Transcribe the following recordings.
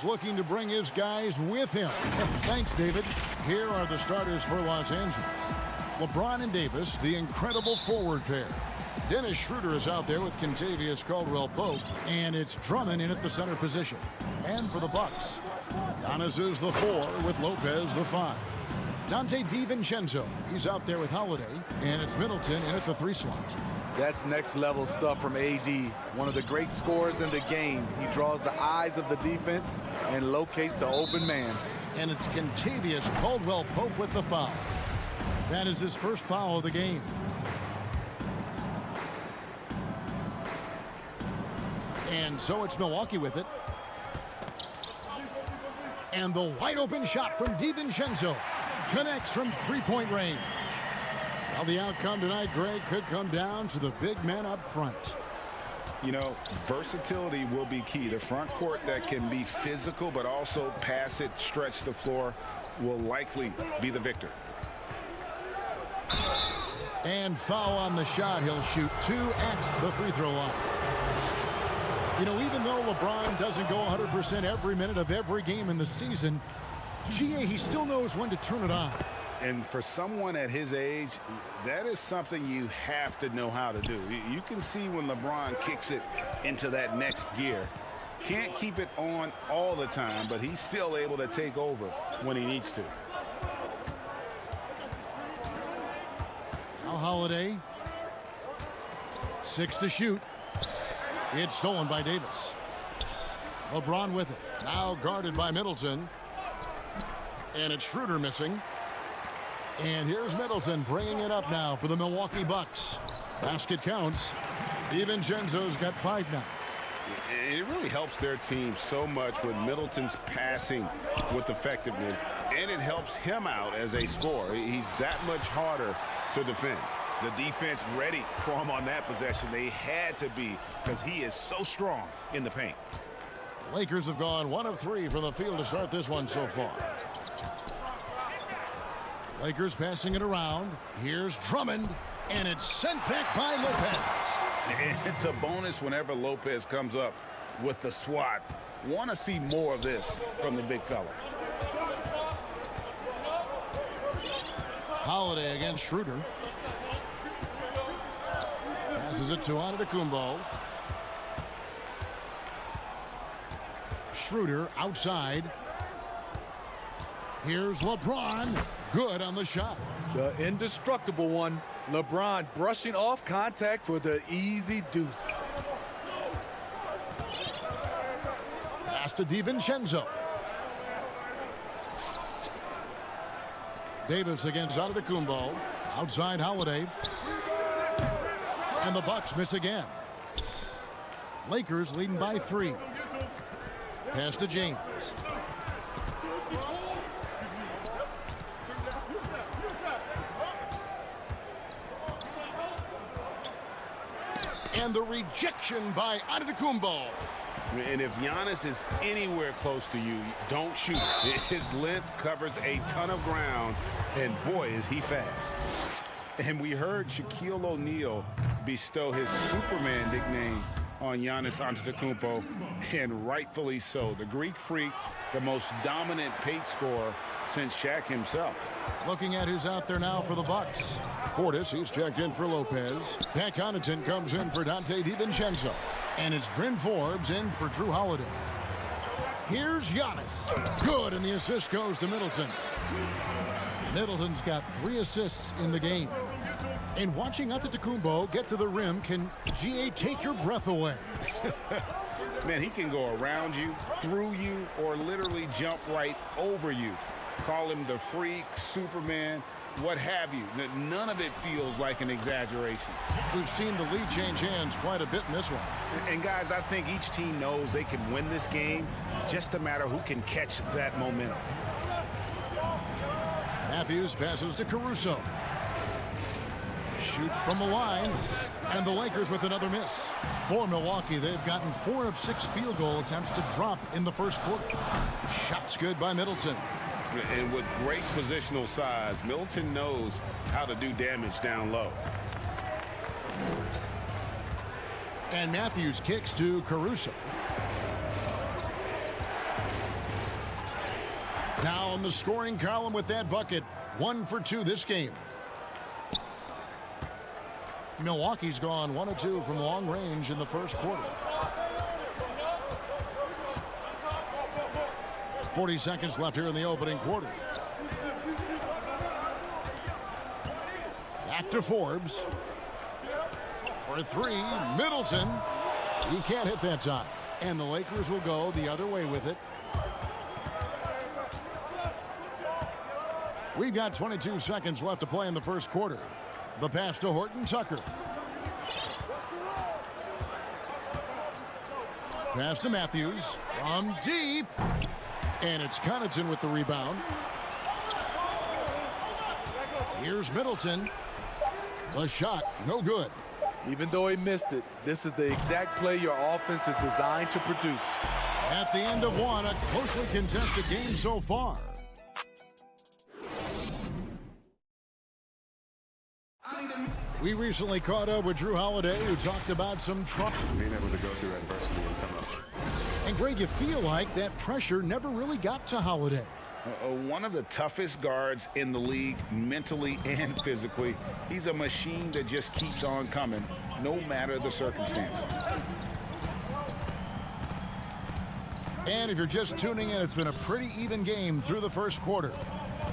Looking to bring his guys with him. Thanks, David. Here are the starters for Los Angeles. LeBron and Davis, the incredible forward pair. Dennis Schroeder is out there with Kentavious Caldwell-Pope, and it's Drummond in at the center position. And for the Bucks, Giannis is the 4 with Lopez the 5. Dante DiVincenzo, he's out there with Holiday, and it's Middleton in at the 3 slot. That's next level stuff from AD. One of the great scorers in the game. He draws the eyes of the defense and locates the open man. And it's Kentavious Caldwell-Pope with the foul. That is his first foul of the game. And so it's Milwaukee with it. And the wide open shot from DiVincenzo connects from 3-point range. Well, the outcome tonight, Greg, could come down to the big men up front. You know, versatility will be key. The front court that can be physical but also pass it, stretch the floor will likely be the victor. And foul on the shot. He'll shoot 2 at the free throw line. You know, even though LeBron doesn't go 100% every minute of every game in the season, he still knows when to turn it on. And for someone at his age, that is something you have to know how to do. You can see when LeBron kicks it into that next gear. Can't keep it on all the time, but he's still able to take over when he needs to. Now Holiday. 6 to shoot. It's stolen by Davis. LeBron with it. Now guarded by Middleton. And it's Schroeder missing. And here's Middleton bringing it up now for the Milwaukee Bucks. Basket counts. DiVincenzo's got 5 now. It really helps their team so much with Middleton's passing with effectiveness, and it helps him out as a scorer. He's that much harder to defend. The defense ready for him on that possession. They had to be, because he is so strong in the paint. The Lakers have gone 1 of 3 from the field to start this one so far. Lakers passing it around. Here's Drummond, and it's sent back by Lopez. It's a bonus whenever Lopez comes up with the swat. Want to see more of this from the big fella. Holiday against Schroeder. Passes it to Antetokounmpo. Schroeder outside. Here's LeBron. Good on the shot. The indestructible one. LeBron brushing off contact for the easy deuce. Pass to DiVincenzo. Davis against Antetokounmpo. Outside Holiday. And the Bucks miss again. Lakers leading by 3. Pass to James. And the rejection by Antetokounmpo. And if Giannis is anywhere close to you, don't shoot. His length covers a ton of ground, and boy, is he fast. And we heard Shaquille O'Neal bestow his Superman nickname on Giannis Antetokounmpo, and rightfully so. The Greek freak, the most dominant paint scorer since Shaq himself. Looking at who's out there now for the Bucks. Portis, he's checked in for Lopez. Pat Connaughton comes in for Dante DiVincenzo. And it's Bryn Forbes in for Drew Holiday. Here's Giannis. Good, and the assist goes to Middleton. Middleton's got 3 assists in the game. And watching Antetokounmpo get to the rim can, GA, take your breath away. Man, he can go around you, through you, or literally jump right over you. Call him the freak, Superman, what have you. None of it feels like an exaggeration. We've seen the lead change hands quite a bit in this one. And guys, I think each team knows they can win this game, just a matter who can catch that momentum. Matthews passes to Caruso. Shoots from the line, and the Lakers with another miss. For Milwaukee, they've gotten 4 of 6 field goal attempts to drop in the first quarter. Shots good by Middleton. And with great positional size, Middleton knows how to do damage down low. And Matthews kicks to Caruso. Now on the scoring column with that bucket. 1 for 2 this game. Milwaukee's gone 1 of 2 from long range in the first quarter. 40 seconds left here in the opening quarter. Back to Forbes. For 3, Middleton. He can't hit that time. And the Lakers will go the other way with it. We've got 22 seconds left to play in the first quarter. The pass to Horton Tucker. Pass to Matthews from deep. And it's Connaughton with the rebound. Here's Middleton. The shot, no good. Even though he missed it, this is the exact play your offense is designed to produce. At the end of 1, a closely contested game so far. We recently caught up with Drew Holiday, who talked about some trouble. Being able to go through adversity and come up. And Greg, you feel like that pressure never really got to Holiday. One of the toughest guards in the league, mentally and physically. He's a machine that just keeps on coming, no matter the circumstances. And if you're just tuning in, it's been a pretty even game through the first quarter.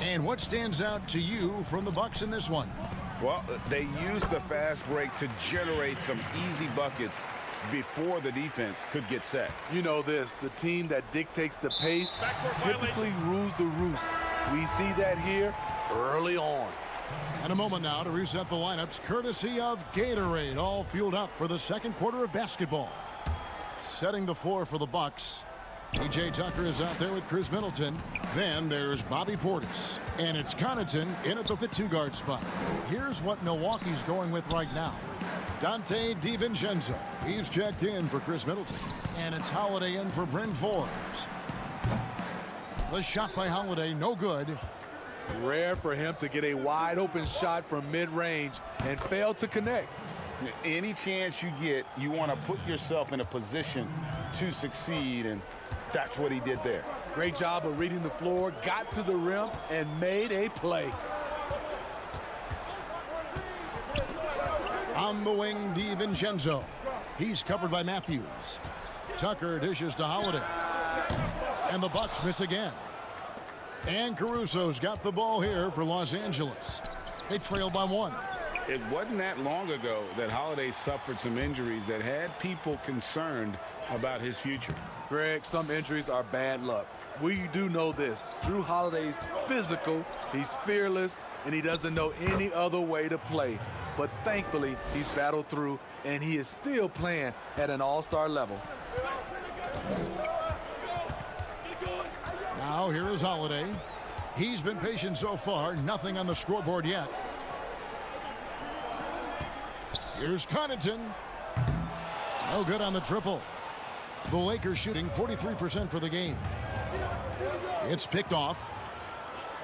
And what stands out to you from the Bucks in this one? Well, they used the fast break to generate some easy buckets before the defense could get set. You know this, the team that dictates the pace typically rules the roost. We see that here early on. And a moment now to reset the lineups, courtesy of Gatorade, all fueled up for the second quarter of basketball. Setting the floor for the Bucks. PJ Tucker is out there with Chris Middleton. Then there's Bobby Portis. And it's Connaughton in at the 2-guard spot. Here's what Milwaukee's going with right now. Dante DiVincenzo. He's checked in for Chris Middleton. And it's Holiday in for Bryn Forbes. The shot by Holiday, no good. Rare for him to get a wide open shot from mid-range and fail to connect. Any chance you get, you want to put yourself in a position to succeed, and that's what he did there. Great job of reading the floor, got to the rim, and made a play. On the wing, DiVincenzo. He's covered by Matthews. Tucker dishes to Holiday. And the Bucks miss again. And Caruso's got the ball here for Los Angeles. They trail by 1. It wasn't that long ago that Holiday suffered some injuries that had people concerned about his future. Greg, some injuries are bad luck. We do know this. Drew Holiday's physical, he's fearless, and he doesn't know any other way to play. But thankfully, he's battled through, and he is still playing at an all-star level. Now here is Holiday. He's been patient so far. Nothing on the scoreboard yet. Here's Connaughton. No good on the triple. The Lakers shooting 43% for the game. It's picked off.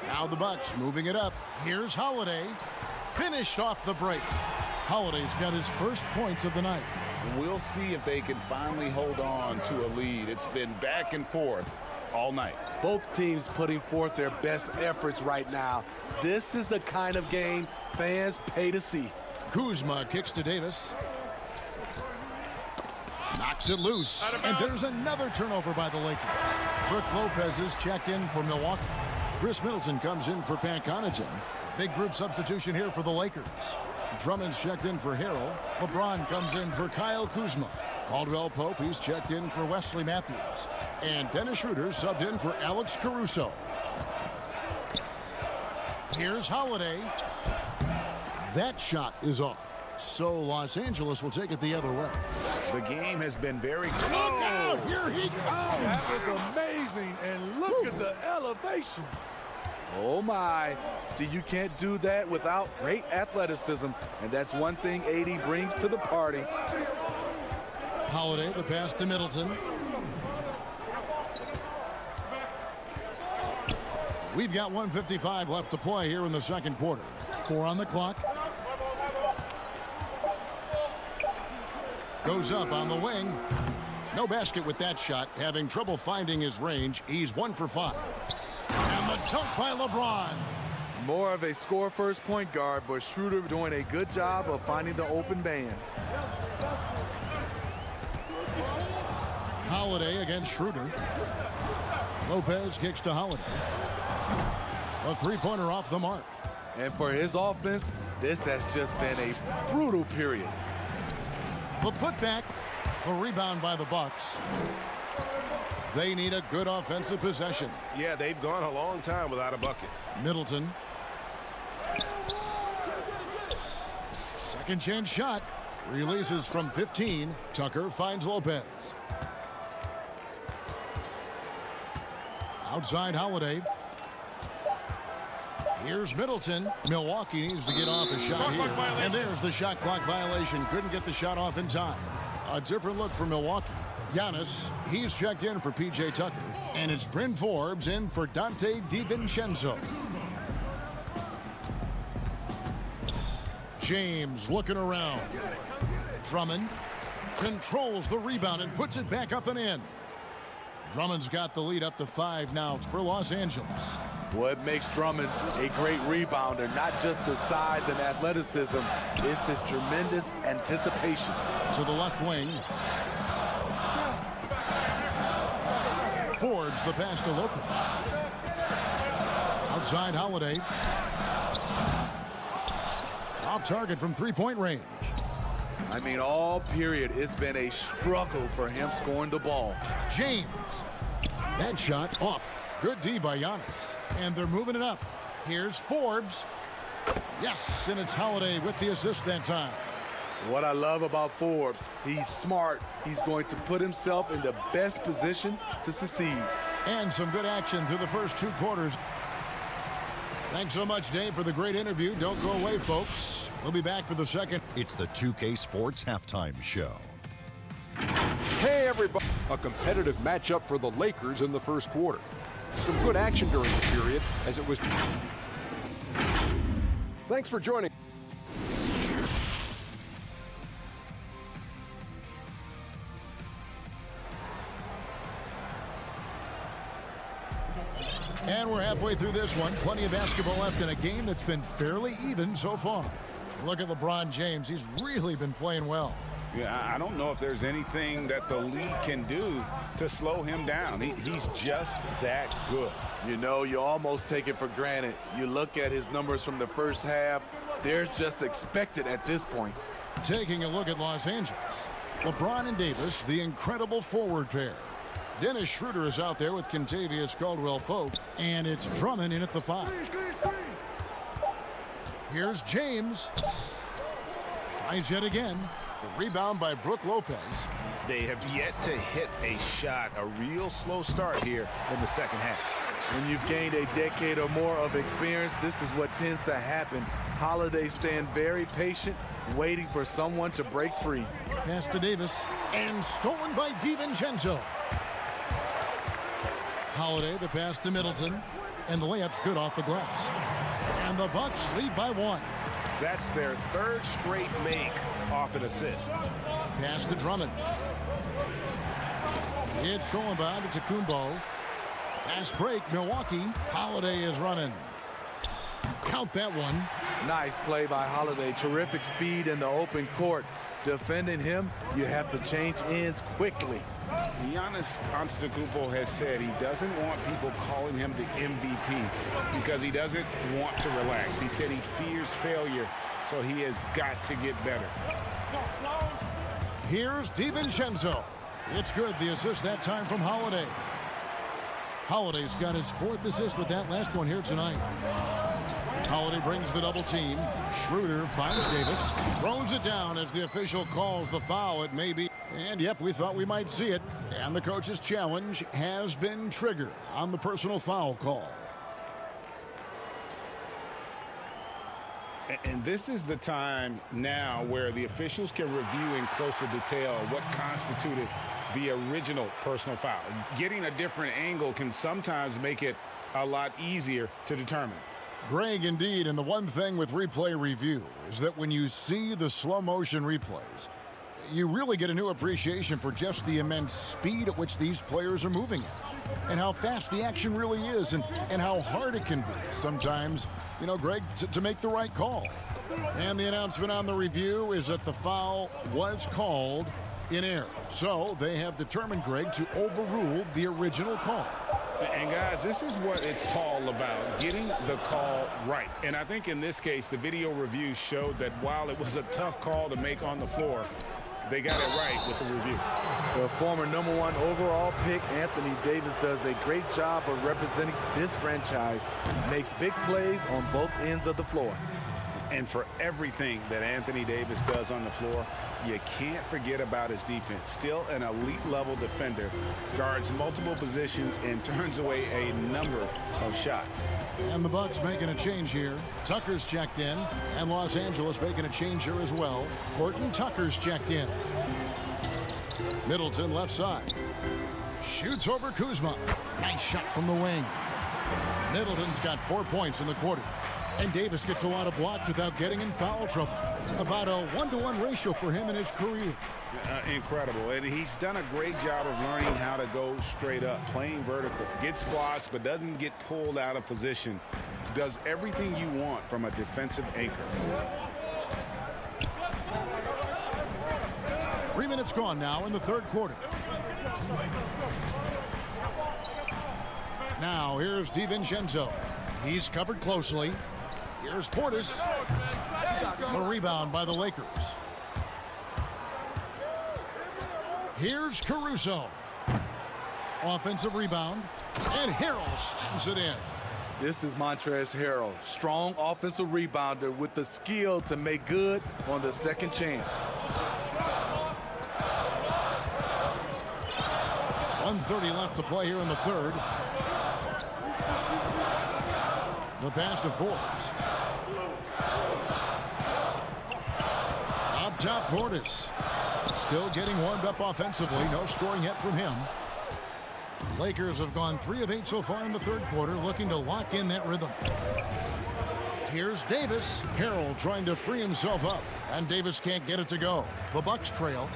Now the Bucks moving it up. Here's Holiday. Finished off the break. Holiday's got his first points of the night. We'll see if they can finally hold on to a lead. It's been back and forth all night. Both teams putting forth their best efforts right now. This is the kind of game fans pay to see. Kuzma kicks to Davis. Knocks it loose. And there's another turnover by the Lakers. Brook Lopez is checked in for Milwaukee. Chris Middleton comes in for Pat Connaughton. Big group substitution here for the Lakers. Drummond's checked in for Harrell. LeBron comes in for Kyle Kuzma. Caldwell Pope, he's checked in for Wesley Matthews. And Dennis Schroeder subbed in for Alex Caruso. Here's Holiday. That shot is off. So Los Angeles will take it the other way. The game has been very close. Look out! Here he comes! That was amazing, and look at the elevation. Oh my. See, you can't do that without great athleticism, and that's one thing AD brings to the party. Holiday, the pass to Middleton. We've got 1:55 left to play here in the second quarter. 4 on the clock. Goes up on the wing. No basket with that shot. Having trouble finding his range. He's 1 for 5. And the dunk by LeBron. More of a score-first point guard, but Schroeder doing a good job of finding the open man. Holiday against Schroeder. Lopez kicks to Holiday. A three-pointer off the mark. And for his offense, this has just been a brutal period. The putback. A rebound by the Bucks. They need a good offensive possession. Yeah, they've gone a long time without a bucket. Middleton. Second chance shot. Releases from 15. Tucker finds Lopez. Outside Holiday. Here's Middleton. Milwaukee needs to get off a shot here. And there's the shot clock violation. Couldn't get the shot off in time. A different look for Milwaukee. Giannis, he's checked in for P.J. Tucker. And it's Bryn Forbes in for Dante DiVincenzo. James looking around. Drummond controls the rebound and puts it back up and in. Drummond's got the lead up to 5 now for Los Angeles. What makes Drummond a great rebounder, not just the size and athleticism, it's his tremendous anticipation. To the left wing. Forbes the pass to Lopez. Outside Holiday. Off target from three-point range. I mean, all period, it's been a struggle for him scoring the ball. James. That shot off. Good D by Giannis. And they're moving it up. Here's Forbes. Yes, and it's Holiday with the assist that time. What I love about Forbes, he's smart. He's going to put himself in the best position to succeed. And some good action through the first 2 quarters. Thanks so much, Dave, for the great interview. Don't go away, folks. We'll be back for the second. It's the 2K Sports Halftime Show. Hey, everybody. A competitive matchup for the Lakers in the first quarter. Some good action during the period as it was. Thanks for joining. And we're halfway through this one. Plenty of basketball left in a game that's been fairly even so far. Look at LeBron James. He's really been playing well. Yeah, I don't know if there's anything that the league can do to slow him down. He's just that good. You know, you almost take it for granted. You look at his numbers from the first half, they're just expected at this point. Taking a look at Los Angeles. LeBron and Davis, the incredible forward pair. Dennis Schroeder is out there with Kentavious Caldwell-Pope, and it's Drummond in at the 5. Here's James. Tries yet again. The rebound by Brook Lopez. They have yet to hit a shot, a real slow start here in the second half. When you've gained a decade or more of experience, this is what tends to happen. Holiday stand very patient, waiting for someone to break free. Pass to Davis, and stolen by DiVincenzo. Holiday, the pass to Middleton, and the layup's good off the glass. And the Bucks lead by 1. That's their 3rd straight make off an assist. Pass to Drummond. It's stolen by Kumbo. Fast break, Milwaukee. Holiday is running. Count that one. Nice play by Holiday. Terrific speed in the open court. Defending him, you have to change ends quickly. Giannis Antetokounmpo has said he doesn't want people calling him the MVP because he doesn't want to relax. He said he fears failure, so he has got to get better. Here's DiVincenzo. It's good. The assist that time from Holiday. Holiday's got his 4th assist with that last one here tonight. Holiday brings the double team. Schroeder finds Davis. Throws it down as the official calls the foul. It may be. And yep, we thought we might see it. And the coach's challenge has been triggered on the personal foul call. And this is the time now where the officials can review in closer detail what constituted the original personal foul. Getting a different angle can sometimes make it a lot easier to determine. Greg, indeed, and the one thing with replay review is that when you see the slow motion replays, you really get a new appreciation for just the immense speed at which these players are moving at, and how fast the action really is, and how hard it can be sometimes, you know, Greg, to make the right call. And the announcement on the review is that the foul was called in error. So they have determined, Greg, to overrule the original call. And guys, this is what it's all about, getting the call right. And I think in this case, the video review showed that while it was a tough call to make on the floor, they got it right with the review. The former #1 overall pick, Anthony Davis, does a great job of representing this franchise. Makes big plays on both ends of the floor. And for everything that Anthony Davis does on the floor, you can't forget about his defense. Still an elite level defender, guards multiple positions and turns away a number of shots. And the Bucks making a change here. Tucker's checked in, and Los Angeles making a change here as well. Horton Tucker's checked in. Middleton left side. Shoots over Kuzma. Nice shot from the wing. Middleton's got 4 points in the quarter. And Davis gets a lot of blocks without getting in foul trouble. About a 1-to-1 ratio for him in his career. Incredible. And he's done a great job of learning how to go straight up, playing vertical. Gets blocks, but doesn't get pulled out of position. Does everything you want from a defensive anchor. 3 minutes gone now in the third quarter. Now here's DiVincenzo. He's covered closely. Here's Portis. The rebound by the Lakers. Here's Caruso. Offensive rebound. And Harrell slams it in. This is Montrezl Harrell. Strong offensive rebounder with the skill to make good on the second chance. 1:30 left to play here in the third. The pass to Forbes. Up top, Portis. Still getting warmed up offensively. No scoring yet from him. Lakers have gone 3 of 8 so far in the third quarter, looking to lock in that rhythm. Here's Davis. Harrell trying to free himself up, and Davis can't get it to go. The Bucks trail.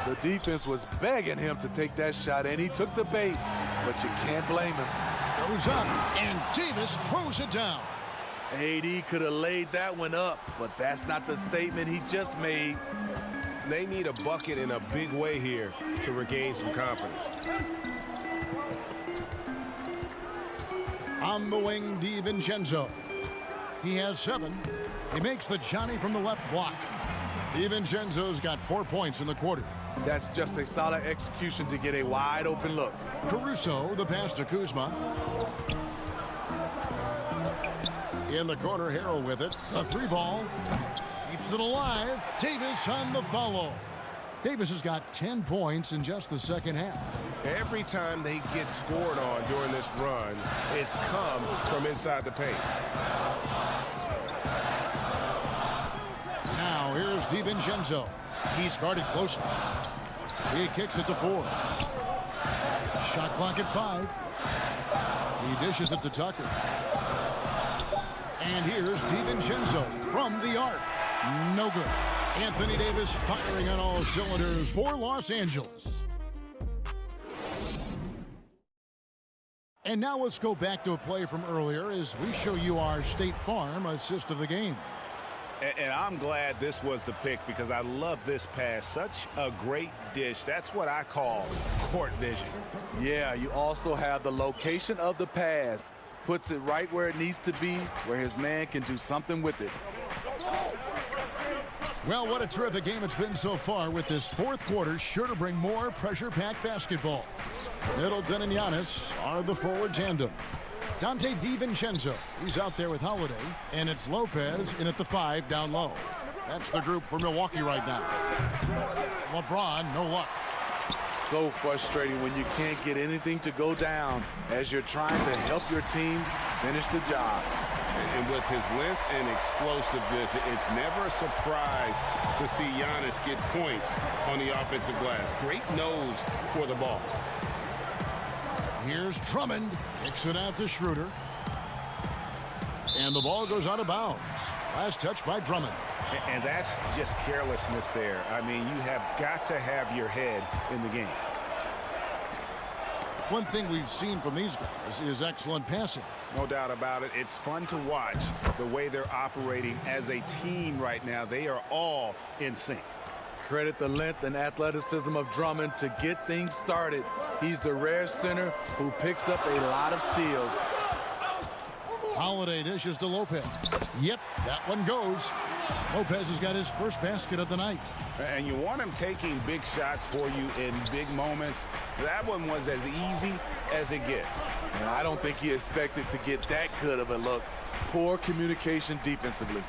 The defense was begging him to take that shot, and he took the bait, but you can't blame him. Goes up, and Davis throws it down. AD could have laid that one up, but that's not the statement he just made. They need a bucket in a big way here to regain some confidence. On the wing, DiVincenzo. He has 7. He makes the Johnny from the left block. DiVincenzo's got 4 points in the quarter. That's just a solid execution to get a wide open look. Caruso, the pass to Kuzma. In the corner, Harrell with it. A 3-ball. Keeps it alive. Davis on the follow. Davis has got 10 points in just the second half. Every time they get scored on during this run, it's come from inside the paint. Now here's DiVincenzo. He's guarded closely. He kicks it to Forbes. Shot clock at 5. He dishes it to Tucker. And here's DiVincenzo from the arc. No good. Anthony Davis firing on all cylinders for Los Angeles. And now let's go back to a play from earlier as we show you our State Farm assist of the game. And I'm glad this was the pick because I love this pass. Such a great dish. That's what I call court vision. Yeah, you also have the location of the pass. Puts it right where it needs to be, where his man can do something with it. Well, what a terrific game it's been so far, with this fourth quarter sure to bring more pressure-packed basketball. Middleton and Giannis are the forward tandem. Dante DiVincenzo, he's out there with Holiday, and it's Lopez in at the 5 down low. That's the group for Milwaukee right now. LeBron, no luck. So frustrating when you can't get anything to go down as you're trying to help your team finish the job. And with his length and explosiveness, it's never a surprise to see Giannis get points on the offensive glass. Great nose for the ball. Here's Drummond. Kicks it out to Schroeder. And the ball goes out of bounds. Last touch by Drummond. And that's just carelessness there. I mean, you have got to have your head in the game. One thing we've seen from these guys is excellent passing. No doubt about it. It's fun to watch the way they're operating as a team right now. They are all in sync. Credit the length and athleticism of Drummond to get things started. He's the rare center who picks up a lot of steals. Holiday dishes to Lopez. Yep, that one goes. Lopez has got his first basket of the night. And you want him taking big shots for you in big moments. That one was as easy as it gets. And I don't think he expected to get that good of a look. Poor communication defensively.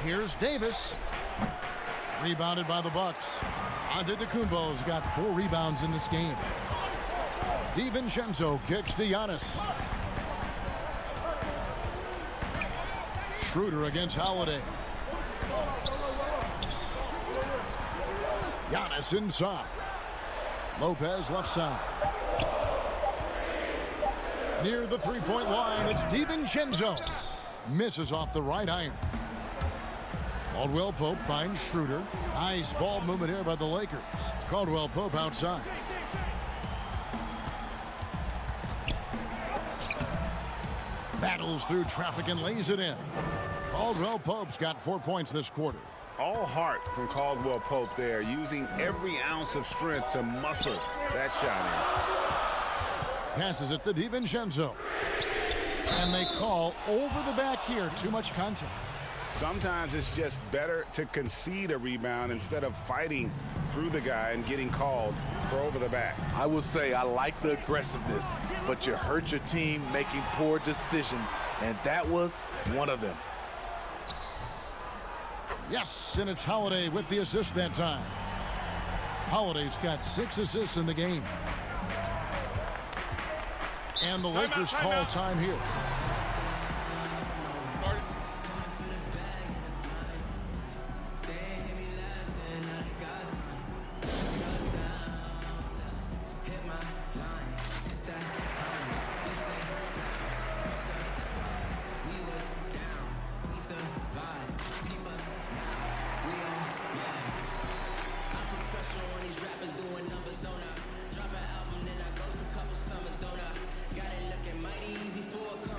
Here's Davis. Rebounded by the Bucks. Antetokounmpo's got 4 rebounds in this game. DiVincenzo kicks to Giannis. Schroeder against Holiday. Giannis inside. Lopez left side. Near the three-point line, it's DiVincenzo. Misses off the right iron. Caldwell Pope finds Schroeder. Nice ball movement here by the Lakers. Caldwell Pope outside. Battles through traffic and lays it in. Caldwell Pope's got 4 points this quarter. All heart from Caldwell Pope there, using every ounce of strength to muscle that shot in. Passes it to DiVincenzo. And they call over the back here. Too much contact. Sometimes it's just better to concede a rebound instead of fighting through the guy and getting called for over the back. I will say I like the aggressiveness, but you hurt your team making poor decisions, and that was one of them. Yes, and it's Holiday with the assist that time. Holiday's got 6 assists in the game. And the Lakers call time here. Got it looking mighty easy for a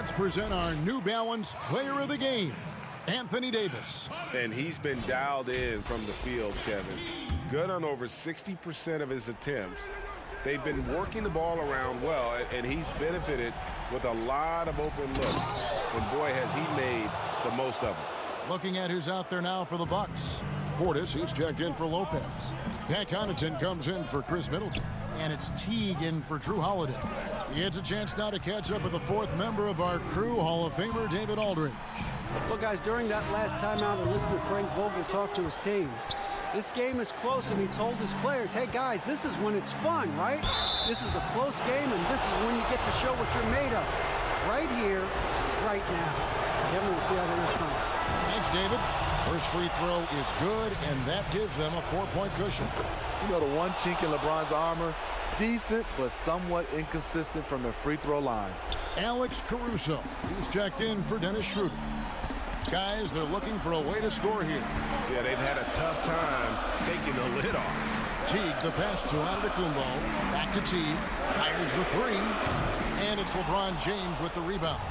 let's present our New Balance Player of the Game, Anthony Davis. And he's been dialed in from the field, Kevin. Good on over 60% of his attempts. They've been working the ball around well, and he's benefited with a lot of open looks. And boy, has he made the most of them. Looking at who's out there now for the Bucks. Portis, he's checked in for Lopez. Pat Connaughton comes in for Chris Middleton. And it's Teague in for Drew Holiday. He gets a chance now to catch up with the fourth member of our crew, Hall of Famer David Aldridge. Well, guys, during that last timeout, I listened to Frank Vogel talk to his team. This game is close, and he told his players, hey, guys, this is when it's fun, right? This is a close game, and this is when you get to show what you're made of. Right here, right now. Kevin, we'll see how they respond. Thanks, David. First free throw is good, and that gives them a 4-point cushion. You know, the one chink in LeBron's armor, decent but somewhat inconsistent from the free throw line. Alex Caruso, he's checked in for Dennis Schroeder. Guys, they're looking for a way to score here. Yeah, they've had a tough time taking the lid off. Teague, the pass to Antetokounmpo. Back to Teague. Fires the three. And it's LeBron James with the rebound.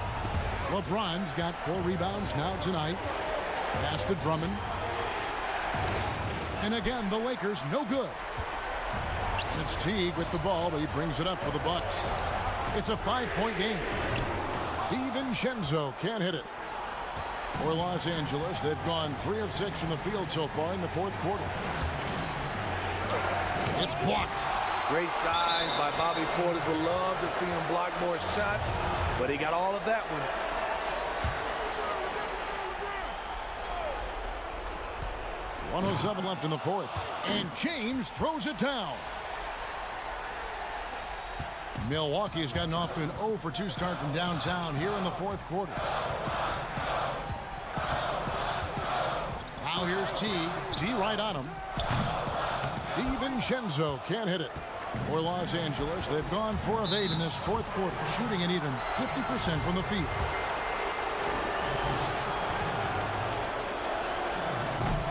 LeBron's got 4 rebounds now tonight. Pass to Drummond. And again, the Lakers, no good. And it's Teague with the ball, but he brings it up for the Bucks. It's a 5-point game. DiVincenzo can't hit it. For Los Angeles, they've gone 3 of 6 from the field so far in the fourth quarter. It's blocked. Great size by Bobby Portis. Would love to see him block more shots, but he got all of that one. .107 left in the fourth. And James throws it down. Milwaukee's gotten off to an 0 for 2 start from downtown here in the fourth quarter. Now here's T right on him. DiVincenzo can't hit it. For Los Angeles, they've gone 4 of 8 in this fourth quarter, shooting at even 50% from the field.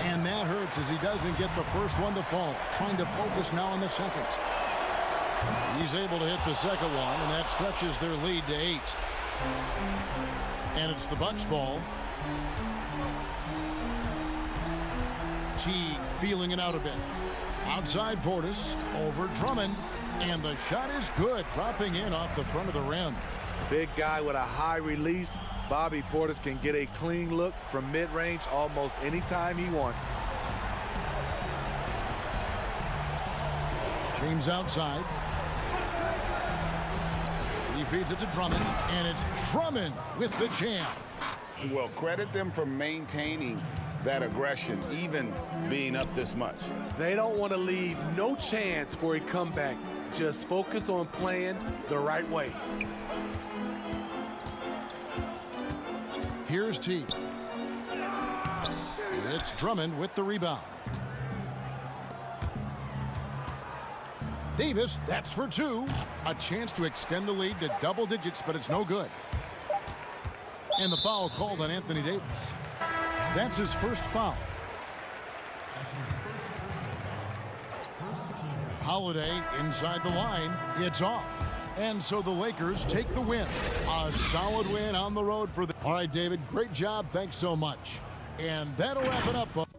And that hurts as he doesn't get the first one to fall. Trying to focus now on the second. He's able to hit the second one, and that stretches their lead to 8. And it's the Bucks ball. Teague feeling it out a bit. Outside Portis, over Drummond, and the shot is good, dropping in off the front of the rim. Big guy with a high release. Bobby Portis can get a clean look from mid-range almost anytime he wants. James outside. He feeds it to Drummond, and it's Drummond with the jam. Well, credit them for maintaining that aggression, even being up this much. They don't want to leave no chance for a comeback. Just focus on playing the right way. Here's T. It's Drummond with the rebound. Davis, that's for 2. A chance to extend the lead to double digits, but it's no good. And the foul called on Anthony Davis. That's his first foul. Holiday inside the line. It's off. And so the Lakers take the win. A solid win on the road for the... All right, David, great job. Thanks so much. And that'll wrap it up, folks.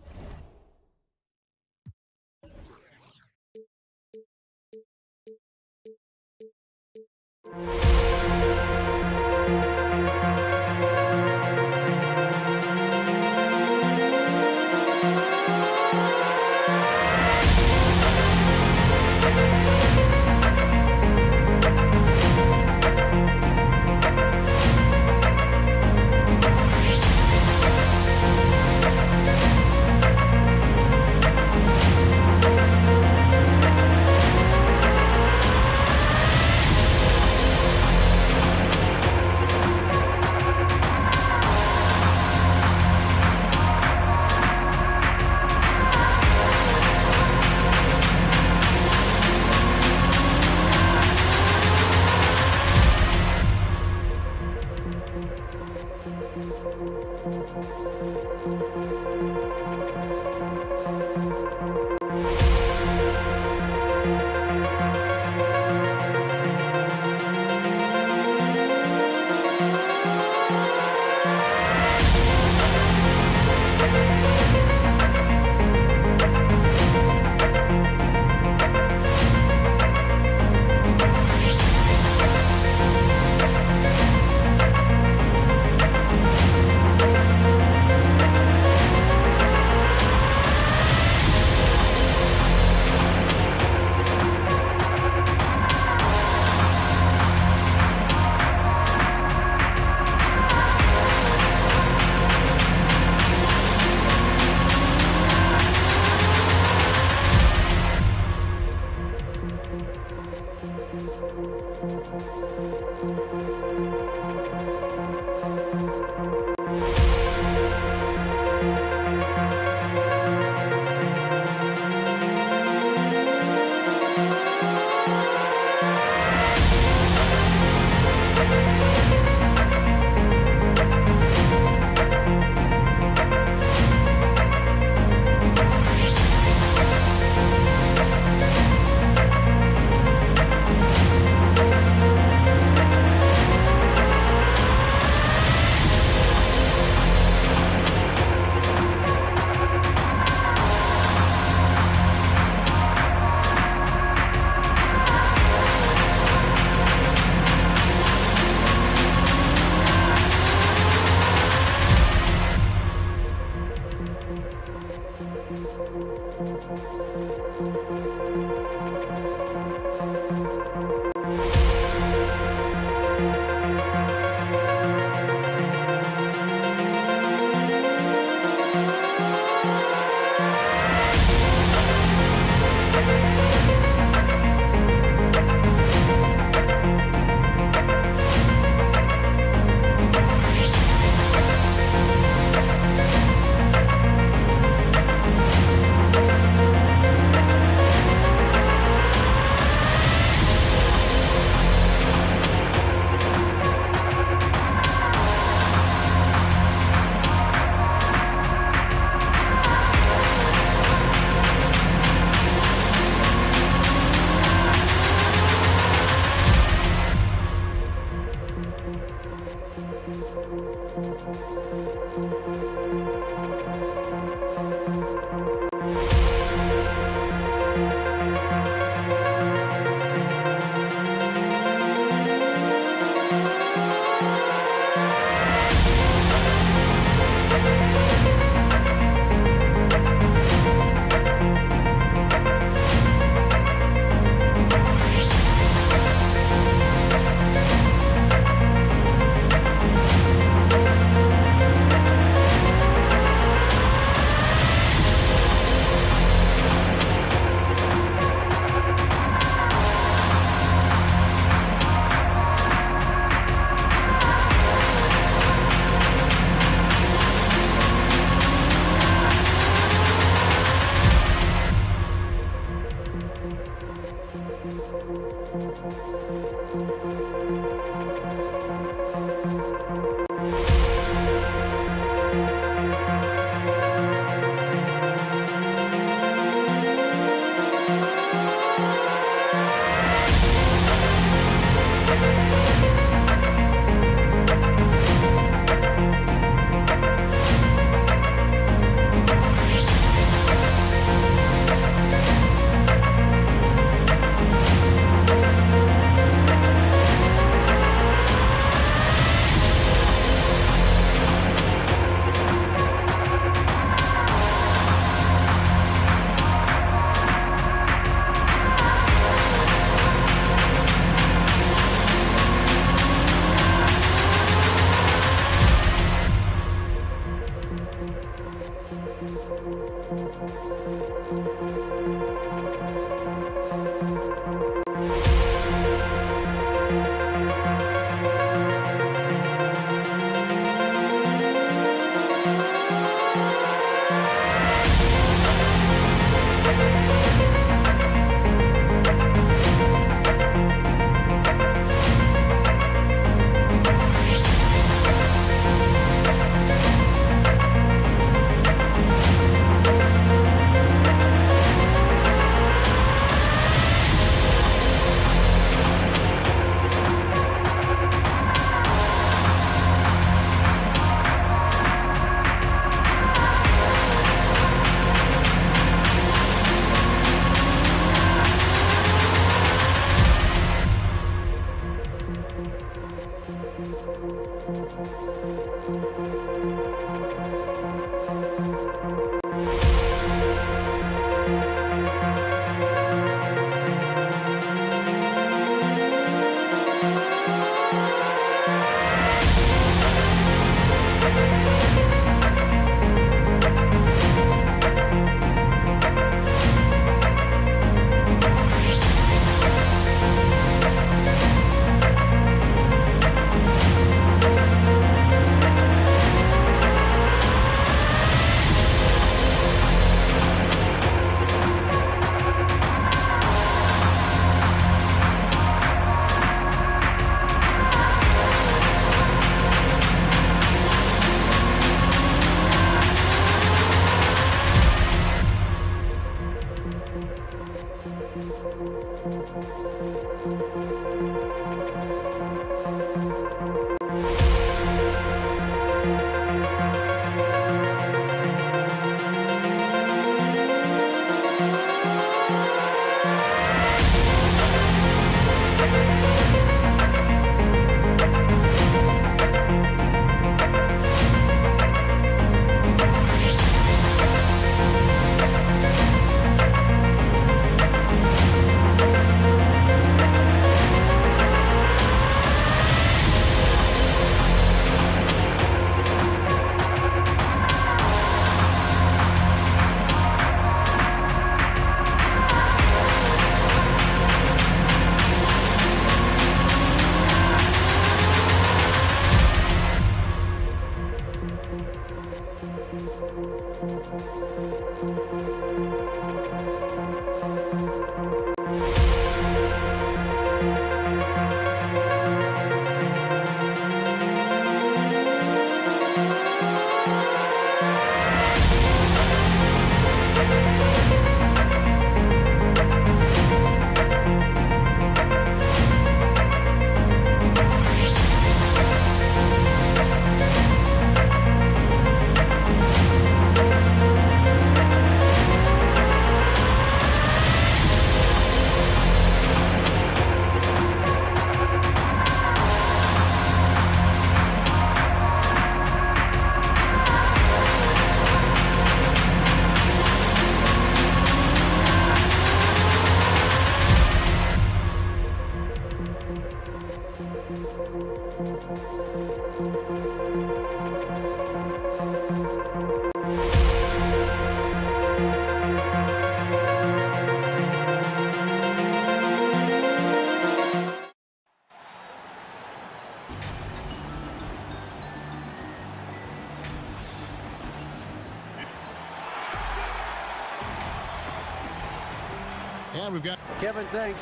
And we've got Kevin, thanks.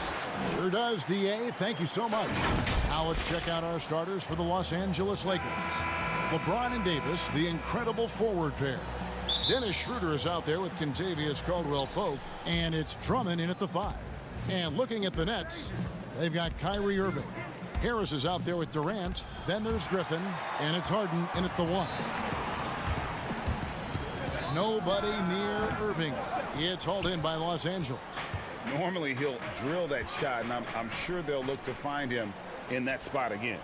Sure does, D.A. Thank you so much. Now let's check out our starters for the Los Angeles Lakers. LeBron and Davis, the incredible forward pair. Dennis Schroeder is out there with Kentavious Caldwell-Pope, and it's Drummond in at the 5. And looking at the Nets, they've got Kyrie Irving. Harris is out there with Durant. Then there's Griffin, and it's Harden in at the 1. Nobody near Irving. It's hauled in by Los Angeles. Normally he'll drill that shot, and I'm sure they'll look to find him in that spot again.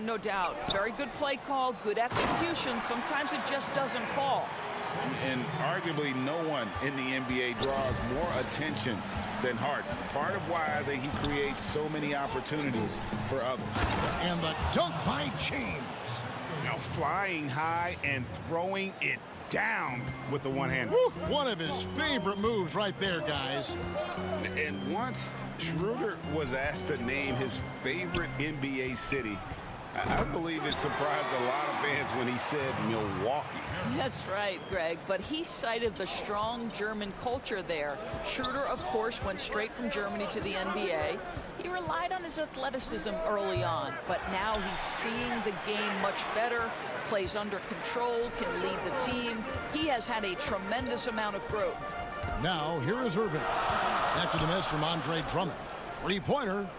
No doubt. Very good play call, good execution. Sometimes it just doesn't fall. And arguably no one in the NBA draws more attention than Harden. Part of why he creates so many opportunities for others. And the dunk by James. Now flying high and throwing it down with the one-hander. One of his favorite moves right there, guys. And once Schroeder was asked to name his favorite NBA city, I believe it surprised a lot of fans when he said Milwaukee. That's right, Greg, but he cited the strong German culture there. Schroeder, of course, went straight from Germany to the NBA. He relied on his athleticism early on, but now he's seeing the game much better, plays under control, can lead the team. He has had a tremendous amount of growth. Now, here is Irving. After the miss from Andre Drummond. Three-pointer.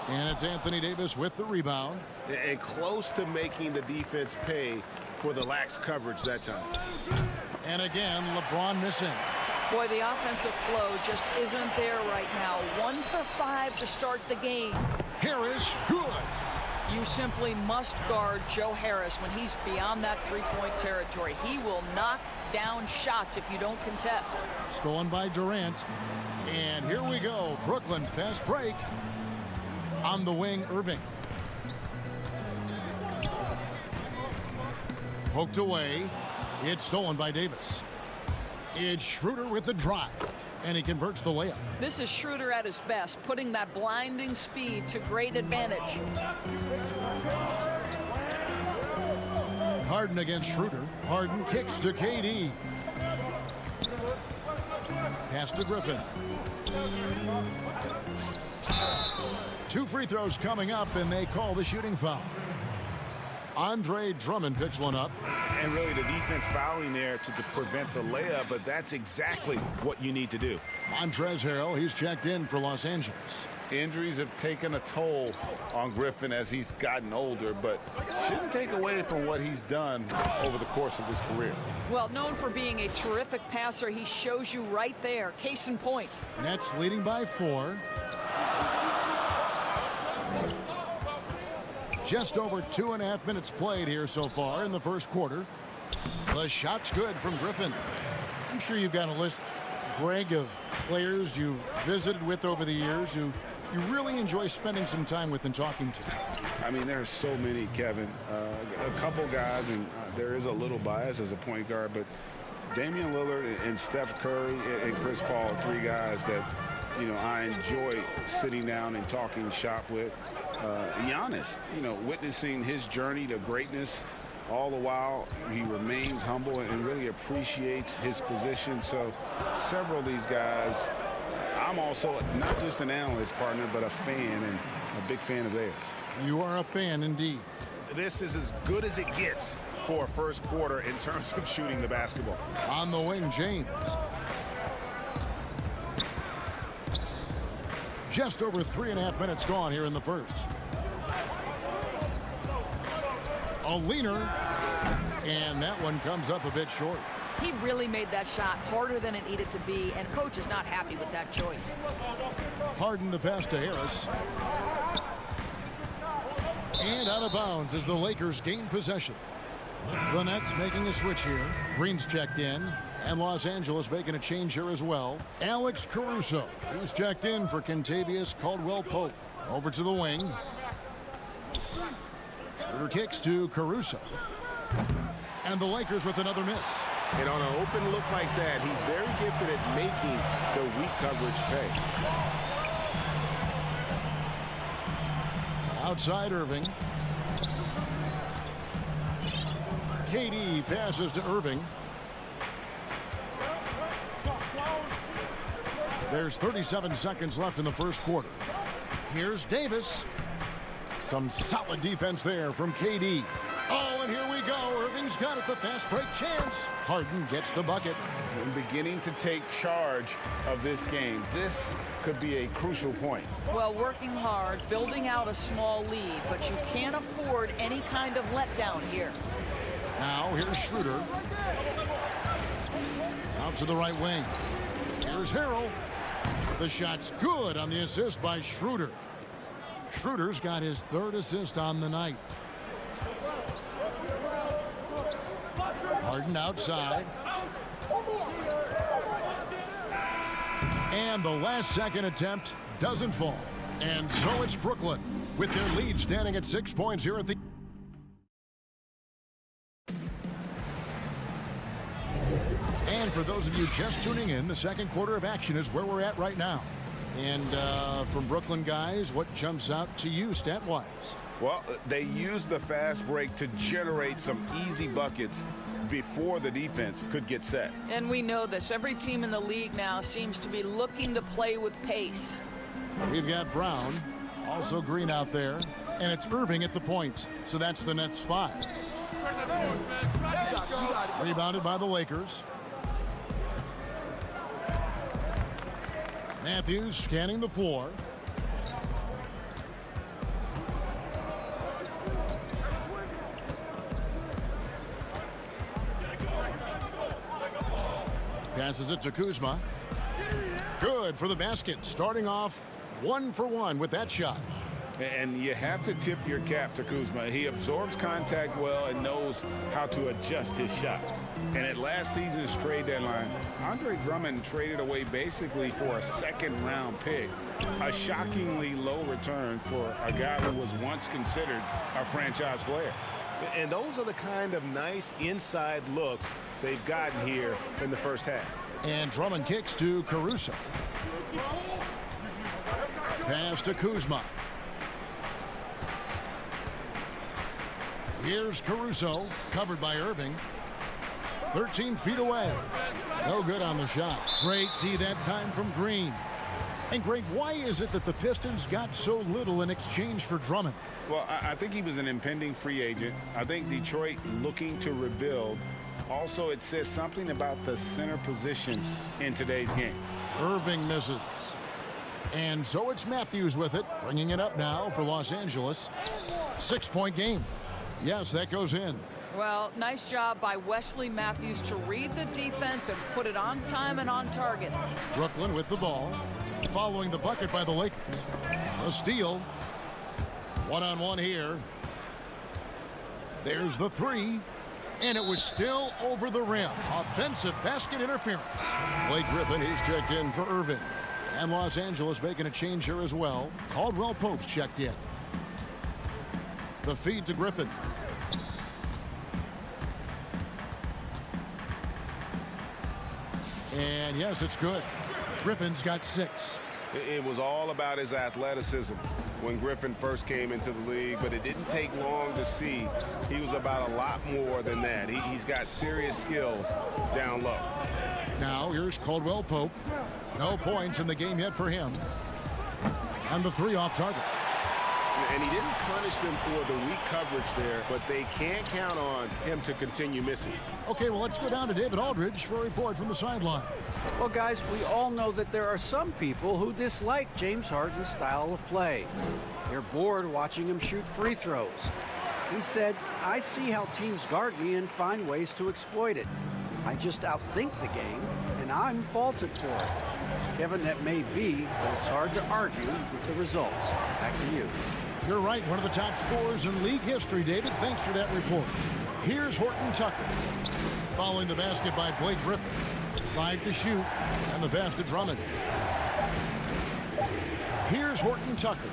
And it's Anthony Davis with the rebound. And close to making the defense pay for the lax coverage that time. And again, LeBron missing. Boy, the offensive flow just isn't there right now. 1 for 5 to start the game. Harris, good. You simply must guard Joe Harris when he's beyond that three-point territory. He will knock down shots if you don't contest. Stolen by Durant. And here we go. Brooklyn, fast break. On the wing, Irving. Poked away. It's stolen by Davis. It's Schroeder with the drive. And he converts the layup. This is Schroeder at his best, putting that blinding speed to great advantage. Harden against Schroeder. Harden kicks to KD. Pass to Griffin. 2 free throws coming up, and they call the shooting foul. Andre Drummond picks one up. And really the defense fouling there to prevent the layup, but that's exactly what you need to do. Montrezl Harrell, he's checked in for Los Angeles. Injuries have taken a toll on Griffin as he's gotten older, but shouldn't take away from what he's done over the course of his career. Well, known for being a terrific passer, he shows you right there. Case in point. Nets leading by 4. Just over 2.5 minutes played here so far in the first quarter. The shot's good from Griffin. I'm sure you've got a list, Greg, of players you've visited with over the years who you really enjoy spending some time with and talking to. I mean, there are so many, Kevin. A couple guys, and there is a little bias as a point guard, but Damian Lillard and Steph Curry and Chris Paul are 3 guys that, you know, I enjoy sitting down and talking shop with. Giannis, you know, witnessing his journey to greatness, all the while he remains humble and really appreciates his position. So several of these guys, I'm also not just an analyst partner, but a fan and a big fan of theirs. You are a fan indeed. This is as good as it gets for a first quarter in terms of shooting the basketball. On the wing, James. Just over 3.5 minutes gone here in the first. A leaner, and that one comes up a bit short. He really made that shot harder than it needed to be, and coach is not happy with that choice. Harden the pass to Harris. And out of bounds as the Lakers gain possession. The Nets making a switch here. Green's checked in. And Los Angeles making a change here as well. Alex Caruso. He's checked in for Kentavious Caldwell-Pope. Over to the wing. Schroeder kicks to Caruso. And the Lakers with another miss. And on an open look like that, he's very gifted at making the weak coverage pay. Outside Irving. KD passes to Irving. There's 37 seconds left in the first quarter. Here's Davis. Some solid defense there from KD. Oh, and here we go. Irving's got it. The fast break chance. Harden gets the bucket. And beginning to take charge of this game. This could be a crucial point. Well, working hard, building out a small lead, but you can't afford any kind of letdown here. Now, here's Schroeder. Out to the right wing. Here's Harrell. The shot's good on the assist by Schroeder. Schroeder's got his 3rd assist on the night. Harden outside. And the last second attempt doesn't fall. And so it's Brooklyn with their lead standing at 6 points here at the And for those of you just tuning in, the second quarter of action is where we're at right now. And from Brooklyn, guys, what jumps out to you stat-wise? Well, they used the fast break to generate some easy buckets before the defense could get set. And we know this. Every team in the league now seems to be looking to play with pace. We've got Brown, also Green out there, and it's Irving at the point. So that's the Nets 5. Rebounded by the Lakers. Matthews scanning the floor. Passes it to Kuzma. Good for the basket. Starting off 1 for 1 with that shot. And you have to tip your cap to Kuzma. He absorbs contact well and knows how to adjust his shot. And at last season's trade deadline, Andre Drummond traded away basically for a second-round pick. A shockingly low return for a guy who was once considered a franchise player. And those are the kind of nice inside looks they've gotten here in the first half. And Drummond kicks to Caruso. Pass to Kuzma. Here's Caruso, covered by Irving. 13 feet away. No good on the shot. Great D that time from Green. And Greg, why is it that the Pistons got so little in exchange for Drummond? Well, I think he was an impending free agent. I think Detroit looking to rebuild. Also, it says something about the center position in today's game. Irving misses. And so it's Matthews with it, bringing it up now for Los Angeles. 6-point game. Yes, that goes in. Well, nice job by Wesley Matthews to read the defense and put it on time and on target. Brooklyn with the ball, following the bucket by the Lakers. A steal. One-on-one here. There's the three. And it was still over the rim. Offensive basket interference. Blake Griffin, he's checked in for Irving. And Los Angeles making a change here as well. Caldwell Pope's checked in. The feed to Griffin. And yes, it's good. Griffin's got 6. It was all about his athleticism when Griffin first came into the league, but it didn't take long to see he was about a lot more than that. He's got serious skills down low. Now here's Caldwell Pope. No points in the game yet for him. And the 3 off target. And he didn't punish them for the weak coverage there, but they can't count on him to continue missing. Okay, well, let's go down to David Aldridge for a report from the sideline. Well, guys, we all know that there are some people who dislike James Harden's style of play. They're bored watching him shoot free throws. He said, "I see how teams guard me and find ways to exploit it. I just outthink the game, and I'm faulted for it." Kevin, that may be, but it's hard to argue with the results. Back to you. You're right, one of the top scorers in league history, David. Thanks for that report. Here's Horton Tucker. Following the basket by Blake Griffin. 5 to shoot, and the pass to Drummond. Here's Horton Tucker.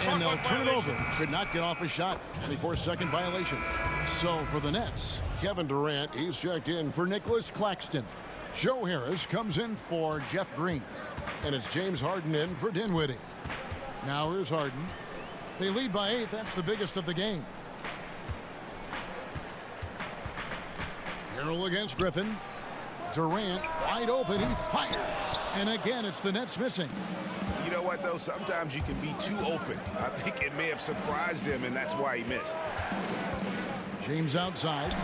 And they'll turn it over. Could not get off a shot. 24-second violation. So for the Nets, Kevin Durant, he's checked in for Nicholas Claxton. Joe Harris comes in for Jeff Green. And it's James Harden in for Dinwiddie. Now here's Harden. They lead by 8. That's the biggest of the game. Harrell against Griffin. Durant wide open. He fires. And again, it's the Nets missing. You know what, though? Sometimes you can be too open. I think it may have surprised him, and that's why he missed. James outside.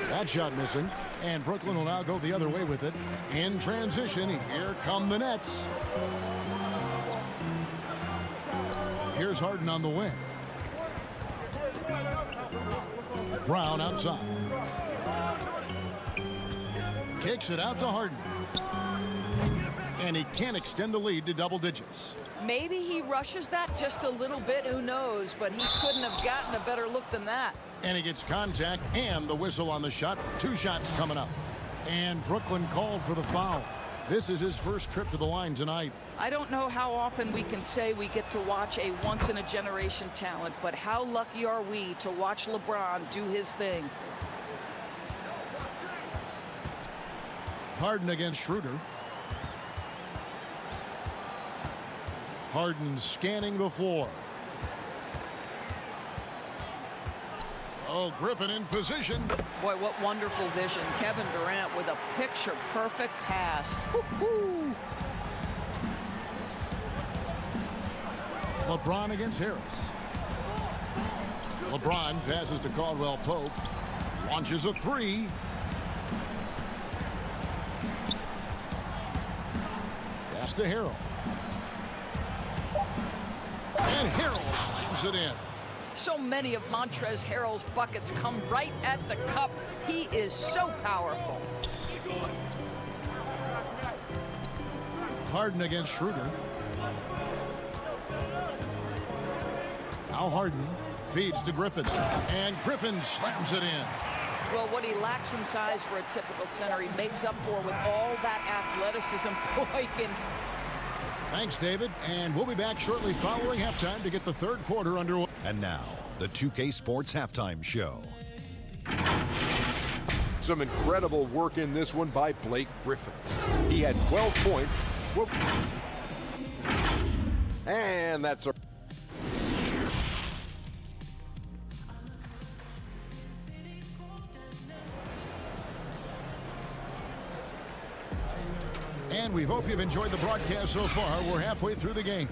That shot missing. And Brooklyn will now go the other way with it. In transition, here come the Nets. Here's Harden on the wing. Brown outside. Kicks it out to Harden. And he can't extend the lead to double digits. Maybe he rushes that just a little bit, who knows, but he couldn't have gotten a better look than that. And he gets contact and the whistle on the shot. 2 shots coming up. And Brooklyn called for the foul. This is his first trip to the line tonight. I don't know how often we can say we get to watch a once-in-a-generation talent, but how lucky are we to watch LeBron do his thing? Harden against Schroeder. Harden scanning the floor. Oh, Griffin in position. Boy, what wonderful vision. Kevin Durant with a picture-perfect pass. Woo-hoo. LeBron against Harris. LeBron passes to Caldwell Pope. Launches a three. Pass to Harrell. And Harrell slams it in. So many of Montrezl Harrell's buckets come right at the cup. He is so powerful. Harden against Schroeder. Now Harden feeds to Griffin. And Griffin slams it in. Well, what he lacks in size for a typical center, he makes up for with all that athleticism. Boy, can... Thanks, David. And we'll be back shortly following halftime to get the third quarter underway. And now, the 2K Sports Halftime Show. Some incredible work in this one by Blake Griffin. He had 12 points. Whoop. And that's a... And we hope you've enjoyed the broadcast so far. We're halfway through the game.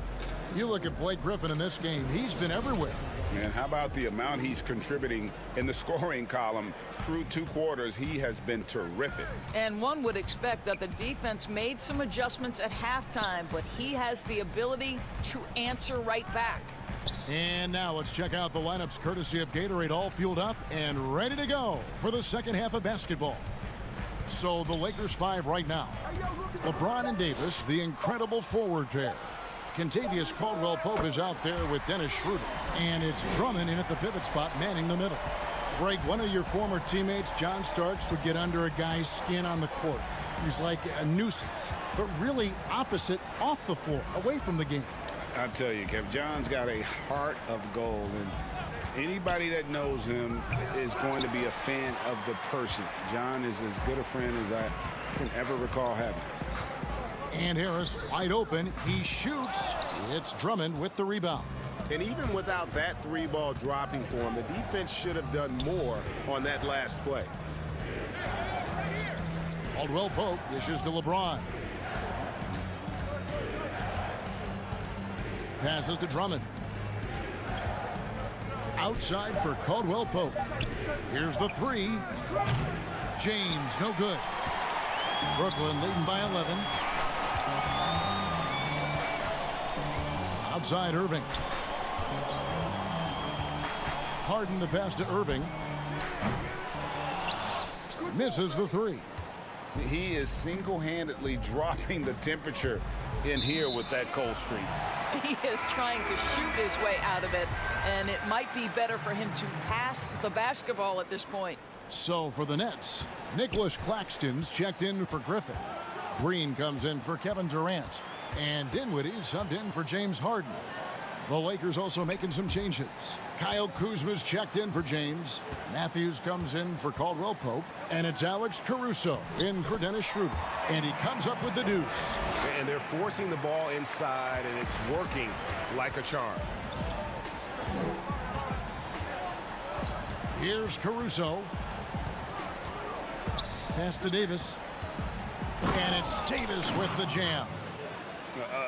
You look at Blake Griffin in this game. He's been everywhere. And how about the amount he's contributing in the scoring column through 2 quarters? He has been terrific. And one would expect that the defense made some adjustments at halftime, but he has the ability to answer right back. And now let's check out the lineups courtesy of Gatorade, all fueled up and ready to go for the second half of basketball. So the Lakers 5 right now. LeBron and Davis, the incredible forward pair. Kentavious Caldwell-Pope is out there with Dennis Schroeder. And it's Drummond in at the pivot spot, manning the middle. Greg, one of your former teammates, John Starks, would get under a guy's skin on the court. He's like a nuisance, but really opposite off the floor, away from the game. I tell you, Kev, John's got a heart of gold, and anybody that knows him is going to be a fan of the person. John is as good a friend as I can ever recall having. And Harris wide open. He shoots. It's Drummond with the rebound. And even without that 3-ball dropping for him, the defense should have done more on that last play. Caldwell-Pope dishes to LeBron. Passes to Drummond. Outside for Caldwell-Pope. Here's the three. James, no good. Brooklyn leading by 11. Outside Irving. Harden the pass to Irving. Misses the three. He is single-handedly dropping the temperature in here with that cold streak. He is trying to shoot his way out of it, and it might be better for him to pass the basketball at this point. So for the Nets, Nicholas Claxton's checked in for Griffin. Green comes in for Kevin Durant. And Dinwiddie subbed in for James Harden. The Lakers also making some changes. Kyle Kuzma's checked in for James. Matthews comes in for Caldwell-Pope. And it's Alex Caruso in for Dennis Schroeder. And he comes up with the deuce. And they're forcing the ball inside, and it's working like a charm. Here's Caruso. Pass to Davis. And it's Davis with the jam.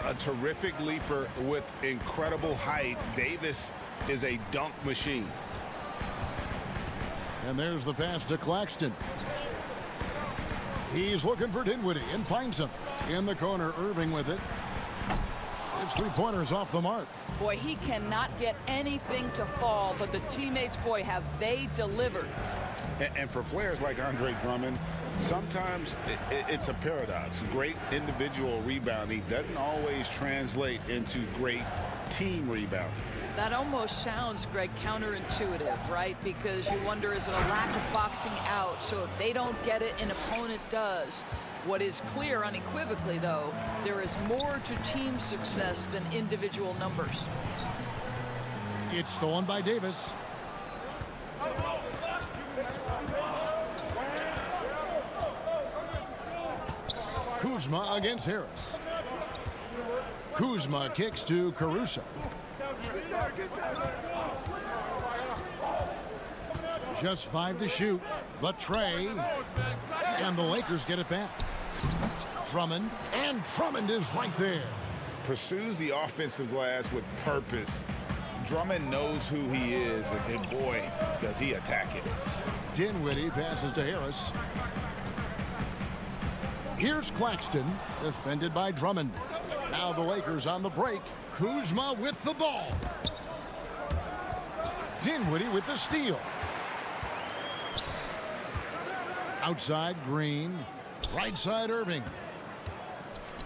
A terrific leaper with incredible height. Davis is a dunk machine. And there's the pass to Claxton. He's looking for Dinwiddie and finds him. In the corner, Irving with it. His three-pointers off the mark. Boy, he cannot get anything to fall, but the teammates, boy, have they delivered. And for players like Andre Drummond, sometimes it's a paradox. Great individual rebounding doesn't always translate into great team rebounding. That almost sounds, Greg, counterintuitive, right? Because you wonder, is it a lack of boxing out? So if they don't get it, an opponent does. What is clear unequivocally, though, there is more to team success than individual numbers. It's stolen by Davis. Kuzma against Harris. Kuzma kicks to Caruso. Just 5 to shoot. The tray. And the Lakers get it back. Drummond. And Drummond is right there. Pursues the offensive glass with purpose. Drummond knows who he is, and boy, does he attack it. Dinwiddie passes to Harris. Here's Claxton, defended by Drummond. Now the Lakers on the break. Kuzma with the ball. Dinwiddie with the steal. Outside Green. Right side Irving.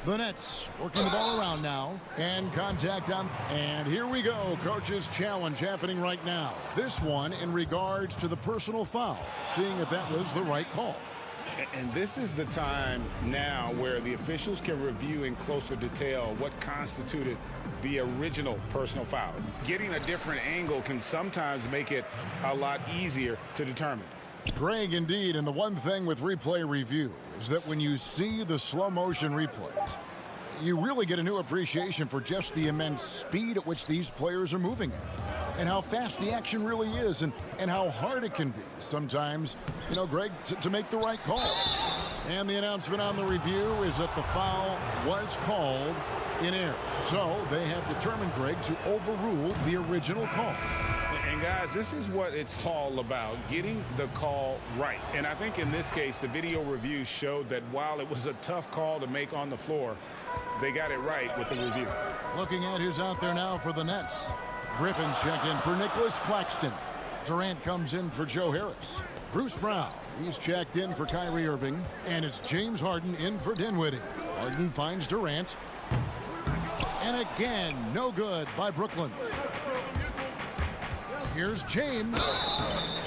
The Nets working the ball around now. And contact on. And here we go. Coach's challenge happening right now. This one in regards to the personal foul. Seeing if that was the right call. And this is the time now where the officials can review in closer detail what constituted the original personal foul. Getting a different angle can sometimes make it a lot easier to determine. Greg, indeed, and the one thing with replay review is that when you see the slow motion replays, you really get a new appreciation for just the immense speed at which these players are moving at, and how fast the action really is, and how hard it can be sometimes, you know, Greg, to make the right call. And the announcement on the review is that the foul was called in error. So they have determined, Greg, to overrule the original call. And guys, this is what it's all about, getting the call right. And I think in this case, the video review showed that while it was a tough call to make on the floor, they got it right with the review. Looking at who's out there now for the Nets. Griffin's checked in for Nicholas Claxton. Durant comes in for Joe Harris. Bruce Brown, he's checked in for Kyrie Irving. And it's James Harden in for Dinwiddie. Harden finds Durant. And again, no good by Brooklyn. Here's James.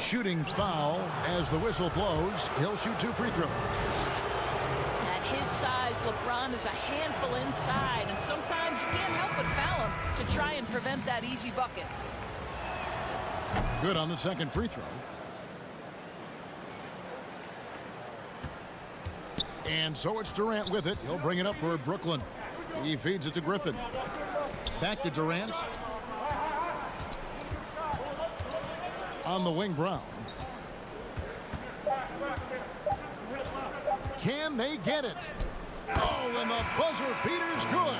Shooting foul as the whistle blows. He'll shoot 2 free throws. At his size, LeBron is a handful inside, and sometimes you can't help but foul him to try and prevent that easy bucket. Good on the second free throw. And so it's Durant with it. He'll bring it up for Brooklyn. He feeds it to Griffin. Back to Durant. On the wing, Brown. Can they get it? Oh, and the buzzer beater's good.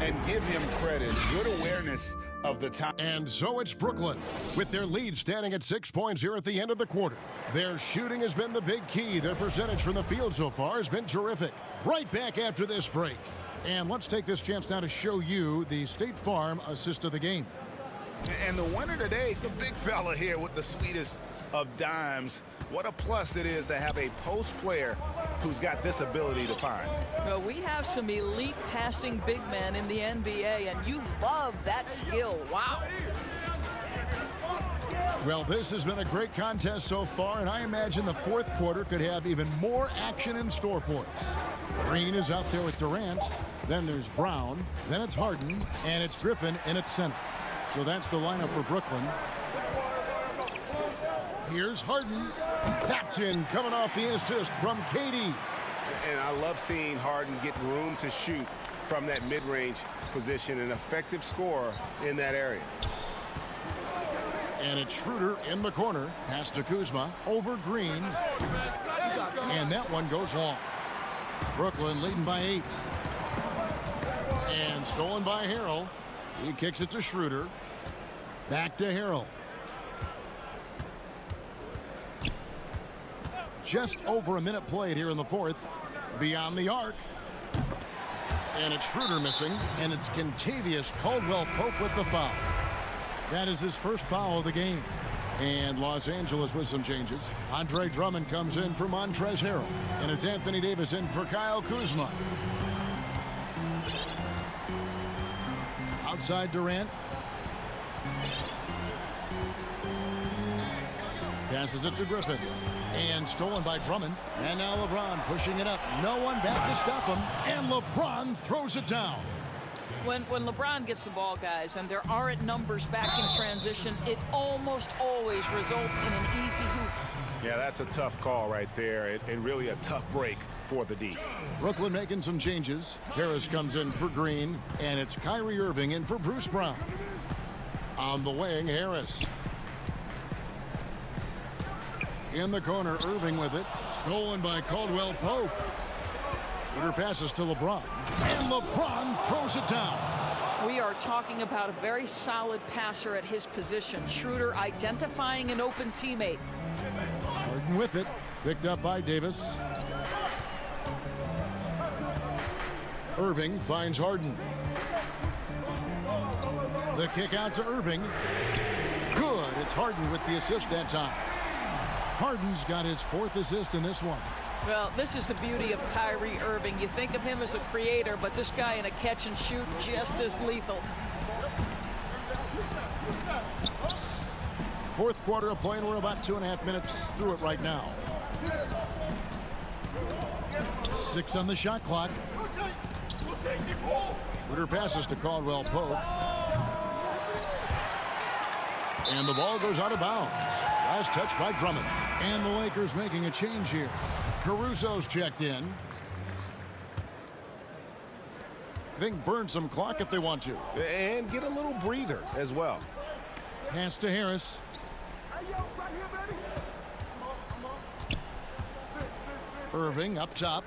And give him credit. Good awareness of the time. And so it's Brooklyn with their lead standing at 6 points here at the end of the quarter. Their shooting has been the big key. Their percentage from the field so far has been terrific. Right back after this break. And let's take this chance now to show you the State Farm assist of the game. And the winner today, the big fella here with the sweetest of dimes. What a plus it is to have a post player who's got this ability to find. Well, we have some elite passing big men in the NBA, and you love that skill. Wow. Well, this has been a great contest so far, and I imagine the fourth quarter could have even more action in store for us. Green is out there with Durant. Then there's Brown. Then it's Harden. And it's Griffin in at center. So that's the lineup for Brooklyn. Here's Harden. That's in, coming off the assist from KD. And I love seeing Harden get room to shoot from that mid-range position, an effective scorer in that area. And it's Schroeder in the corner. Pass to Kuzma over Green. And that one goes long. Brooklyn leading by 8. And stolen by Harrell. He kicks it to Schroeder. Back to Harrell. Just over a minute played here in the fourth. Beyond the arc. And it's Schroeder missing. And it's Kentavious Caldwell-Pope with the foul. That is his first foul of the game. And Los Angeles with some changes. Andre Drummond comes in for Montrezl Harrell. And it's Anthony Davis in for Kyle Kuzma. Outside Durant. Passes it to Griffin. And stolen by Drummond. And now LeBron pushing it up. No one back to stop him. And LeBron throws it down. When LeBron gets the ball, guys, and there aren't numbers back in transition, it almost always results in an easy hoop. Yeah, that's a tough call right there, and really a tough break for the D. Brooklyn making some changes. Harris comes in for Green, and it's Kyrie Irving in for Bruce Brown. On the wing, Harris. In the corner, Irving with it. Stolen by Caldwell Pope. Schroeder passes to LeBron, and LeBron throws it down. We are talking about a very solid passer at his position. Schroeder identifying an open teammate. Harden with it, picked up by Davis. Irving finds Harden. The kick out to Irving. Good. It's Harden with the assist that time. Harden's got his 4th assist in this one. Well, this is the beauty of Kyrie Irving. You think of him as a creator, but this guy in a catch and shoot just as lethal. 4th quarter of play, and we're about 2.5 minutes through it right now. 6 on the shot clock. Schroeder passes to Caldwell Pope. And the ball goes out of bounds. Last touch by Drummond. And the Lakers making a change here. Caruso's checked in. I think burn some clock if they want to. And get a little breather as well. Pass to Harris. Irving up top.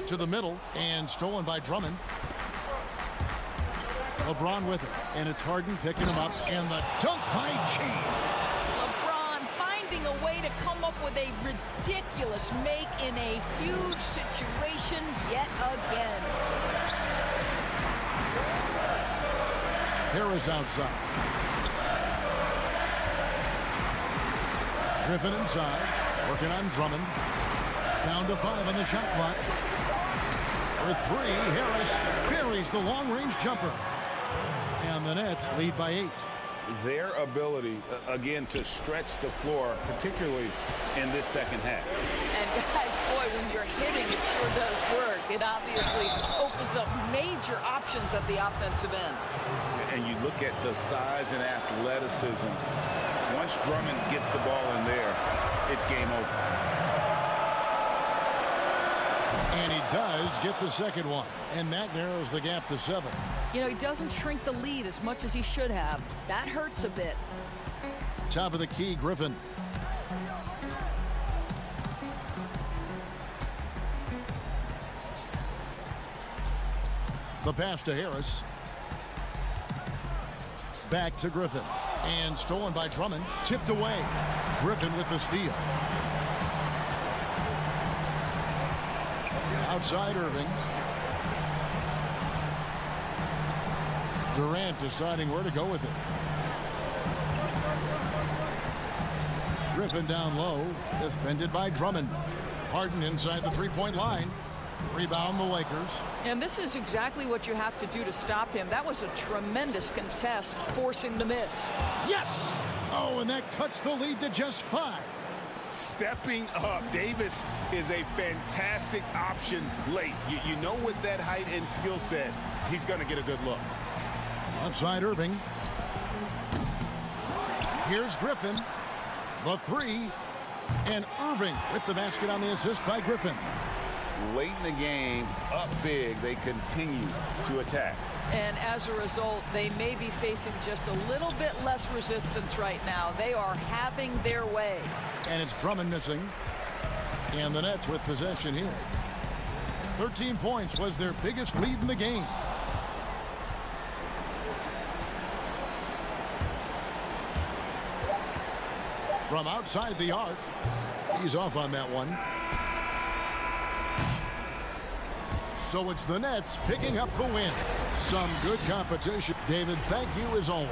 To the middle. And stolen by Drummond. LeBron with it. And it's Harden picking him up. And the dunk by James. LeBron finding a way to come up with a ridiculous make in a huge situation yet again. Harris outside. Griffin inside. Working on Drummond. Down to 5 on the shot clock. For 3, Harris buries the long-range jumper. And the Nets lead by 8. Their ability, again, to stretch the floor, particularly in this second half. And guys, boy, when you're hitting, it sure does work. It obviously opens up major options at the offensive end. And you look at the size and athleticism. Once Drummond gets the ball in there, it's game over. And he does get the second one. And that narrows the gap to 7. You know, he doesn't shrink the lead as much as he should have. That hurts a bit. Top of the key, Griffin. The pass to Harris. Back to Griffin. And stolen by Drummond. Tipped away. Griffin with the steal. Outside Irving. Durant deciding where to go with it. Griffin down low. Defended by Drummond. Harden inside the three-point line. Rebound the Lakers. And this is exactly what you have to do to stop him. That was a tremendous contest, forcing the miss. Yes! Oh, and that cuts the lead to just 5. Stepping up, Davis is a fantastic option late. You know, with that height and skill set, he's going to get a good look. Outside Irving. Here's Griffin. The 3. And Irving with the basket on the assist by Griffin. Late in the game, up big, they continue to attack. And as a result, they may be facing just a little bit less resistance right now. They are having their way. And it's Drummond missing. And the Nets with possession here. 13 points was their biggest lead in the game. From outside the arc. He's off on that one. So it's the Nets picking up the win. Some good competition. David, thank you as always.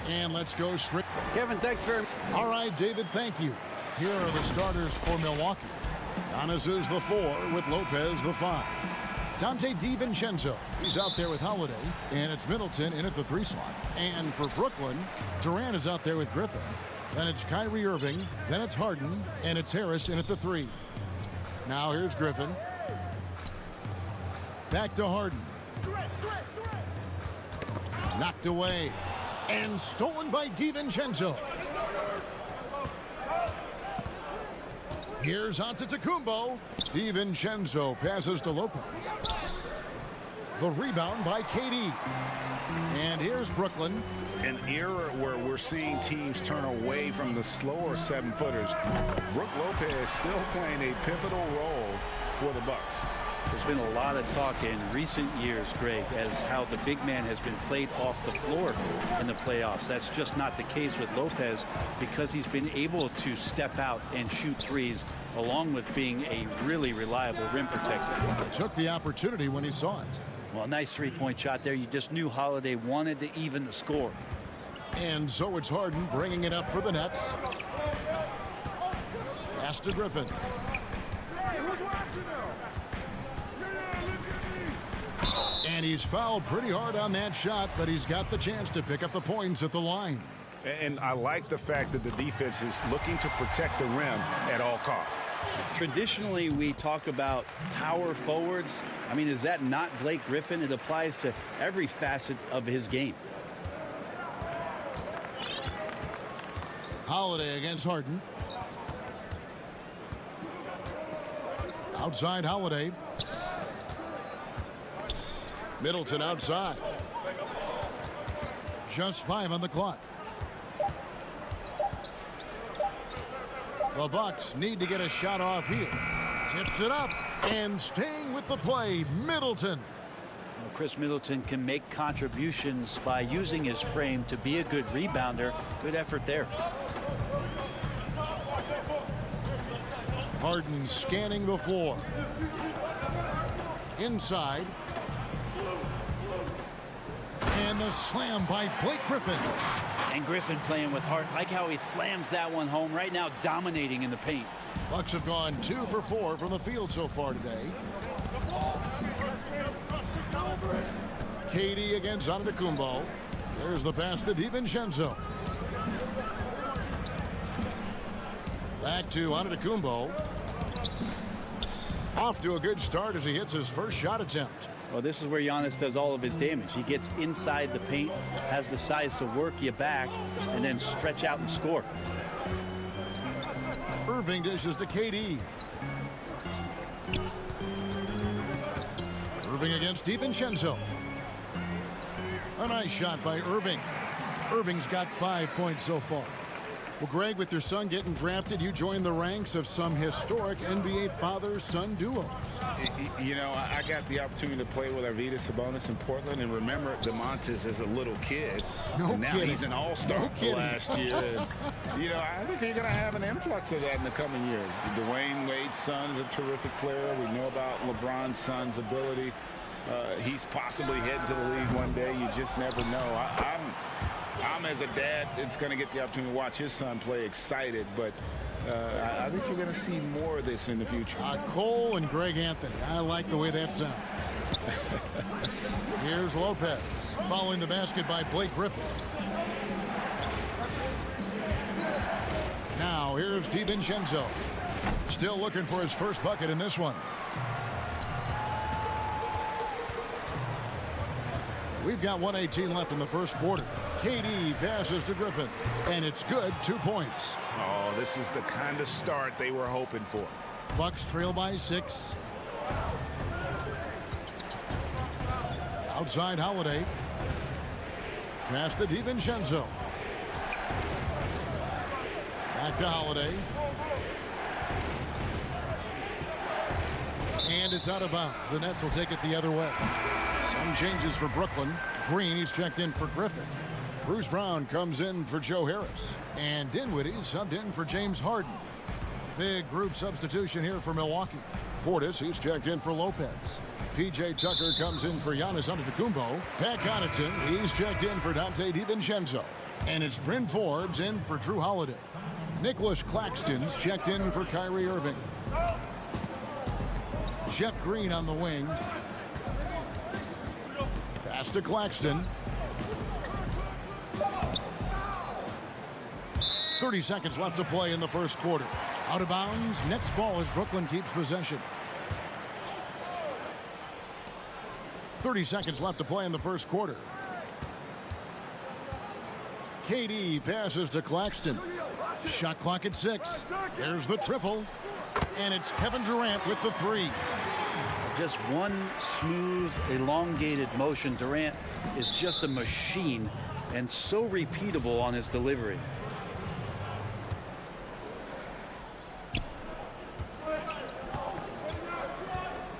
And let's go straight. Kevin, thanks very much. All right, David, thank you. Here are the starters for Milwaukee. Giannis is the 4 with Lopez the 5. Dante DiVincenzo, he's out there with Holiday, and it's Middleton in at the 3 slot. And for Brooklyn, Durant is out there with Griffin. Then it's Kyrie Irving, then it's Harden, and it's Harris in at the 3. Now here's Griffin. Back to Harden. Knocked away. And stolen by DiVincenzo. Here's Antetokounmpo. DiVincenzo passes to Lopez. The rebound by KD. And here's Brooklyn. An era where we're seeing teams turn away from the slower 7-footers. Brook Lopez still playing a pivotal role for the Bucks. There's been a lot of talk in recent years, Greg, as how the big man has been played off the floor in the playoffs. That's just not the case with Lopez because he's been able to step out and shoot threes along with being a really reliable rim protector. Took the opportunity when he saw it. Well, nice three-point shot there. You just knew Holiday wanted to even the score. And so it's Harden bringing it up for the Nets. Pass to Griffin. And he's fouled pretty hard on that shot, but he's got the chance to pick up the points at the line. And I like the fact that the defense is looking to protect the rim at all costs. Traditionally, we talk about power forwards. I mean, is that not Blake Griffin? It applies to every facet of his game. Holiday against Harden. Outside Holiday. Middleton outside. Just 5 on the clock. The Bucks need to get a shot off here. Tips it up and staying with the play, Middleton. Chris Middleton can make contributions by using his frame to be a good rebounder. Good effort there. Harden scanning the floor. Inside. And the slam by Blake Griffin. And Griffin playing with heart. Like how he slams that one home. Right now dominating in the paint. Bucks have gone 2 for 4 from the field so far today. KD against Antetokounmpo. There's the pass to DiVincenzo. Back to Antetokounmpo. Off to a good start as he hits his first shot attempt. Well, this is where Giannis does all of his damage. He gets inside the paint, has the size to work you back, and then stretch out and score. Irving dishes to KD. Irving against DiVincenzo. A nice shot by Irving. Irving's got 5 points so far. Well, Greg, with your son getting drafted, you joined the ranks of some historic NBA father-son duos. You know, I got the opportunity to play with Arvydas Sabonis in Portland, and remember DeMontis as a little kid. No now kidding. He's an all-star last year. And, you know, I think you're going to have an influx of that in the coming years. Dwayne Wade's son is a terrific player. We know about LeBron's son's ability. He's possibly heading to the league one day. You just never know. I'm as a dad, it's going to get the opportunity to watch his son play excited, but I think you're going to see more of this in the future. Cole and Greg Anthony. I like the way that sounds. Here's Lopez following the basket by Blake Griffin. Now here's DiVincenzo. Still looking for his first bucket in this one. We've got 1:18 left in the first quarter. KD passes to Griffin, and it's good. 2 points. Oh, this is the kind of start they were hoping for. Bucks trail by 6. Outside Holiday. Pass to DiVincenzo. Back to Holiday. And it's out of bounds. The Nets will take it the other way. Some changes for Brooklyn. Green, he's checked in for Griffin. Bruce Brown comes in for Joe Harris. And Dinwiddie subbed in for James Harden. Big group substitution here for Milwaukee. Portis, he's checked in for Lopez. P.J. Tucker comes in for Giannis Antetokounmpo. Pat Connaughton, he's checked in for Dante DiVincenzo. And it's Bryn Forbes in for Drew Holiday. Nicholas Claxton's checked in for Kyrie Irving. Jeff Green on the wing. Pass to Claxton. 30 seconds left to play in the first quarter. Out of bounds. Next ball as Brooklyn keeps possession. 30 seconds left to play in the first quarter. KD passes to Claxton. Shot clock at 6. There's the triple. And it's Kevin Durant with the 3. Just one smooth, elongated motion. Durant is just a machine and so repeatable on his delivery.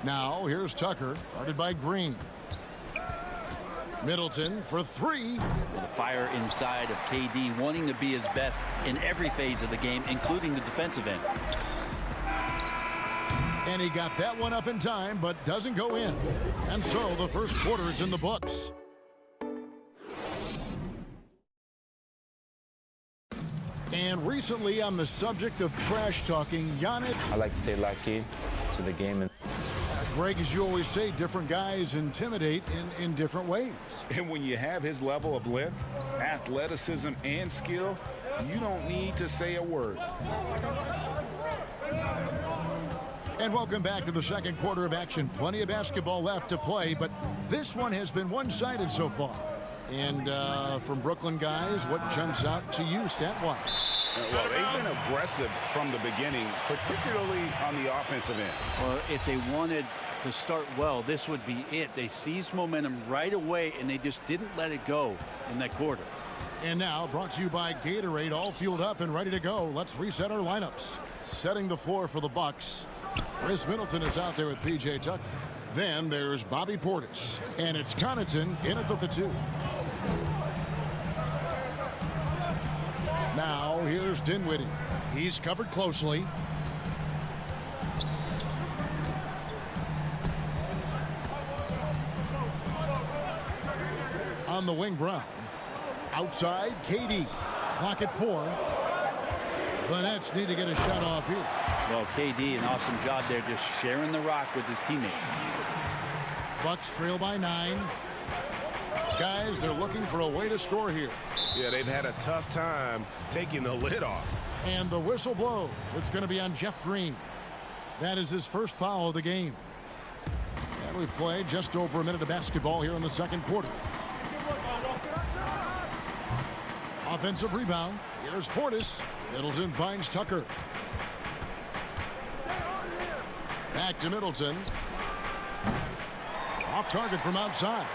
Now here's Tucker, guarded by Green. Middleton for 3. The fire inside of KD, wanting to be his best in every phase of the game, including the defensive end. And he got that one up in time, but doesn't go in. And so the first quarter is in the books. And recently, on the subject of trash talking, Giannis. I like to stay locked in to the game. And Greg, as you always say, different guys intimidate in different ways. And when you have his level of length, athleticism, and skill, you don't need to say a word. And welcome back to the second quarter of action. Plenty of basketball left to play, but this one has been one-sided so far. And from Brooklyn guys, what jumps out to you stat-wise? Well, they've been aggressive from the beginning, particularly on the offensive end. Well, if they wanted to start well, this would be it. They seized momentum right away, and they just didn't let it go in that quarter. And now, brought to you by Gatorade, all fueled up and ready to go. Let's reset our lineups. Setting the floor for the Bucks. Chris Middleton is out there with P.J. Tucker. Then there's Bobby Portis. And it's Connaughton in at the 2. Now, here's Dinwiddie. He's covered closely. On the wing, Brown. Outside, KD. Clock at 4. The Nets need to get a shot off here. Well, KD, an awesome job there, just sharing the rock with his teammates. Bucks trail by 9. Guys, they're looking for a way to score here. Yeah, they've had a tough time taking the lid off. And the whistle blows. It's going to be on Jeff Green. That is his first foul of the game. And we've played just over a minute of basketball here in the second quarter. Offensive rebound. Here's Portis. Middleton finds Tucker. Back to Middleton. Off target from outside.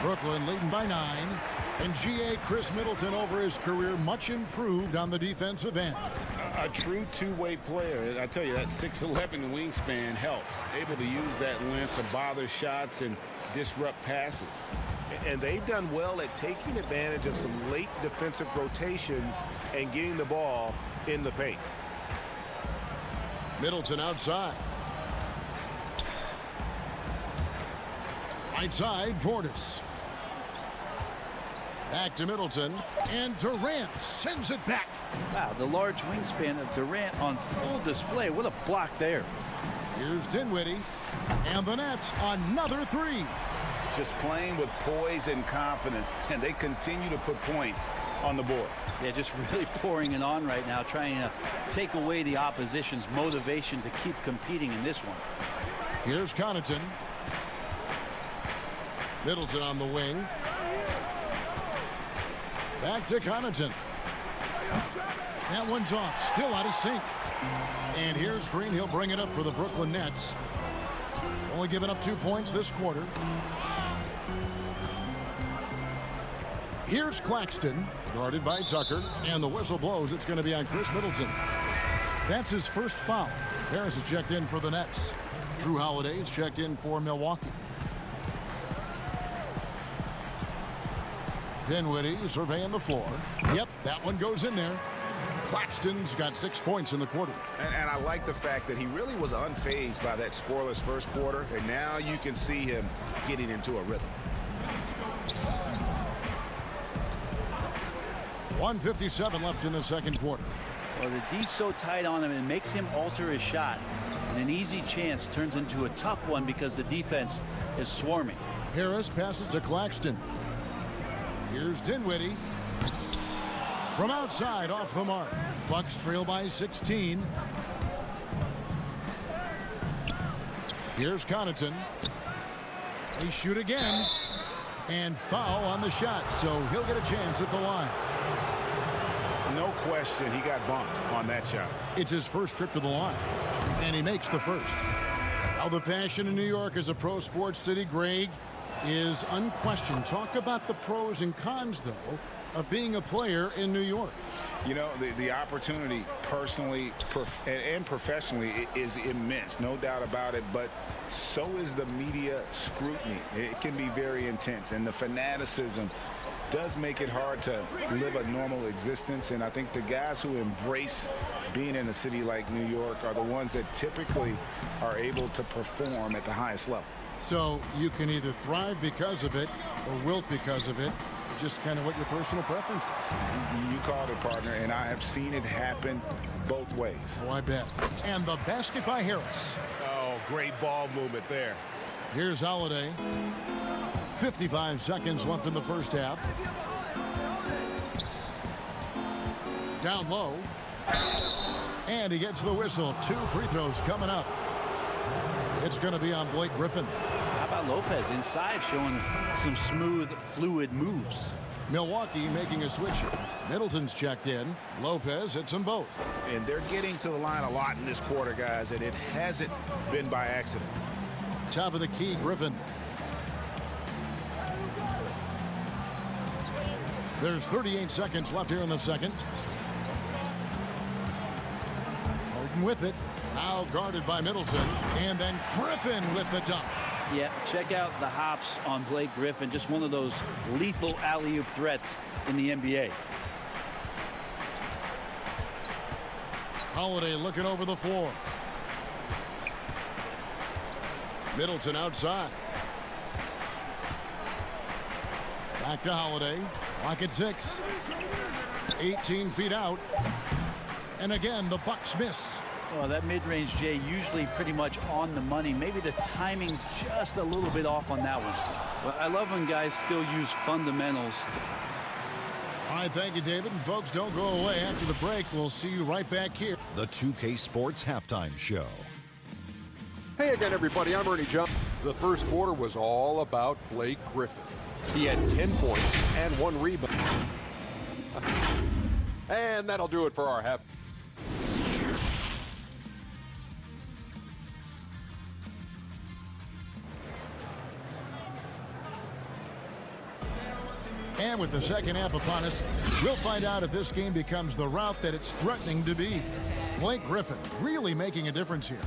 Brooklyn leading by 9. And G.A. Chris Middleton over his career much improved on the defensive end. A true two-way player. I tell you, that 6'11" wingspan helps. Able to use that length to bother shots and disrupt passes. And they've done well at taking advantage of some late defensive rotations and getting the ball in the paint. Middleton outside. Right side, Portis. Back to Middleton. And Durant sends it back. Wow, the large wingspan of Durant on full display. What a block there. Here's Dinwiddie. And the Nets, another 3. Just playing with poise and confidence, and they continue to put points on the board. Yeah, just really pouring it on right now, trying to take away the opposition's motivation to keep competing in this one. Here's Connaughton. Middleton on the wing. Back to Connaughton. That one's off, still out of sync. And here's Green. He'll bring it up for the Brooklyn Nets. Only giving up 2 points this quarter. Here's Claxton, guarded by Tucker, and the whistle blows. It's going to be on Chris Middleton. That's his first foul. Harris is checked in for the Nets. Drew Holiday is checked in for Milwaukee. Dinwiddie surveying the floor. Yep, that one goes in there. Claxton's got 6 points in the quarter. And I like the fact that he really was unfazed by that scoreless first quarter, and now you can see him getting into a rhythm. 1:57 left in the second quarter. Well, the D's so tight on him, it makes him alter his shot. And an easy chance turns into a tough one because the defense is swarming. Harris passes to Claxton. Here's Dinwiddie. From outside, off the mark. Bucks trail by 16. Here's Connaughton. They shoot again. And foul on the shot, so he'll get a chance at the line. No question he got bumped on that shot. It's his first trip to the line, and he makes the first. How the passion in New York as a pro sports city, Greg, is unquestioned. Talk about the pros and cons, though, of being a player in New York. You know, the opportunity personally and professionally is immense, no doubt about it, but so is the media scrutiny. It can be very intense, and the fanaticism does make it hard to live a normal existence. And I think the guys who embrace being in a city like New York are the ones that typically are able to perform at the highest level. So you can either thrive because of it or wilt because of it. Just kind of what your personal preference is. You called it, partner, and I have seen it happen both ways. Oh, I bet. And the basket by Harris. Oh, great ball movement there. Here's Holiday. 55 seconds left in the first half. Down low. And he gets the whistle. 2 free throws coming up. It's going to be on Blake Griffin. How about Lopez inside, showing some smooth, fluid moves? Milwaukee making a switch. Middleton's checked in. Lopez hits them both. And they're getting to the line a lot in this quarter, guys, and it hasn't been by accident. Top of the key, Griffin. There's 38 seconds left here in the second. Harden with it. Now guarded by Middleton. And then Griffin with the dunk. Yeah, check out the hops on Blake Griffin. Just one of those lethal alley-oop threats in the NBA. Holiday looking over the floor. Middleton outside. Back to Holiday. Clock at 6. 18 feet out. And again, the Bucks miss. Well, that mid-range, Jay, usually pretty much on the money. Maybe the timing just a little bit off on that one. But I love when guys still use fundamentals. All right, thank you, David. And folks, don't go away. After the break, we'll see you right back here. The 2K Sports Halftime Show. Hey again, everybody. I'm Ernie Johnson. The first quarter was all about Blake Griffin. He had 10 points and 1 rebound. And that'll do it for our half. And with the second half upon us, we'll find out if this game becomes the route that it's threatening to be. Blake Griffin really making a difference here.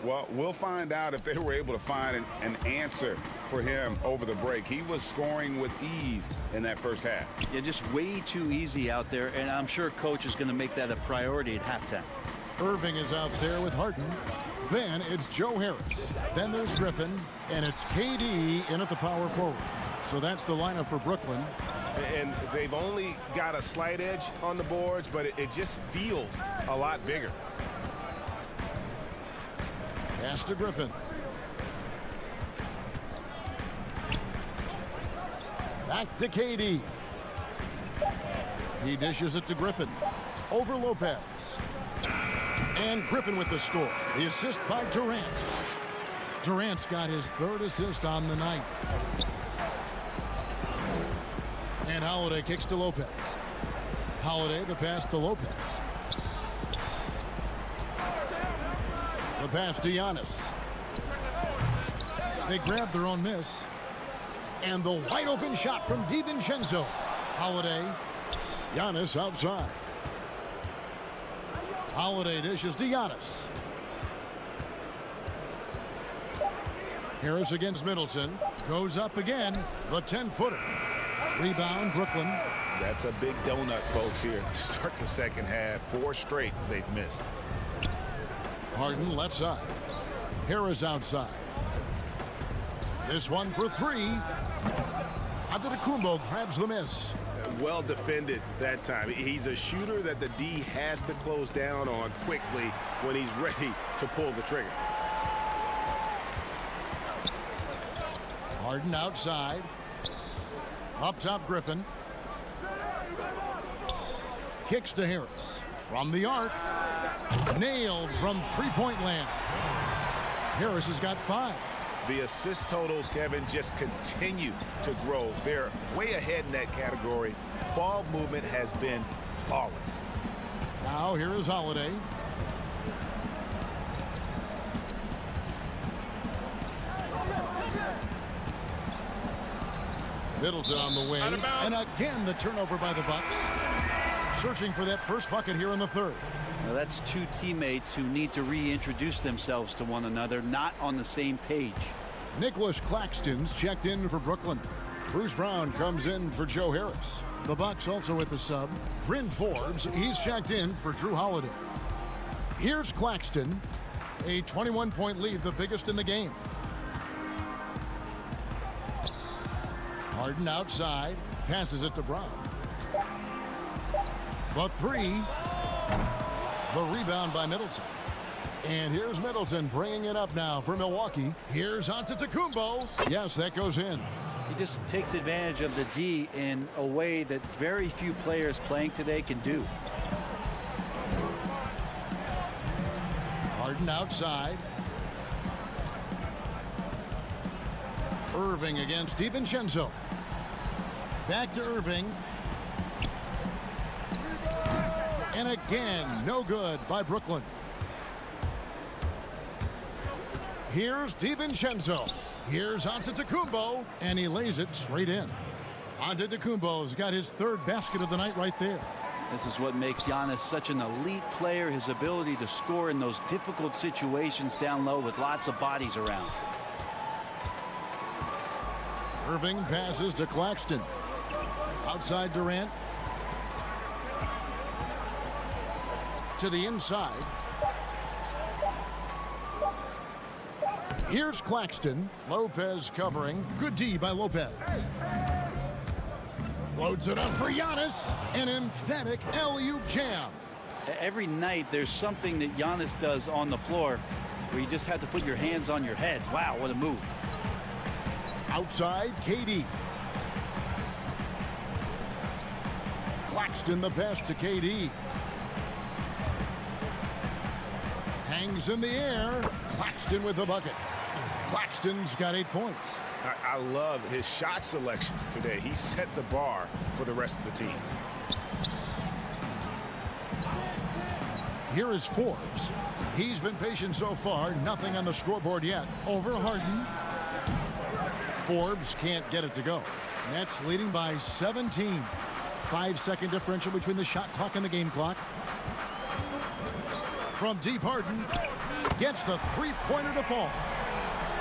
Well, we'll find out if they were able to find an answer for him over the break. He was scoring with ease in that first half. Yeah, just way too easy out there, and I'm sure coach is going to make that a priority at halftime. Irving is out there with Harden. Then it's Joe Harris. Then there's Griffin, and it's KD in at the power forward. So that's the lineup for Brooklyn. And they've only got a slight edge on the boards, but it just feels a lot bigger. Pass to Griffin. Back to KD. He dishes it to Griffin. Over Lopez. And Griffin with the score. The assist by Durant. Durant's got his third assist on the night. And Holiday kicks to Lopez. Holiday, the pass to Lopez. The pass to Giannis. They grab their own miss. And the wide open shot from DiVincenzo. Holiday. Giannis outside. Holiday dishes to Giannis. Harris against Middleton. Goes up again. The 10-footer. Rebound, Brooklyn. That's a big donut, folks, here. Start the second half. 4 straight they've missed. Harden left side. Harris outside. This one for 3. Antetokounmpo grabs the miss. Well defended that time. He's a shooter that the D has to close down on quickly when he's ready to pull the trigger. Harden outside. Up top, Griffin. Kicks to Harris. From the arc. Nailed from three-point land. Harris has got 5. The assist totals, Kevin, just continue to grow. They're way ahead in that category. Ball movement has been flawless. Now here is Holiday. Middleton on the wing. And again, the turnover by the Bucks. Searching for that first bucket here in the third. Now that's 2 teammates who need to reintroduce themselves to one another, not on the same page. Nicholas Claxton's checked in for Brooklyn. Bruce Brown comes in for Joe Harris. The Bucks also with the sub. Bryn Forbes, he's checked in for Drew Holiday. Here's Claxton. A 21-point lead, the biggest in the game. Harden outside. Passes it to Brown. The 3. The rebound by Middleton. And here's Middleton bringing it up now for Milwaukee. Here's Antetokounmpo. Yes, that goes in. He just takes advantage of the D in a way that very few players playing today can do. Harden outside. Irving against DiVincenzo. Back to Irving. And again, no good by Brooklyn. Here's DiVincenzo. Here's Antetokounmpo, and he lays it straight in. Antetokounmpo's got his third basket of the night right there. This is what makes Giannis such an elite player, his ability to score in those difficult situations down low with lots of bodies around. Irving passes to Claxton. Outside Durant. To the inside. Here's Claxton. Lopez covering. Good D by Lopez. Loads it up for Giannis. An emphatic alley-oop jam. Every night there's something that Giannis does on the floor where you just have to put your hands on your head. Wow, what a move. Outside, KD. Claxton the pass to KD. Hangs in the air. Claxton with the bucket. Claxton's got 8 points. I love his shot selection today. He set the bar for the rest of the team. Here is Forbes. He's been patient so far. Nothing on the scoreboard yet. Over Harden. Forbes can't get it to go. Nets leading by 17. 5-second differential between the shot clock and the game clock. From deep, Harden gets the three-pointer to fall.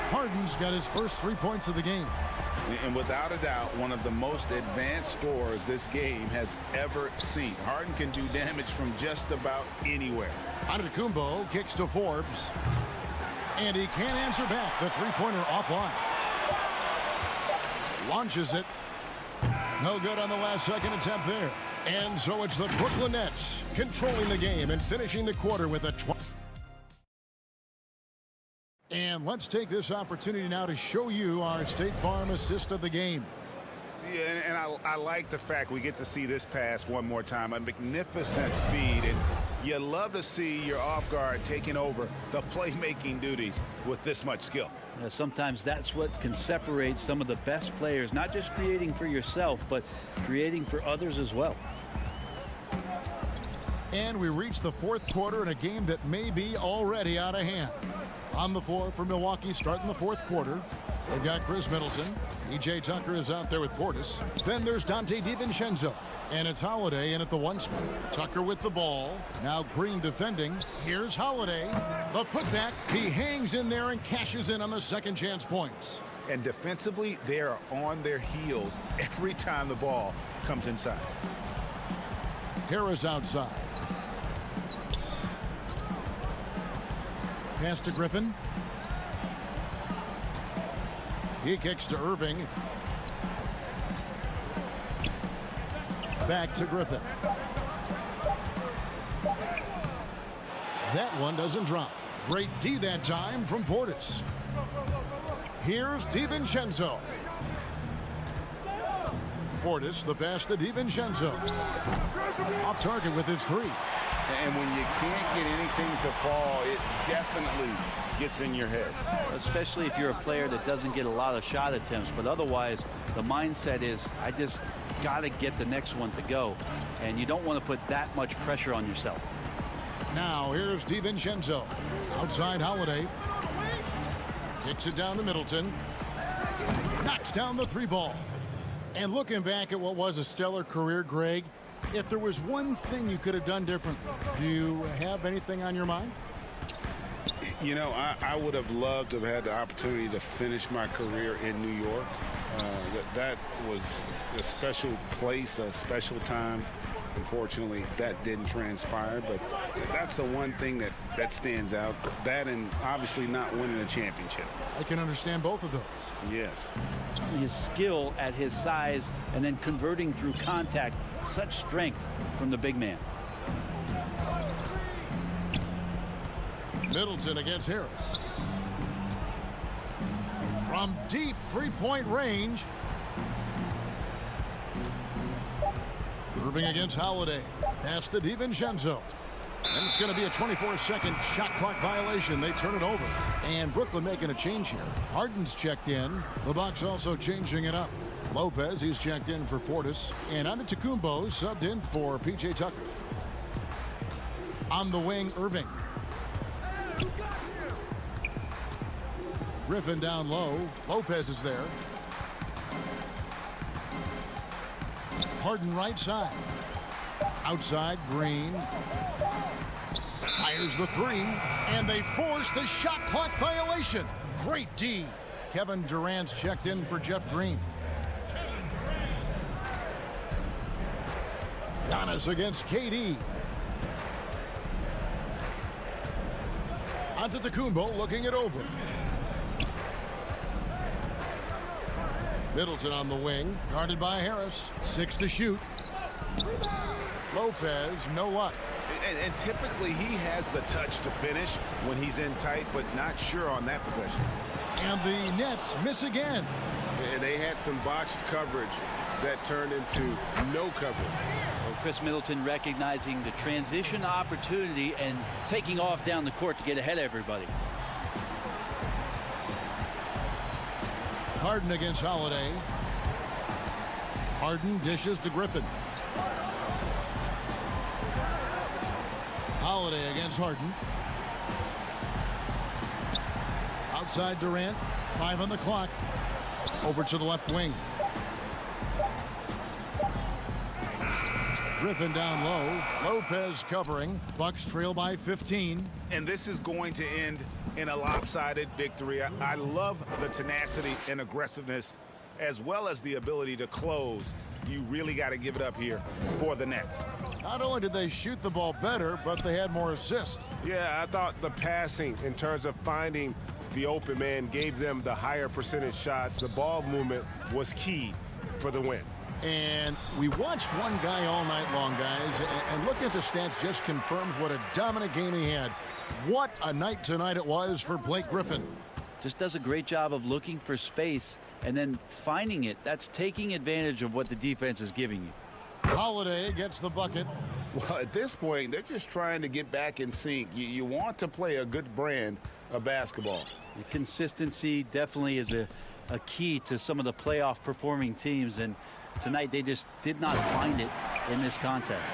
Harden's got his first 3 points of the game. And without a doubt, one of the most advanced scorers this game has ever seen. Harden can do damage from just about anywhere. Antetokounmpo kicks to Forbes. And he can't answer back. The three-pointer offline. Launches it. No good on the last second attempt there. And so it's the Brooklyn Nets controlling the game and finishing the quarter with a 20. And let's take this opportunity now to show you our State Farm assist of the game. Yeah, and I like the fact we get to see this pass one more time. A magnificent feed. And you love to see your off guard taking over the playmaking duties with this much skill. Sometimes that's what can separate some of the best players, not just creating for yourself, but creating for others as well. And we reach the fourth quarter in a game that may be already out of hand. On the floor for Milwaukee starting the fourth quarter. They've got Chris Middleton. E.J. Tucker is out there with Portis. Then there's Dante DiVincenzo. And it's Holiday in at the one spot. Tucker with the ball. Now Green defending. Here's Holiday. The putback. He hangs in there and cashes in on the second chance points. And defensively, they are on their heels every time the ball comes inside. Harris outside. Pass to Griffin. He kicks to Irving. Back to Griffin. That one doesn't drop. Great D that time from Portis. Here's DiVincenzo. Portis, the pass to DiVincenzo. Off target with his three. And when you can't get anything to fall, it definitely gets in your head. Especially if you're a player that doesn't get a lot of shot attempts, but otherwise the mindset is I just got to get the next one to go, and you don't want to put that much pressure on yourself. Now here's DiVincenzo. Outside Holiday. Kicks it down to Middleton. Knocks down the three ball. And looking back at what was a stellar career, Greg, if there was one thing you could have done different, do you have anything on your mind? You know, I would have loved to have had the opportunity to finish my career in New York. That was a special place, a special time. Unfortunately, that didn't transpire, but that's the one thing that stands out. That and obviously not winning a championship. I can understand both of those. Yes. His skill at his size and then converting through contact, such strength from the big man. Middleton against Harris. From deep three-point range. Irving against Holiday. Pass to DiVincenzo. And it's going to be a 24-second shot clock violation. They turn it over. And Brooklyn making a change here. Harden's checked in. The Bucks also changing it up. Lopez, he's checked in for Portis. And Antetokounmpo subbed in for P.J. Tucker. On the wing, Irving. Griffin down low. Lopez is there. Harden right side. Outside, Green. Fires the three, and they force the shot clock violation. Great D. Kevin Durant's checked in for Jeff Green. Giannis against KD. Antetokounmpo looking it over. Middleton on the wing, guarded by Harris. 6 to shoot. Lopez, no luck. And typically he has the touch to finish when he's in tight, but not sure on that possession. And the Nets miss again. And they had some botched coverage that turned into no coverage. Well, Chris Middleton recognizing the transition opportunity and taking off down the court to get ahead of everybody. Harden against Holiday. Harden dishes to Griffin. Holiday against Harden. Outside Durant. 5 on the clock. Over to the left wing. Griffin down low. Lopez covering. Bucks trail by 15. And this is going to end in a lopsided victory. I love the tenacity and aggressiveness as well as the ability to close. You really got to give it up here for the Nets. Not only did they shoot the ball better, but they had more assists. Yeah, I thought the passing in terms of finding the open man gave them the higher percentage shots. The ball movement was key for the win. And we watched one guy all night long, guys, and looking at the stats just confirms what a dominant game he had. What a night tonight it was for Blake Griffin. Just does a great job of looking for space and then finding it. That's taking advantage of what the defense is giving you. Holiday gets the bucket. Well, at this point, they're just trying to get back in sync. You want to play a good brand of basketball. The consistency definitely is a key to some of the playoff performing teams, and tonight they just did not find it in this contest.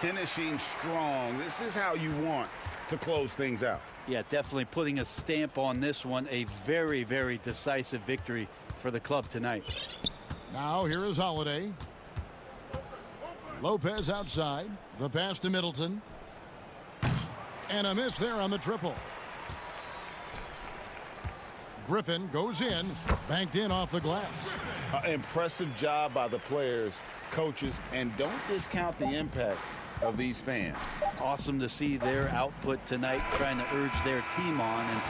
Finishing strong. This is how you want to close things out. Yeah, definitely putting a stamp on this one. A very, very decisive victory for the club tonight. Now here is Holiday. Lopez outside. The pass to Middleton. And a miss there on the triple. Griffin goes in, banked in off the glass. Impressive job by the players, coaches, and don't discount the impact of these fans. Awesome to see their output tonight, trying to urge their team on, and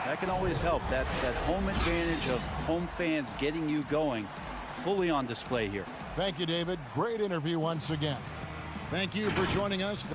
that can always help. That home advantage of home fans getting you going, fully on display here. Thank you, David. Great interview once again. Thank you for joining us.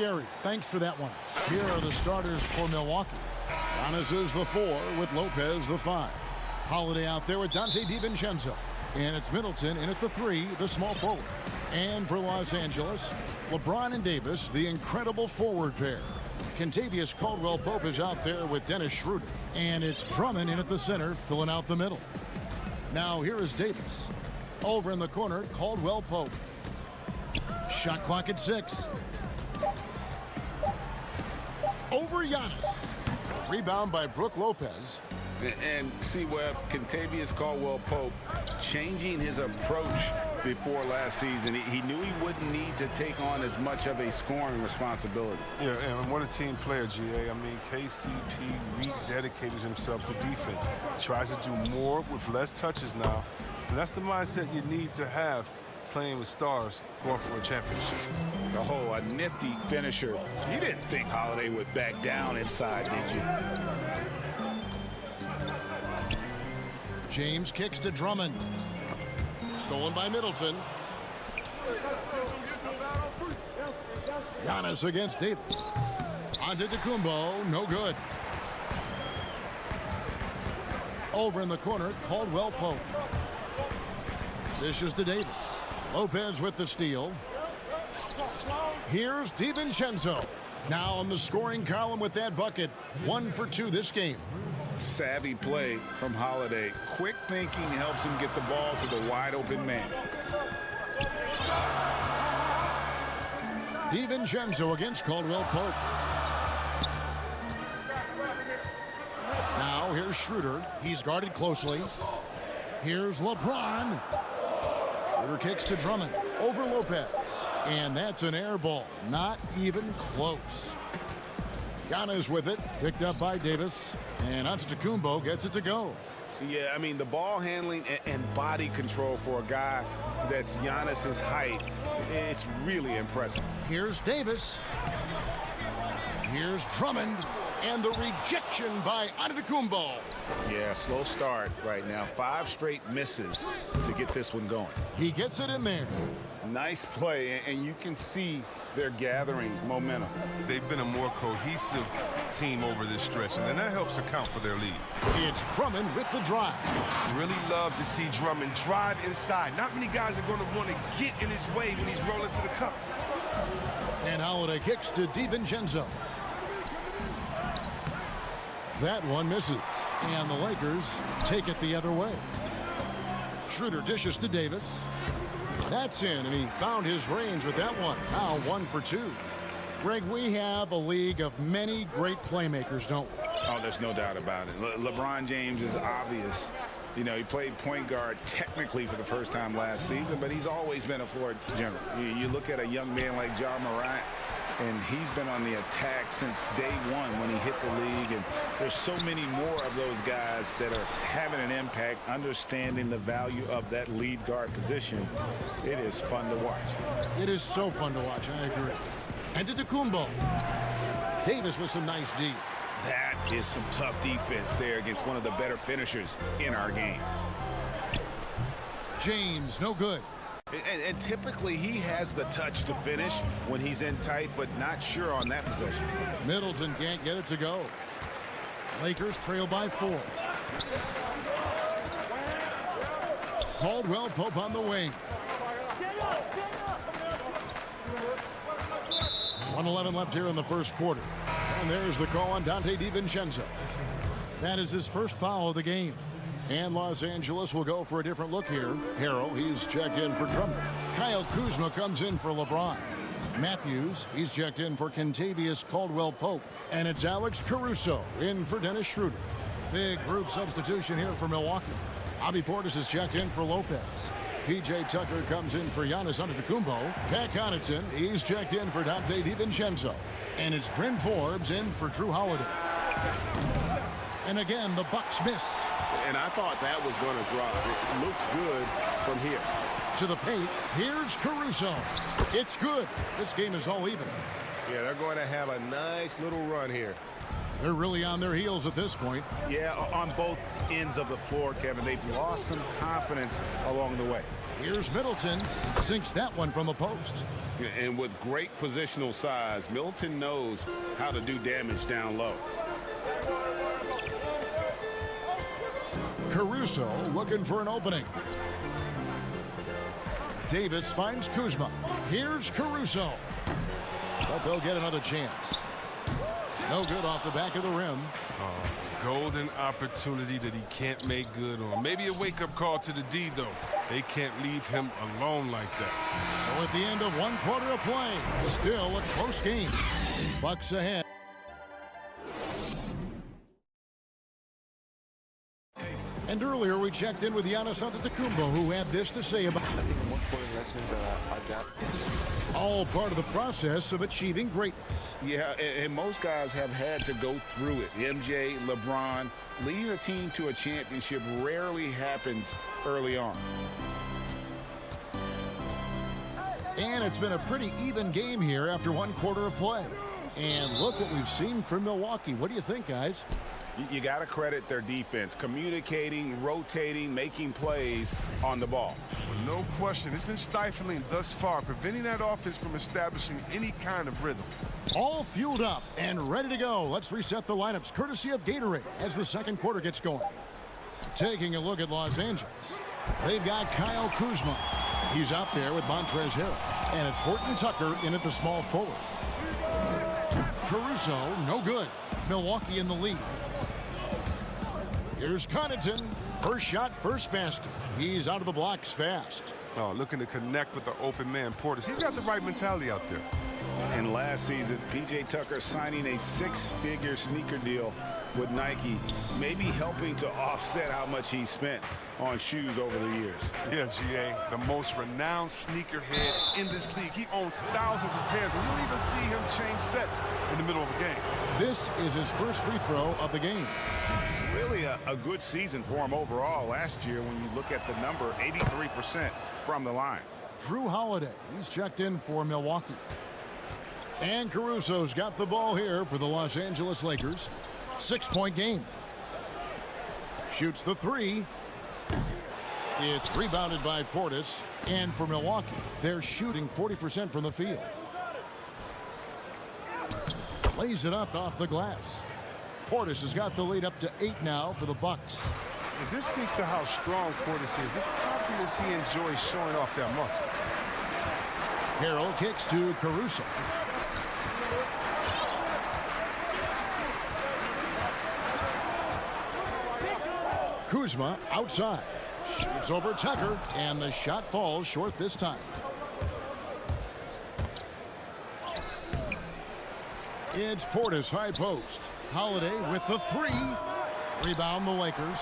Scary. Thanks for that one. Here are the starters for Milwaukee. Giannis is the 4 with Lopez the 5. Holiday out there with Dante DiVincenzo. And it's Middleton in at the 3, the small forward. And for Los Angeles, LeBron and Davis, the incredible forward pair. Kentavious Caldwell-Pope is out there with Dennis Schroeder. And it's Drummond in at the center, filling out the middle. Now here is Davis. Over in the corner, Caldwell-Pope. Shot clock at 6. Over Giannis. Rebound by Brook Lopez. And see where Kentavious Caldwell-Pope changing his approach before last season. He knew he wouldn't need to take on as much of a scoring responsibility. Yeah, and what a team player, GA. I mean, KCP rededicated himself to defense. Tries to do more with less touches now. And that's the mindset you need to have playing with stars going for a championship. Oh, a nifty finisher. You didn't think Holiday would back down inside, did you? James kicks to Drummond. Stolen by Middleton. Giannis against Davis. Antetokounmpo, no good. Over in the corner, Caldwell-Pope. Dishes to Davis. Lopez with the steal. Here's DiVincenzo. Now on the scoring column with that bucket. 1 for 2 this game. Savvy play from Holiday. Quick thinking helps him get the ball to the wide open man. DiVincenzo against Caldwell-Pope. Now here's Schroeder. He's guarded closely. Here's LeBron. Schroeder kicks to Drummond. Over Lopez. And that's an air ball. Not even close. Giannis with it. Picked up by Davis. And Antetokounmpo gets it to go. Yeah, I mean, the ball handling and body control for a guy that's Giannis's height, it's really impressive. Here's Davis. Here's Drummond. And the rejection by Antetokounmpo. Yeah, slow start right now. 5 straight misses to get this one going. He gets it in there. Nice play, and you can see they're gathering momentum. They've been a more cohesive team over this stretch, and that helps account for their lead. It's Drummond with the drive. Really love to see Drummond drive inside. Not many guys are going to want to get in his way when he's rolling to the cup. And Holiday kicks to DiVincenzo. That one misses. And the Lakers take it the other way. Schroeder dishes to Davis. That's in, and he found his range with that one. Now 1 for 2. Greg, we have a league of many great playmakers, don't we? Oh, there's no doubt about it. LeBron James is obvious. You know, he played point guard technically for the first time last season, but he's always been a floor general. You look at a young man like Ja Morant, and he's been on the attack since day one when he hit the league. And there's so many more of those guys that are having an impact, understanding the value of that lead guard position. It is fun to watch. It is so fun to watch. I agree. And Antetokounmpo. Davis with some nice D. That is some tough defense there against one of the better finishers in our game. James, no good. And typically he has the touch to finish when he's in tight, but not sure on that possession. Middleton can't get it to go. Lakers trail by 4. Caldwell Pope on the wing. 1:11 left here in the first quarter. And there's the call on Dante DiVincenzo. That is his first foul of the game. And Los Angeles will go for a different look here. Harrell, he's checked in for Drummond. Kyle Kuzma comes in for LeBron. Matthews, he's checked in for Kentavious Caldwell-Pope. And it's Alex Caruso in for Dennis Schroeder. Big group substitution here for Milwaukee. Bobby Portis is checked in for Lopez. P.J. Tucker comes in for Giannis Antetokounmpo. Pat Connaughton, he's checked in for Dante DiVincenzo. And it's Bryn Forbes in for Drew Holiday. And again, the Bucks miss. And I thought that was going to drop. It looked good from here. To the paint, here's Caruso. It's good. This game is all even. Yeah, they're going to have a nice little run here. They're really on their heels at this point. Yeah, on both ends of the floor, Kevin. They've lost some confidence along the way. Here's Middleton. Sinks that one from the post. And with great positional size, Middleton knows how to do damage down low. Caruso looking for an opening. Davis finds Kuzma. Here's Caruso. But they'll get another chance. No good off the back of the rim. Golden opportunity that he can't make good on. Maybe a wake-up call to the D, though. They can't leave him alone like that. So at the end of 1 quarter of play, still a close game. Bucks ahead. And earlier we checked in with Giannis Antetokounmpo, who had this to say about I think the most important lesson that I got. all part of the process of achieving greatness. Yeah, and most guys have had to go through it. MJ, LeBron, leading a team to a championship rarely happens early on. And it's been a pretty even game here after 1 quarter of play. And look what we've seen from Milwaukee. What do you think, guys? You got to credit their defense, communicating, rotating, making plays on the ball. Well, no question. It's been stifling thus far, preventing that offense from establishing any kind of rhythm. All fueled up and ready to go. Let's reset the lineups courtesy of Gatorade as the second quarter gets going. Taking a look at Los Angeles. They've got Kyle Kuzma. He's out there with Montrezl Harrell. And it's Horton Tucker in at the small forward. Caruso, no good. Milwaukee in the lead. Here's Connaughton. First shot, first basket. He's out of the blocks fast. Oh, looking to connect with the open man, Portis. He's got the right mentality out there. And last season, P.J. Tucker signing a 6-figure sneaker deal with Nike, maybe helping to offset how much he spent on shoes over the years. Yeah, G.A., the most renowned sneakerhead in this league. He owns thousands of pairs, and you don't even see him change sets in the middle of a game. This is his first free throw of the game. Really a good season for him overall last year when you look at the number, 83% from the line. Drew Holiday, he's checked in for Milwaukee. And Caruso's got the ball here for the Los Angeles Lakers. 6-point game. Shoots the three. It's rebounded by Portis. And for Milwaukee, they're shooting 40% from the field. Lays it up off the glass. Portis has got the lead up to 8 now for the Bucks. And this speaks to how strong Portis is. This confidence he enjoys showing off that muscle. Harrell kicks to Caruso. Kuzma outside. Shoots over Tucker, and the shot falls short this time. It's Portis high post. Holiday with the three. Rebound the Lakers.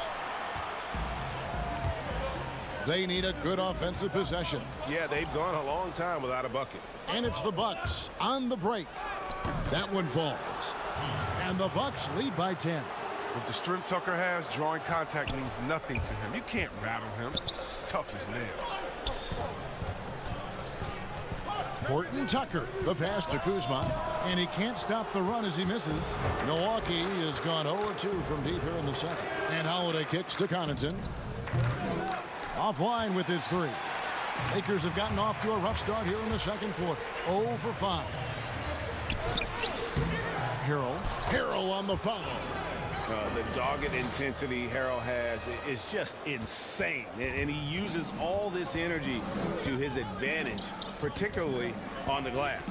They need a good offensive possession. Yeah, they've gone a long time without a bucket. And it's the Bucks on the break. That one falls. And the Bucks lead by 10. With the strength Tucker has, drawing contact means nothing to him. You can't rattle him. He's tough as nails. Horton Tucker, the pass to Kuzma, and he can't stop the run as he misses. Milwaukee has gone 0-2 from deep here in the second. And Holiday kicks to Connaughton. Offline with his three. Lakers have gotten off to a rough start here in the second quarter. 0 for 5. Harrell on the foul. The dogged intensity Harrell has is just insane. And he uses all this energy to his advantage, particularly on the glass.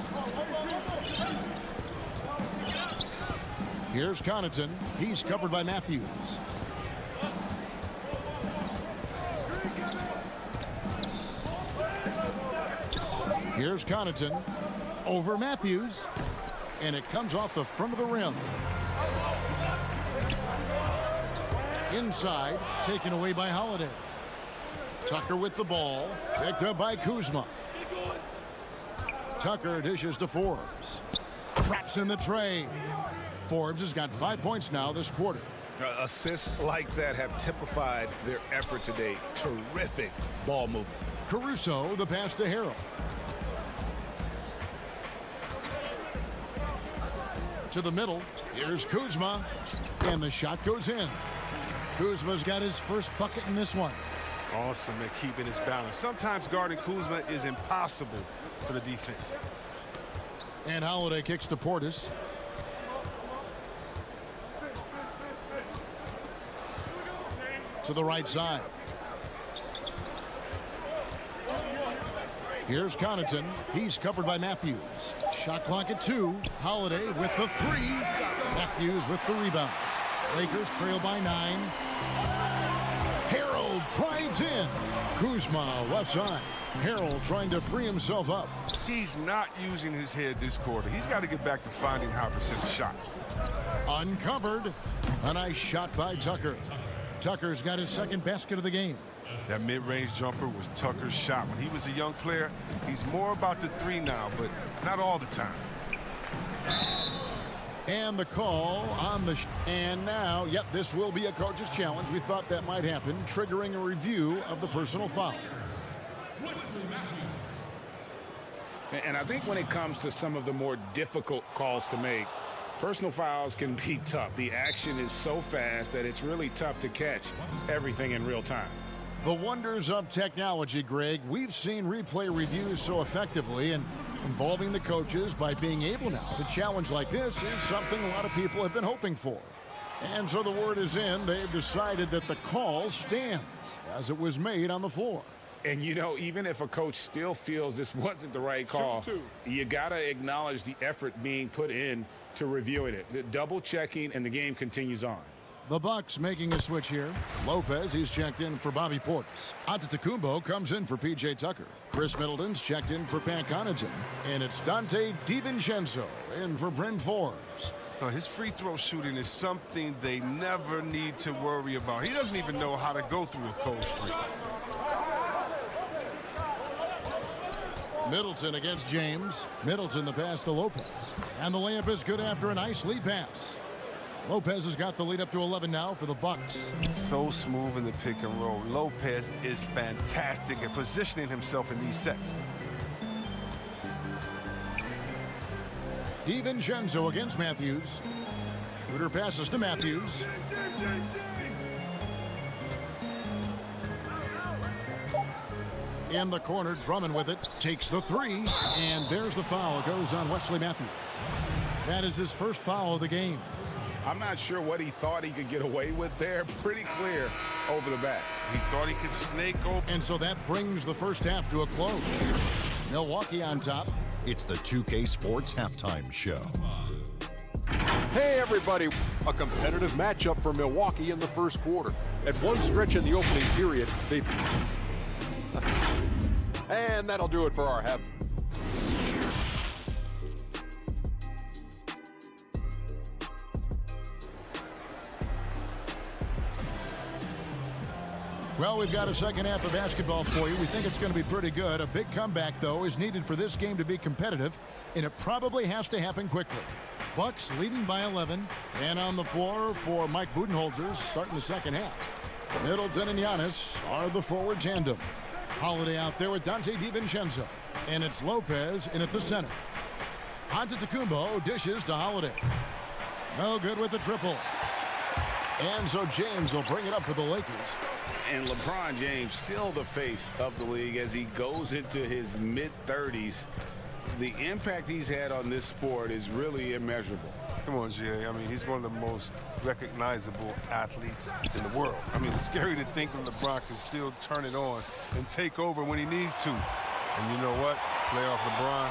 Here's Connaughton. He's covered by Matthews. Here's Connaughton over Matthews. And it comes off the front of the rim. Inside, taken away by Holiday. Tucker with the ball, picked up by Kuzma. Tucker dishes to Forbes. Traps in the tray. Forbes has got 5 points now this quarter. Assists like that have typified their effort today. Terrific ball movement. Caruso, the pass to Harrell. To the middle. Here's Kuzma. And the shot goes in. Kuzma's got his first bucket in this one. Awesome at keeping his balance. Sometimes guarding Kuzma is impossible for the defense. And Holiday kicks to Portis. To the right side. Here's Connaughton. He's covered by Matthews. Shot clock at 2. Holiday with the 3. Matthews with the rebound. Lakers trail by 9. Harrell drives in. Kuzma left side. Harrell trying to free himself up. He's not using his head this quarter. He's got to get back to finding high percentage shots. Uncovered. A nice shot by Tucker. Tucker's got his second basket of the game. That mid-range jumper was Tucker's shot. When he was a young player, he's more about the 3 now, but not all the time. And the call on the and now, yep, this will be a coach's challenge. We thought that might happen, triggering a review of the personal foul. And I think when it comes to some of the more difficult calls to make, personal fouls can be tough. The action is so fast that it's really tough to catch everything in real time. The wonders of technology, Greg. We've seen replay reviews so effectively, and involving the coaches by being able now to challenge like this is something a lot of people have been hoping for. And so the word is in. They've decided that the call stands as it was made on the floor. And, you know, even if a coach still feels this wasn't the right call, you got to acknowledge the effort being put in to reviewing it. Double checking, and the game continues on. The Bucks making a switch here. Lopez, he's checked in for Bobby Portis. Antetokounmpo comes in for P.J. Tucker. Chris Middleton's checked in for Pat Connaughton. And it's Dante DiVincenzo in for Bryn Forbes. His free throw shooting is something they never need to worry about. He doesn't even know how to go through a cold streak. Middleton against James. Middleton the pass to Lopez. And the layup is good after a nice lead pass. Lopez has got the lead up to 11 now for the Bucks. So smooth in the pick and roll. Lopez is fantastic at positioning himself in these sets. DiVincenzo against Matthews. Schroeder passes to Matthews. In the corner, Drummond with it. Takes the three. And there's the foul. It goes on Wesley Matthews. That is his first foul of the game. I'm not sure what he thought he could get away with there. Pretty clear over the back. He thought he could snake open. And so that brings the first half to a close. Milwaukee on top. It's the 2K Sports Halftime Show. Hey, everybody. A competitive matchup for Milwaukee in the first quarter. At one stretch in the opening period, they... And that'll do it for our half. Well, we've got a second half of basketball for you. We think it's going to be pretty good. A big comeback, though, is needed for this game to be competitive, and it probably has to happen quickly. Bucks leading by 11, and on the floor for Mike Budenholzer starting the second half. Middleton and Giannis are the forward tandem. Holiday out there with Dante DiVincenzo, and it's Lopez in at the center. Antetokounmpo dishes to Holiday. No good with the triple. And so James will bring it up for the Lakers. And LeBron James still the face of the league as he goes into his mid-30s. The impact he's had on this sport is really immeasurable. Come on, GA. I mean, he's one of the most recognizable athletes in the world. I mean, it's scary to think of LeBron can still turn it on and take over when he needs to. And you know what? Playoff LeBron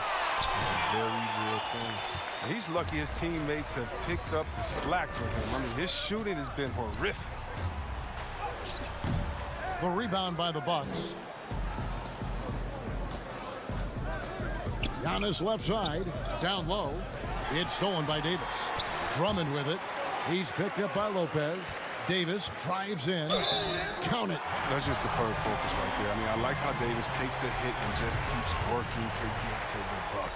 is a very real thing. And he's lucky his teammates have picked up the slack for him. I mean, his shooting has been horrific. The rebound by the Bucks. Giannis left side, down low. It's stolen by Davis. Drummond with it. He's picked up by Lopez. Davis drives in. Count it. That's just superb focus right there. I mean, I like how Davis takes the hit and just keeps working to get to the buck.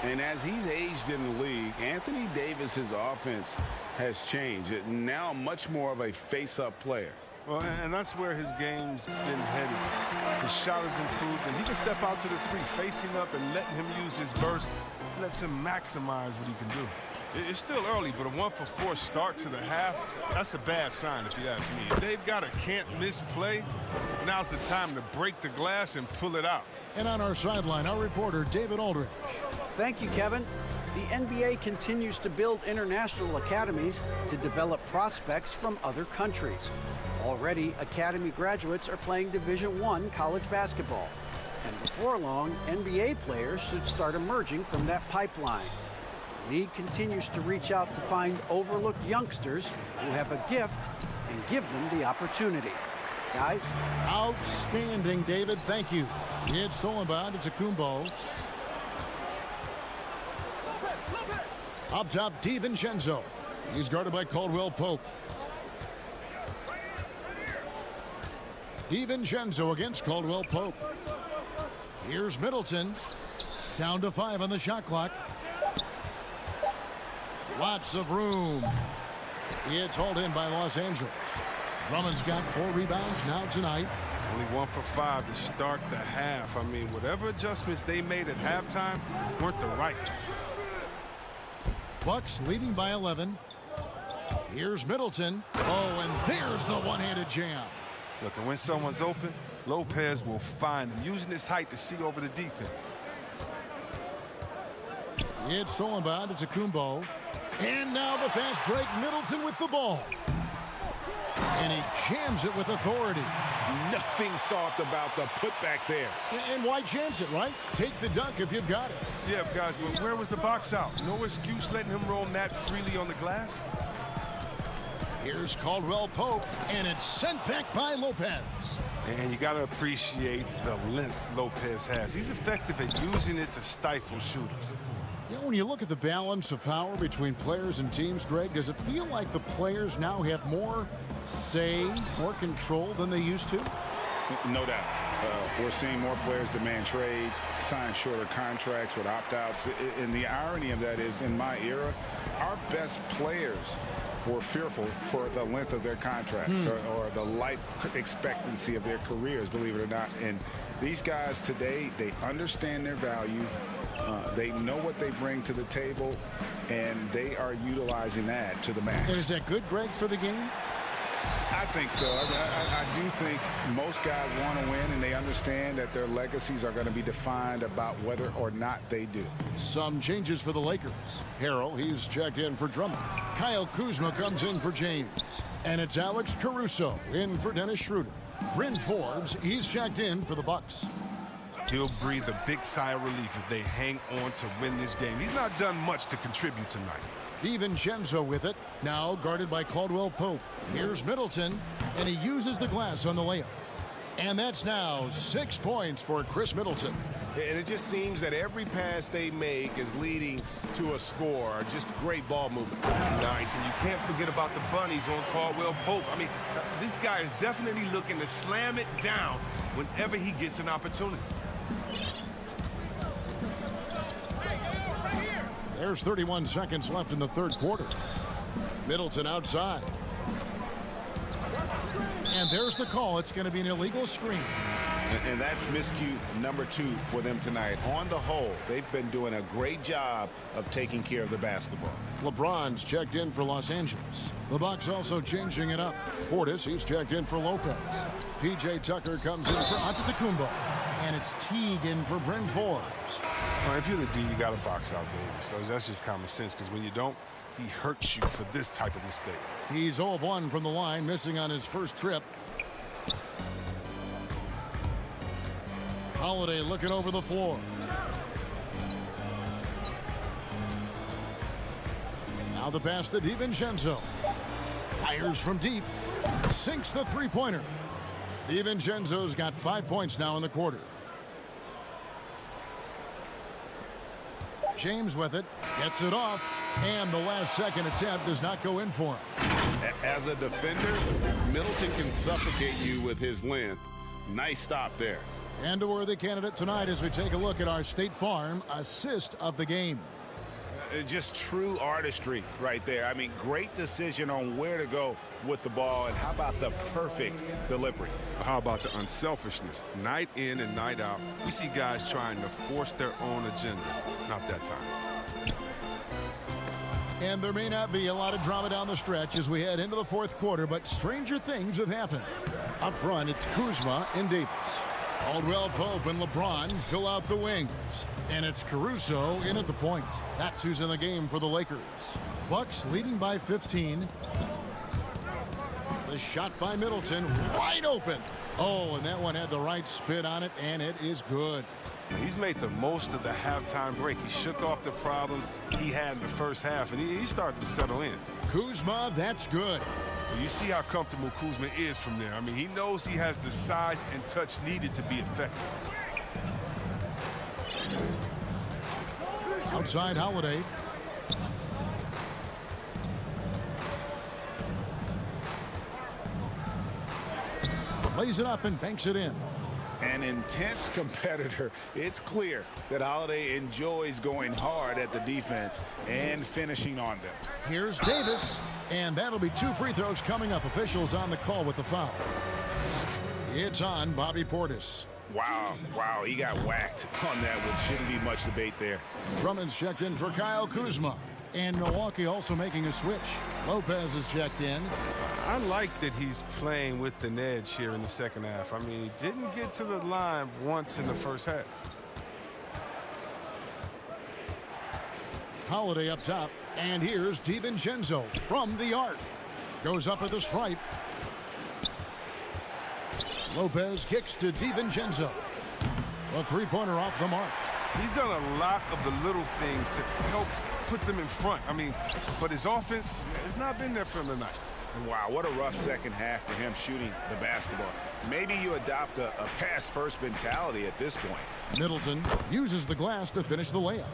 And as he's aged in the league, Anthony Davis's offense has changed. Now much more of a face-up player. Well, and that's where his game's been headed. His shot has improved, and he can step out to the three, facing up and letting him use his burst. Lets him maximize what he can do. It's still early, but a 1-for-4 start to the half, that's a bad sign if you ask me. If they've got a can't-miss play, now's the time to break the glass and pull it out. And on our sideline, our reporter, David Aldridge. Thank you, Kevin. The NBA continues to build international academies to develop prospects from other countries. Already, academy graduates are playing Division I college basketball. And before long, NBA players should start emerging from that pipeline. The league continues to reach out to find overlooked youngsters who have a gift and give them the opportunity. Guys? Outstanding, David. Thank you. It's stolen by Antetokounmpo. Up top, DiVincenzo. He's guarded by Caldwell Pope. DiVincenzo against Caldwell Pope. Here's Middleton. Down to 5 on the shot clock. Lots of room. It's hauled in by Los Angeles. Drummond's got 4 rebounds now tonight. Only 1 for 5 to start the half. I mean, whatever adjustments they made at halftime weren't the right ones. Bucks leading by 11. Here's Middleton. Oh, and there's the one-handed jam. Look, and when someone's open, Lopez will find him, using his height to see over the defense. It's stolen by Antetokounmpo. And now the fast break. Middleton with the ball. And he jams it with authority. Nothing soft about the putback there. And why chance it, right? Take the dunk if you've got it. Yeah, guys, but where was the box out? No excuse letting him roam that freely on the glass. Here's Caldwell Pope, and it's sent back by Lopez. And you got to appreciate the length Lopez has. He's effective at using it to stifle shooters. You know, when you look at the balance of power between players and teams, Greg, does it feel like the players now have more say, more control than they used to? No doubt. We're seeing more players demand trades, sign shorter contracts with opt-outs. And the irony of that is, in my era, our best players were fearful for the length of their contracts or the life expectancy of their careers, believe it or not. And these guys today, they understand their value. They know what they bring to the table, and they are utilizing that to the max. And is that good, Greg, for the game? I think so. I do think most guys want to win, and they understand that their legacies are going to be defined about whether or not they do. Some changes for the Lakers. Harrell, he's checked in for Drummond. Kyle Kuzma comes in for James. And it's Alex Caruso in for Dennis Schroeder. Bryn Forbes, he's checked in for the Bucks. He'll breathe a big sigh of relief if they hang on to win this game. He's not done much to contribute tonight. DiVincenzo with it, now guarded by Caldwell Pope. Here's Middleton, and he uses the glass on the layup. And that's now 6 points for Chris Middleton. And it just seems that every pass they make is leading to a score. Just great ball movement. Nice, and you can't forget about the bunnies on Caldwell Pope. I mean, this guy is definitely looking to slam it down whenever he gets an opportunity. There's 31 seconds left in the third quarter. Middleton outside. And there's the call. It's going to be an illegal screen. And that's miscue number 2 for them tonight. On the whole, they've been doing a great job of taking care of the basketball. LeBron's checked in for Los Angeles. The Bucks also changing it up. Portis, he's checked in for Lopez. P.J. Tucker comes in for Antetokounmpo. And it's Teague in for Bryn Forbes. Well, if you're the D, you got to box out Davis. So that's just common sense, because when you don't, he hurts you for this type of mistake. He's 0 of 1 from the line, missing on his first trip. Holiday looking over the floor. Now the pass to DiVincenzo. Fires from deep. Sinks the three-pointer. DiVincenzo's got 5 points now in the quarter. James with it. Gets it off. And the last second attempt does not go in for him. As a defender, Middleton can suffocate you with his length. Nice stop there. And a worthy candidate tonight as we take a look at our State Farm assist of the game. Just true artistry right there. I mean, great decision on where to go with the ball, and how about the perfect delivery? How about the unselfishness? Night in and night out, we see guys trying to force their own agenda. Not that time. And there may not be a lot of drama down the stretch as we head into the fourth quarter, but stranger things have happened. Up front, it's Kuzma and Davis. Caldwell Pope and LeBron fill out the wings. And it's Caruso in at the point. That's who's in the game for the Lakers. Bucks leading by 15. The shot by Middleton, wide open. Oh, and that one had the right spin on it, and it is good. He's made the most of the halftime break. He shook off the problems he had in the first half, and he started to settle in. Kuzma, that's good. You see how comfortable Kuzma is from there. I mean, he knows he has the size and touch needed to be effective. Outside Holiday. Lays it up and banks it in. An intense competitor. It's clear that Holiday enjoys going hard at the defense and finishing on them. Here's Davis, and that'll be 2 free throws coming up. Officials on the call with the foul. It's on Bobby Portis. Wow, he got whacked on that, which shouldn't be much debate there. Drummond's checked in for Kyle Kuzma. And Milwaukee also making a switch. Lopez is checked in. I like that he's playing with an edge here in the second half. I mean, he didn't get to the line once in the first half. Holiday up top. And here's DiVincenzo from the arc. Goes up at the stripe. Lopez kicks to DiVincenzo. A three-pointer off the mark. He's done a lot of the little things to help put them in front. I mean, but his offense has not been there for him tonight. Wow, what a rough second half for him shooting the basketball. Maybe you adopt a pass-first mentality at this point. Middleton uses the glass to finish the layup.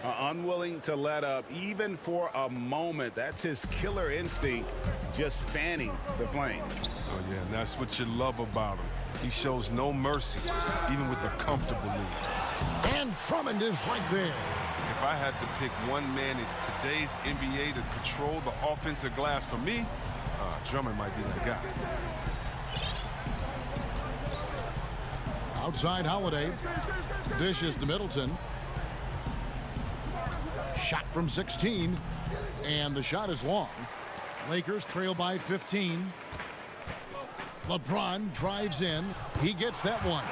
Unwilling to let up even for a moment. That's his killer instinct, just fanning the flames. Oh, yeah, and that's what you love about him. He shows no mercy, even with a comfortable lead. And Drummond is right there. If I had to pick one man in today's NBA to control the offensive glass for me, Drummond might be that guy. Outside Holiday. Dishes to Middleton. Shot from 16. And the shot is long. Lakers trail by 15. LeBron drives in. He gets that one.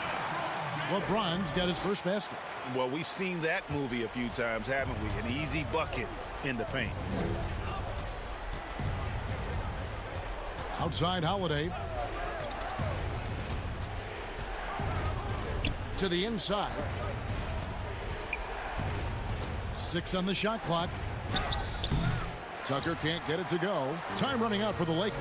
LeBron's got his first basket. Well, we've seen that movie a few times, haven't we? An easy bucket in the paint. Outside Holiday. To the inside. 6 on the shot clock. Tucker can't get it to go. Time running out for the Lakers.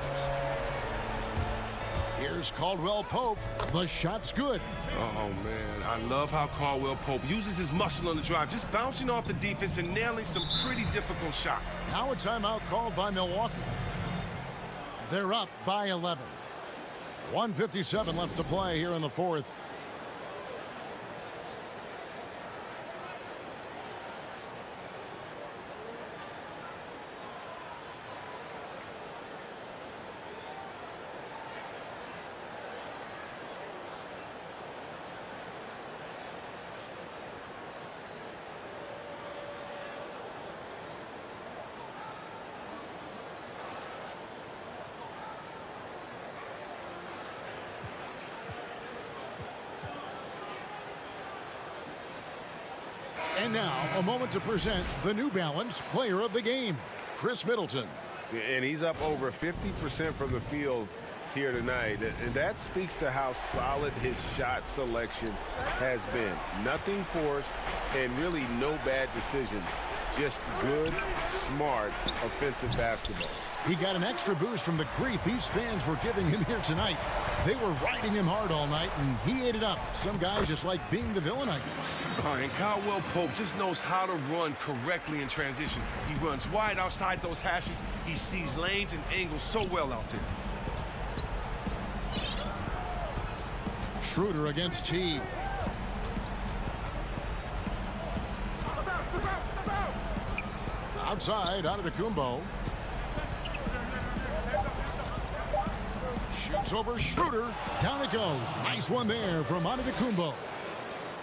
Here's Caldwell Pope. The shot's good. Oh, man. I love how Caldwell Pope uses his muscle on the drive, just bouncing off the defense and nailing some pretty difficult shots. Now a timeout called by Milwaukee. They're up by 11. 1:57 left to play here in the fourth. And now, a moment to present the New Balance Player of the Game, Chris Middleton. And he's up over 50% from the field here tonight. And that speaks to how solid his shot selection has been. Nothing forced and really no bad decisions. Just good, smart, offensive basketball. He got an extra boost from the grief these fans were giving him here tonight. They were riding him hard all night, and he ate it up. Some guys just like being the villain, I guess. And Caldwell Pope just knows how to run correctly in transition. He runs wide outside those hashes. He sees lanes and angles so well out there. Schroeder against T. Outside, Antetokounmpo. Shoots over Schroeder. Down it goes. Nice one there from Antetokounmpo.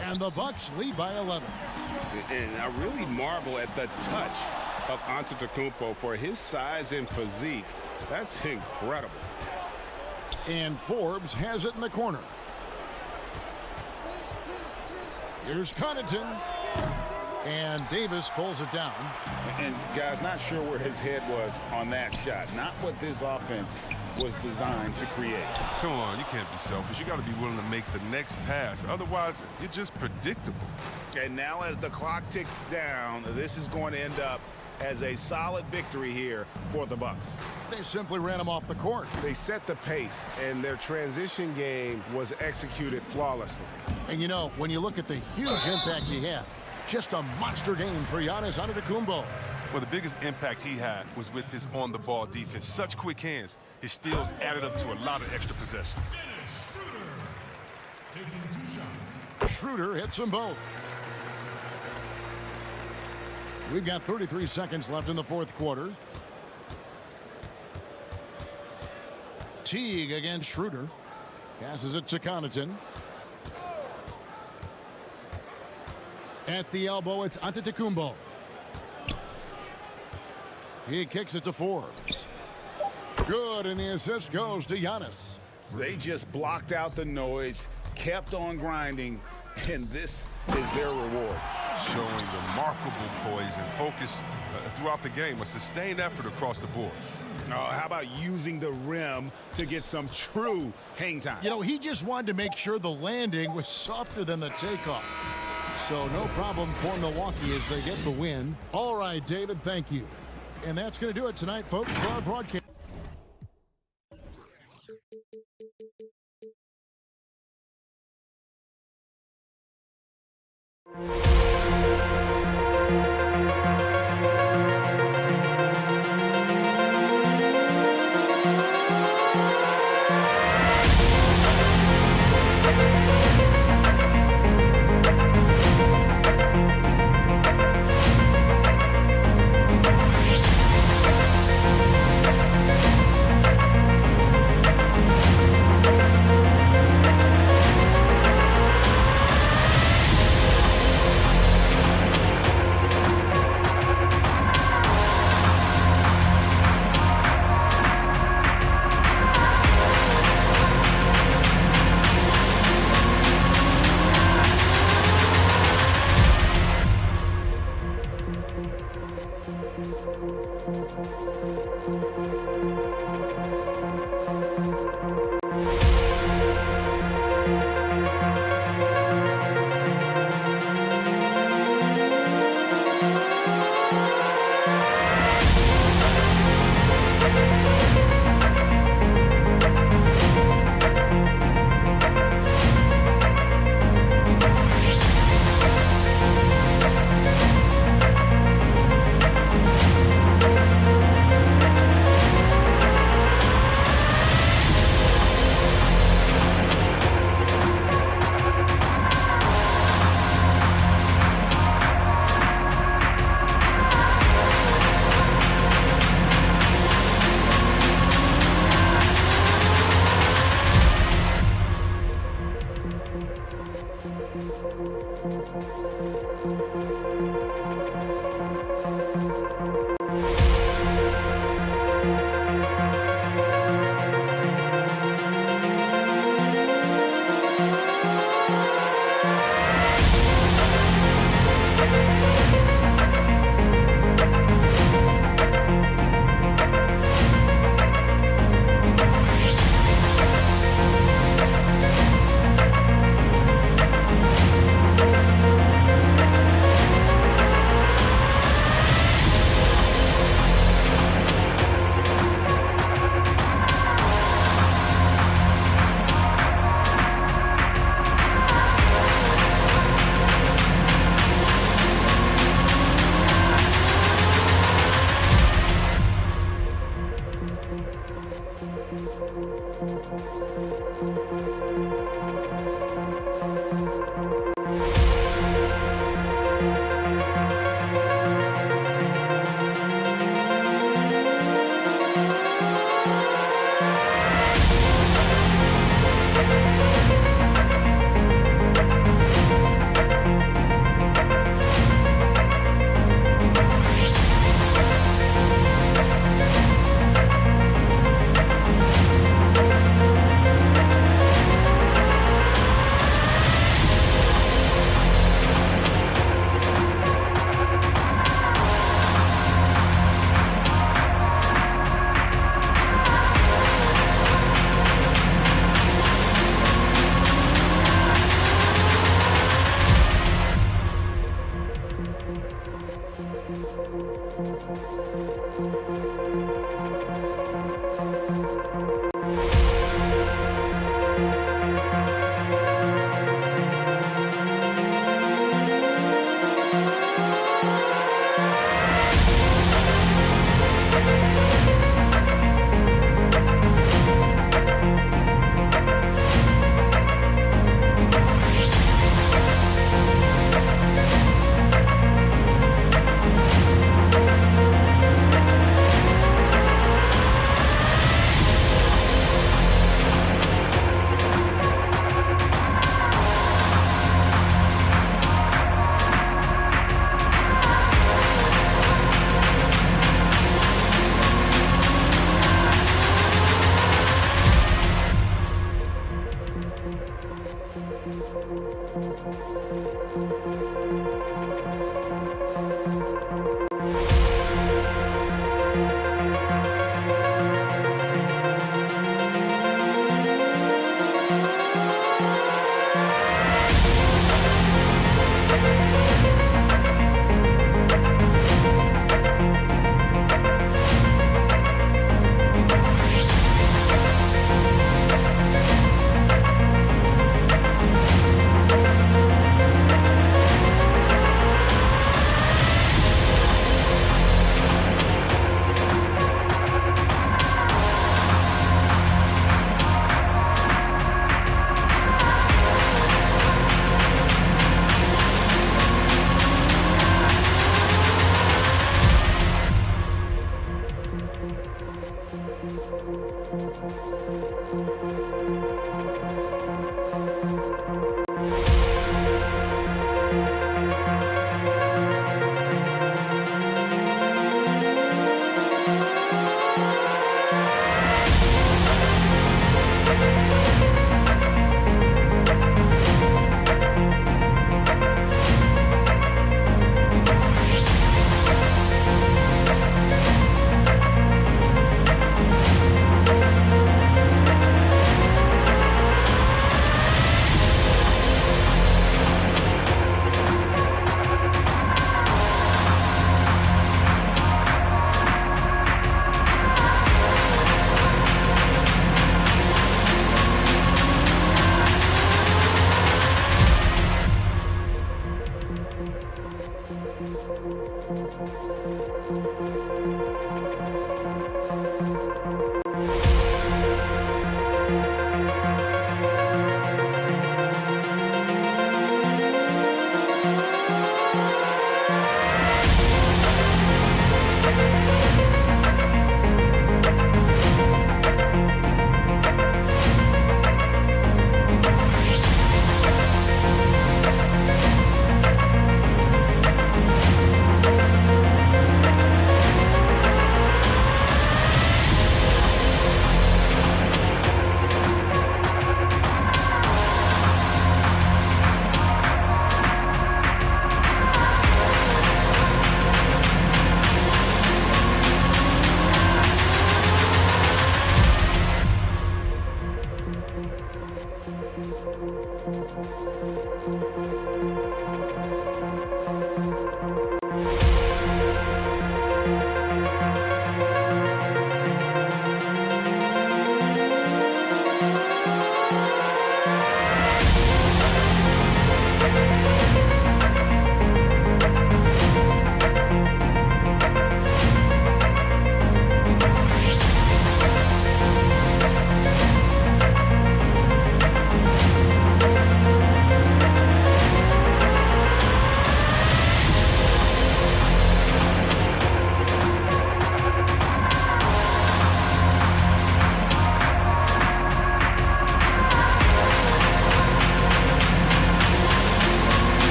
And the Bucks lead by 11. And I really marvel at the touch of Antetokounmpo for his size and physique. That's incredible. And Forbes has it in the corner. Here's Connaughton. And Davis pulls it down. And, guys, not sure where his head was on that shot. Not what this offense was designed to create. Come on, you can't be selfish. You got to be willing to make the next pass. Otherwise, you're just predictable. And now as the clock ticks down, this is going to end up as a solid victory here for the Bucks. They simply ran him off the court. They set the pace, and their transition game was executed flawlessly. And, you know, when you look at the huge impact he had, just a monster game for Giannis Antetokounmpo. Well, the biggest impact he had was with his on-the-ball defense. Such quick hands. His steals added up to a lot of extra possessions. Schroeder hits them both. We've got 33 seconds left in the fourth quarter. Teague against Schroeder. Passes it to Connaughton. At the elbow, it's Antetokounmpo. He kicks it to Forbes. Good, and the assist goes to Giannis. They just blocked out the noise, kept on grinding, and this is their reward. Showing remarkable poise and focus throughout the game. A sustained effort across the board. How about using the rim to get some true hang time? You know, he just wanted to make sure the landing was softer than the takeoff. So no problem for Milwaukee as they get the win. All right, David, thank you. And that's going to do it tonight, folks, for our broadcast.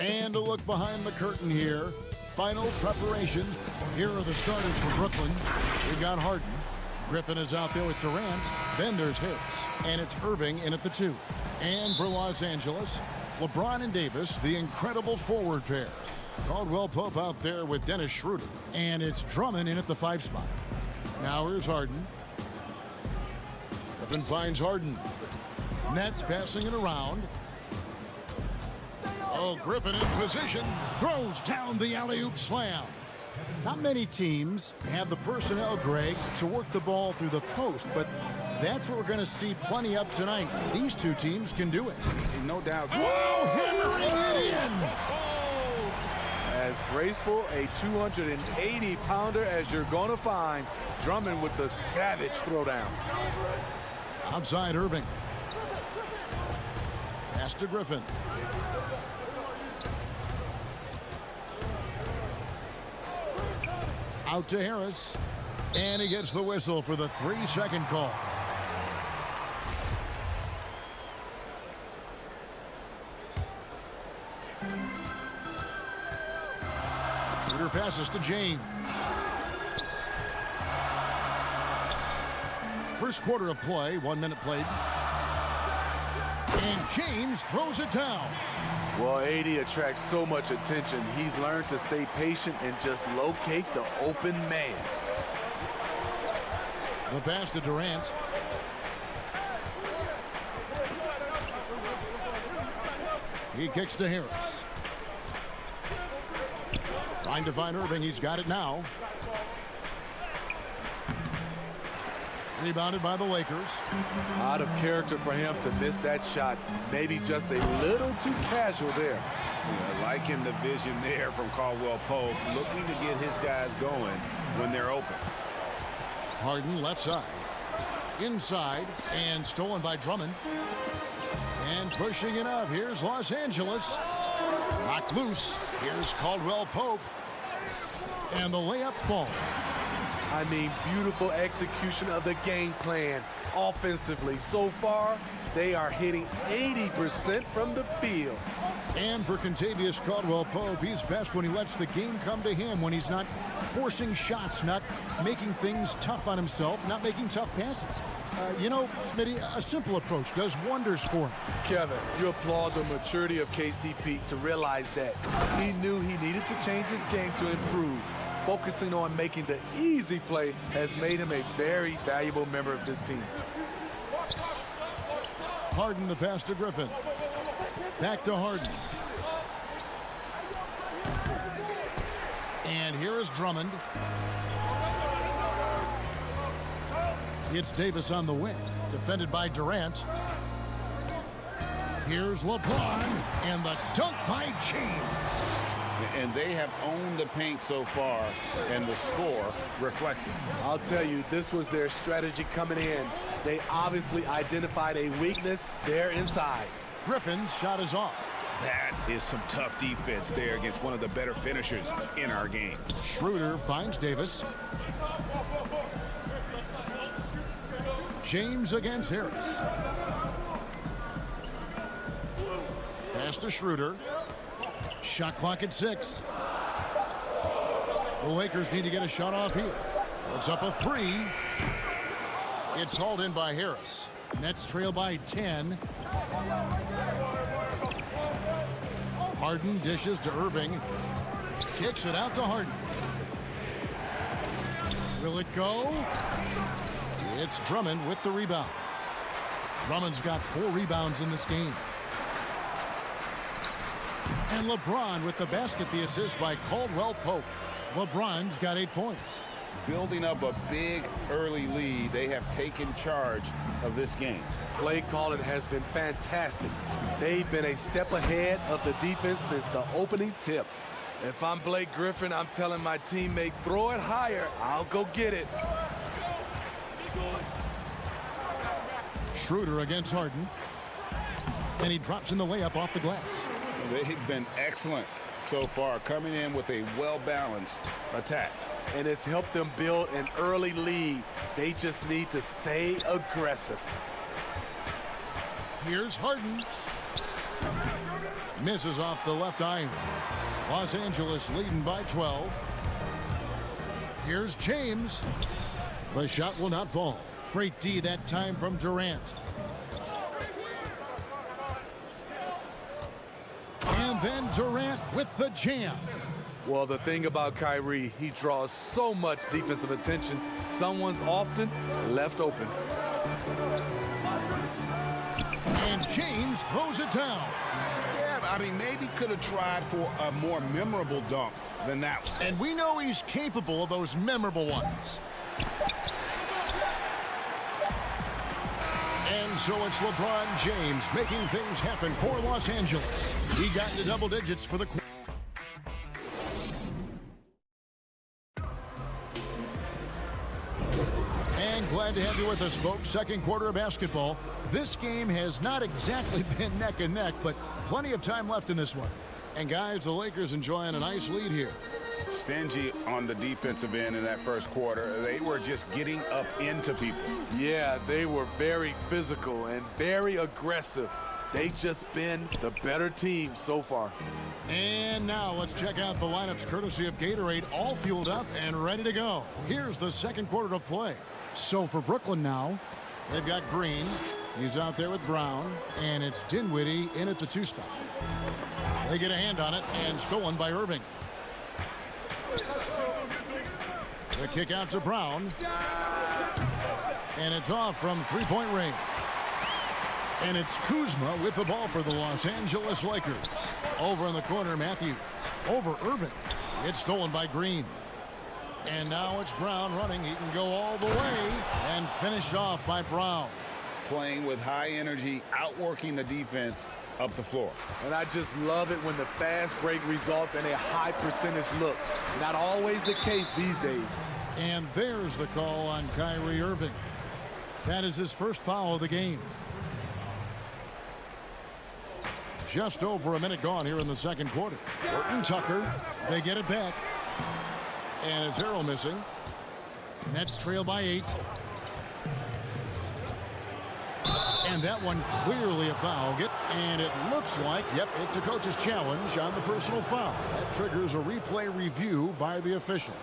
And a look behind the curtain here. final preparations. Here are the starters for Brooklyn. We got Harden. Griffin is out there with Durant. Then there's Harris. And it's Irving in at the 2. And for Los Angeles, LeBron and Davis, the incredible forward pair. Caldwell Pope out there with Dennis Schroeder. And it's Drummond in at the 5 spot. Now here's Harden. Griffin finds Harden. Nets passing it around. Oh, Griffin in position. Throws down the alley-oop slam. Not many teams have the personnel, Greg, to work the ball through the post, but that's what we're going to see plenty of tonight. These two teams can do it. No doubt. Whoa, hammering it in. As graceful a 280-pounder as you're going to find. Drummond with the savage throwdown. Outside Irving. Pass to Griffin. Out to Harris. And he gets the whistle for the 3-second call. Shooter passes to James. First quarter of play, 1 minute played. And James throws it down. Well, AD attracts so much attention. He's learned to stay patient and just locate the open man. The pass to Durant. He kicks to Harris. Trying to find Irving. He's got it now. Rebounded by the Lakers. Out of character for him to miss that shot. Maybe just a little too casual there. Yeah, liking the vision there from Caldwell Pope, looking to get his guys going when they're open. Harden left side. Inside and stolen by Drummond. And pushing it up. Here's Los Angeles. Knocked loose. Here's Caldwell Pope. And the layup falls. I mean, beautiful execution of the game plan offensively. So far, they are hitting 80% from the field. And for Contavious Caldwell Pope, he's best when he lets the game come to him, when he's not forcing shots, not making things tough on himself, not making tough passes. You know, Smitty, a simple approach does wonders for him. Kevin, you applaud the maturity of KCP to realize that. He knew he needed to change his game to improve. Focusing on making the easy play has made him a very valuable member of this team. Harden the pass to Griffin. Back to Harden. And here is Drummond. It's Davis on the wing. Defended by Durant. Here's LeBron. And the dunk by James. And they have owned the paint so far, and the score reflects it. I'll tell you, this was their strategy coming in. They obviously identified a weakness there inside. Griffin's shot is off. That is some tough defense there against one of the better finishers in our game. Schroeder finds Davis. James against Harris. Pass to Schroeder. Shot clock at 6. The Lakers need to get a shot off here. It's up a 3. It's hauled in by Harris. Nets trail by 10. Harden dishes to Irving. Kicks it out to Harden. Will it go? It's Drummond with the rebound. Drummond's got 4 rebounds in this game. And LeBron with the basket, the assist by Caldwell Pope. LeBron's got 8 points. Building up a big early lead, they have taken charge of this game. Play calling has been fantastic. They've been a step ahead of the defense since the opening tip. If I'm Blake Griffin, I'm telling my teammate, throw it higher. I'll go get it. Schroeder against Harden. And he drops in the layup off the glass. They've been excellent so far, coming in with a well-balanced attack. And it's helped them build an early lead. They just need to stay aggressive. Here's Harden. Misses off the left iron. Los Angeles leading by 12. Here's James. The shot will not fall. Great D that time from Durant. And then Durant with the jam. Well, the thing about Kyrie, he draws so much defensive attention. Someone's often left open. And James throws it down. Yeah, I mean, maybe could have tried for a more memorable dunk than that one. And we know he's capable of those memorable ones. And so it's LeBron James making things happen for Los Angeles. He got into double digits for the quarter. And glad to have you with us, folks. Second quarter of basketball. This game has not exactly been neck and neck, but plenty of time left in this one. And guys, the Lakers enjoying a nice lead here. Stingy on the defensive end in that first quarter. They were just getting up into people. Yeah, they were very physical and very aggressive. They've just been the better team so far. And now let's check out the lineups courtesy of Gatorade, all fueled up and ready to go. Here's the second quarter of play. So for Brooklyn now, they've got Green. He's out there with Brown, and it's Dinwiddie in at the 2 spot. They get a hand on it, and stolen by Irving. The kick out to Brown. And it's off from three-point range. And it's Kuzma with the ball for the Los Angeles Lakers. Over in the corner, Matthews. Over Irving. It's stolen by Green. And now it's Brown running. He can go all the way. And finished off by Brown. Playing with high energy, outworking the defense up the floor. And I just love it when the fast break results in a high percentage look. Not always the case these days. And there's the call on Kyrie Irving. That is his first foul of the game. Just over a minute gone here in the second quarter. Horton Tucker, they get it back. And it's Harrell missing. Nets trail by 8. And that one clearly a foul. And it looks like, yep, it's a coach's challenge on the personal foul. That triggers a replay review by the officials.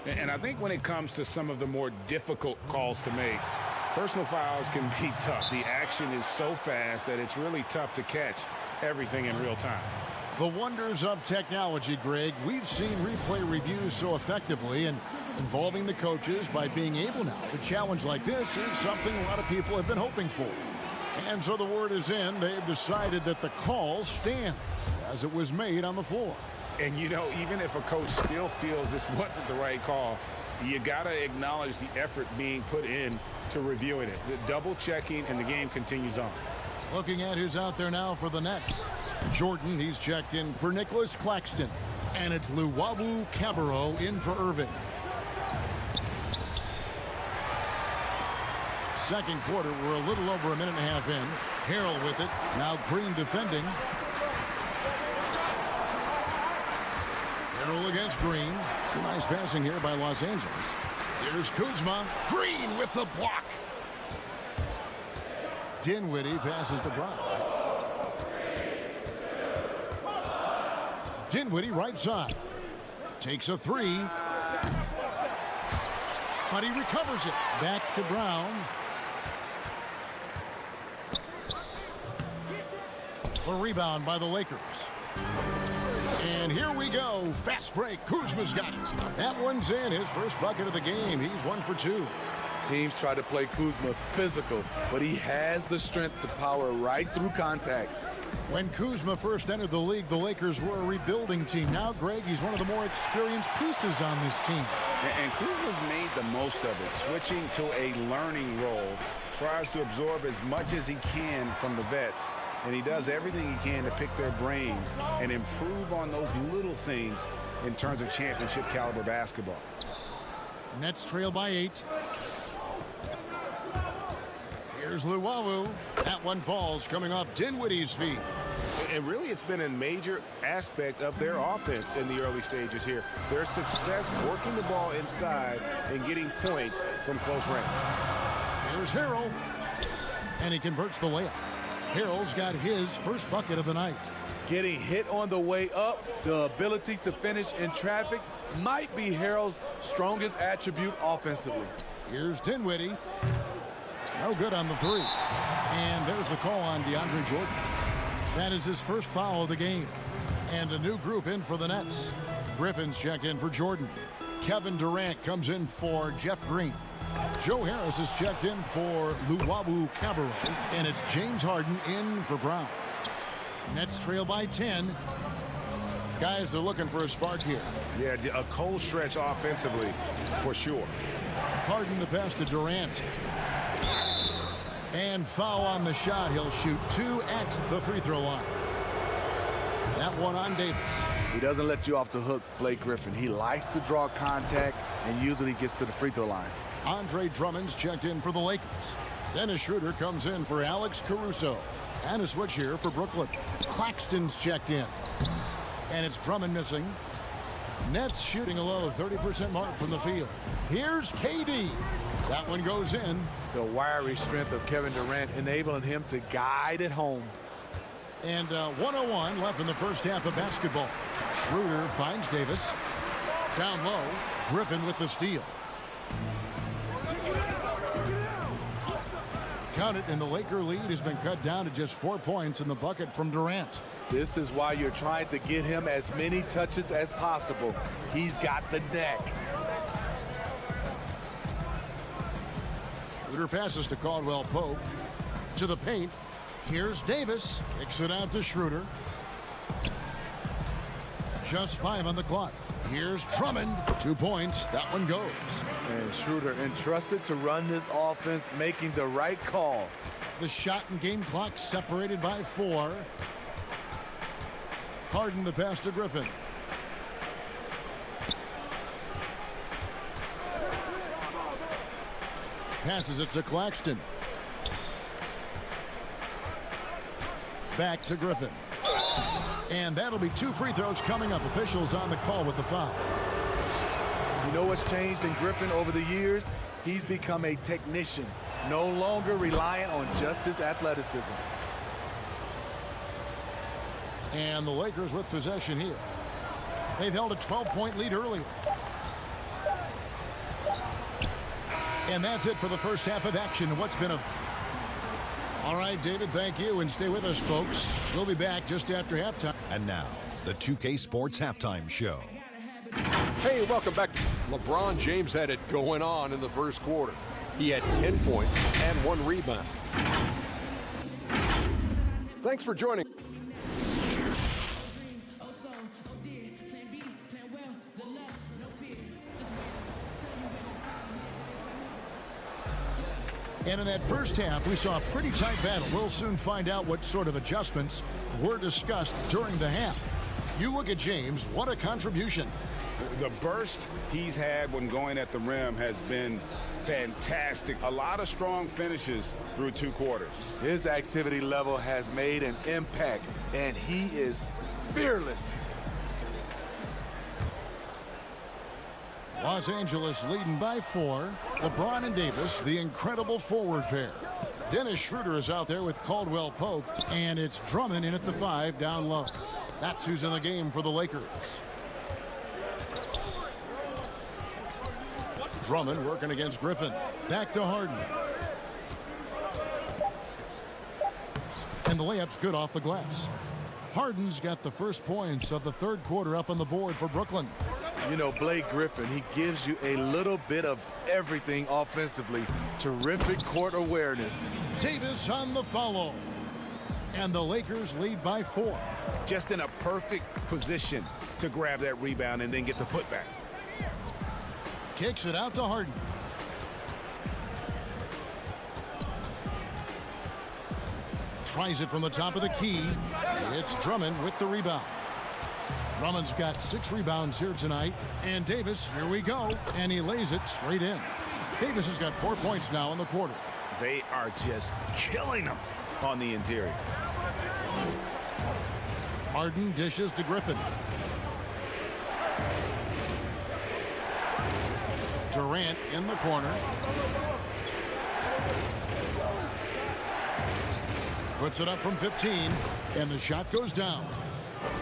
And I think when it comes to some of the more difficult calls to make, personal fouls can be tough. The action is so fast that it's really tough to catch everything in real time. The wonders of technology, Greg. We've seen replay reviews so effectively, and involving the coaches by being able now to challenge like this is something a lot of people have been hoping for. And so the word is in. They've decided that the call stands as it was made on the floor. And, you know, even if a coach still feels this wasn't the right call, you got to acknowledge the effort being put in to reviewing it. The double checking, and the game continues on. Looking at who's out there now for the Nets. Jordan, he's checked in for Nicholas Claxton. And it's Luwawu Cabarro in for Irving. Second quarter, we're a little over a minute and a half in. Harrell with it. Now Green defending. Harrell against Green. Some nice passing here by Los Angeles. Here's Kuzma. Green with the block. Dinwiddie passes to Brown. Dinwiddie right side. Takes a 3. But he recovers it. Back to Brown. The rebound by the Lakers. And here we go. Fast break. Kuzma's got it. That one's in. His first bucket of the game. He's 1 for 2. Teams try to play Kuzma physical, but he has the strength to power right through contact. When Kuzma first entered the league, the Lakers were a rebuilding team. Now, Greg, he's one of the more experienced pieces on this team. And Kuzma's made the most of it, switching to a learning role. Tries to absorb as much as he can from the vets. And he does everything he can to pick their brain and improve on those little things in terms of championship caliber basketball. Nets trail by 8. Here's Luwawu. That one falls, coming off Dinwiddie's feet. And really, it's been a major aspect of their offense in the early stages here. Their success working the ball inside and getting points from close range. Here's Harrell. And he converts the layup. Harrell's got his first bucket of the night. Getting hit on the way up, the ability to finish in traffic might be Harrell's strongest attribute offensively. Here's Dinwiddie. No good on the three. And there's the call on DeAndre Jordan. That is his first foul of the game. And a new group in for the Nets. Griffin's checked in for Jordan. Kevin Durant comes in for Jeff Green. Joe Harris is checked in for Luwawu Cabarrot. And it's James Harden in for Brown. Nets trail by 10. Guys are looking for a spark here. Yeah, a cold stretch offensively for sure. Harden the pass to Durant. And foul on the shot. He'll shoot 2 at the free throw line. That one on Davis. He doesn't let you off the hook, Blake Griffin. He likes to draw contact and usually gets to the free throw line. Andre Drummond's checked in for the Lakers. Dennis Schroeder comes in for Alex Caruso. And a switch here for Brooklyn. Claxton's checked in. And it's Drummond missing. Nets shooting a low 30% mark from the field. Here's KD. That one goes in. The wiry strength of Kevin Durant enabling him to guide it home. And 1:01 left in the first half of basketball. Schroeder finds Davis. Down low, Griffin with the steal. Count it, and the Laker lead has been cut down to just 4 points in the bucket from Durant. This is why you're trying to get him as many touches as possible. He's got the neck. Schroeder passes to Caldwell Pope. To the paint. Here's Davis. Kicks it out to Schroeder. Just 5 on the clock. Here's Drummond. 2 points. That one goes. And Schroeder entrusted to run this offense, making the right call. The shot and game clock separated by 4. Harden the pass to Griffin. Passes it to Claxton. Back to Griffin. And that'll be 2 free throws coming up. Officials on the call with the foul. You know what's changed in Griffin over the years? He's become a technician, no longer reliant on just his athleticism. And the Lakers with possession here. They've held a 12-point lead earlier. And that's it for the first half of action. What's been a... All right, David, thank you. And stay with us, folks. We'll be back just after halftime. And now, the 2K Sports Halftime Show. Hey, welcome back. LeBron James had it going on in the first quarter. He had 10 points and 1 rebound. Thanks for joining. And in that first half, we saw a pretty tight battle. We'll soon find out what sort of adjustments were discussed during the half. You look at James, what a contribution. The burst he's had when going at the rim has been fantastic. A lot of strong finishes through 2 quarters. His activity level has made an impact, and he is fearless. Los Angeles leading by 4. LeBron and Davis, the incredible forward pair. Dennis Schroeder is out there with Caldwell Pope, and it's Drummond in at the 5 down low. That's who's in the game for the Lakers. Drummond working against Griffin. Back to Harden. And the layup's good off the glass. Harden's got the first points of the third quarter up on the board for Brooklyn. You know, Blake Griffin, he gives you a little bit of everything offensively. Terrific court awareness. Davis on the follow. And the Lakers lead by 4. Just in a perfect position to grab that rebound and then get the putback. Kicks it out to Harden. Tries it from the top of the key. It's Drummond with the rebound. Drummond's got 6 rebounds here tonight. And Davis, here we go. And he lays it straight in. Davis has got 4 points now in the quarter. They are just killing them on the interior. Harden dishes to Griffin. Durant in the corner. Puts it up from 15, and the shot goes down.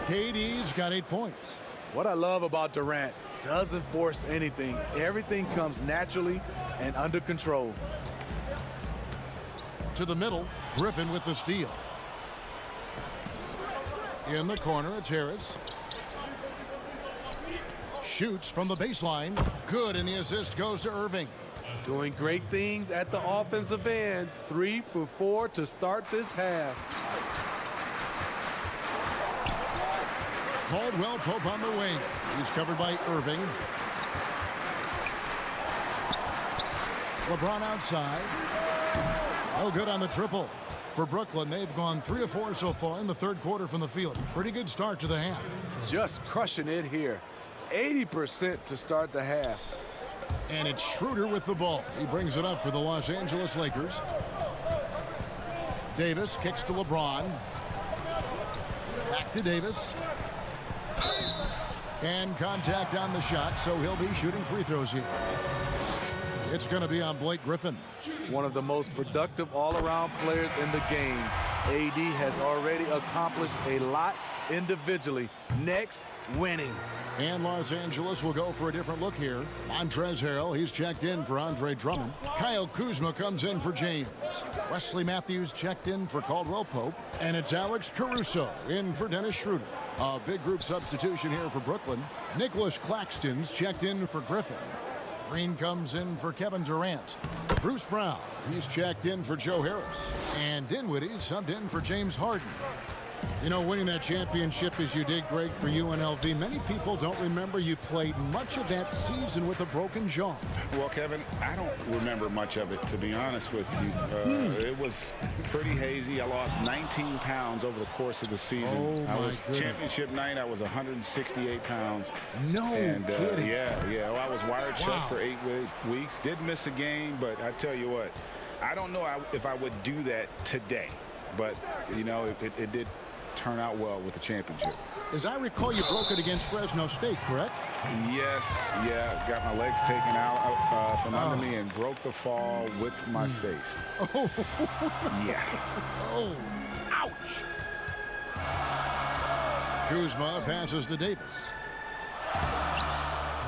KD's got 8 points. What I love about Durant, doesn't force anything. Everything comes naturally and under control. To the middle, Griffin with the steal. In the corner, it's Harris. Shoots from the baseline. Good, and the assist goes to Irving. Doing great things at the offensive end. 3 for 4 to start this half. Caldwell Pope on the wing. He's covered by Irving. LeBron outside. No good on the triple. For Brooklyn, they've gone 3 of 4 so far in the third quarter from the field. Pretty good start to the half. Just crushing it here. 80% to start the half. And it's Schroeder with the ball. He brings it up for the Los Angeles Lakers. Davis kicks to LeBron. Back to Davis. And contact on the shot, so he'll be shooting free throws here. It's going to be on Blake Griffin. One of the most productive all-around players in the game. AD has already accomplished a lot individually. Next, winning. And Los Angeles will go for a different look here. Montrezl Harrell, he's checked in for Andre Drummond. Kyle Kuzma comes in for James. Wesley Matthews checked in for Caldwell Pope. And it's Alex Caruso in for Dennis Schroeder. A big group substitution here for Brooklyn. Nicholas Claxton's checked in for Griffin. Green comes in for Kevin Durant. Bruce Brown, he's checked in for Joe Harris. And Dinwiddie subbed in for James Harden. You know, winning that championship as you did, Greg, for UNLV, many people don't remember you played much of that season with a broken jaw. Well, Kevin, I don't remember much of it, to be honest with you. It was pretty hazy. I lost 19 pounds over the course of the season. I was championship night. I was 168 pounds. No kidding. Yeah. Well, I was wired shut for 8 weeks. Did miss a game, but I tell you what, I don't know if I would do that today. But, you know, it did turn out well with the championship. As I recall, you broke it against Fresno State, correct? Yes, got my legs taken out from under me and broke the fall with my face. Oh. Yeah. Oh, ouch. Kuzma passes to Davis.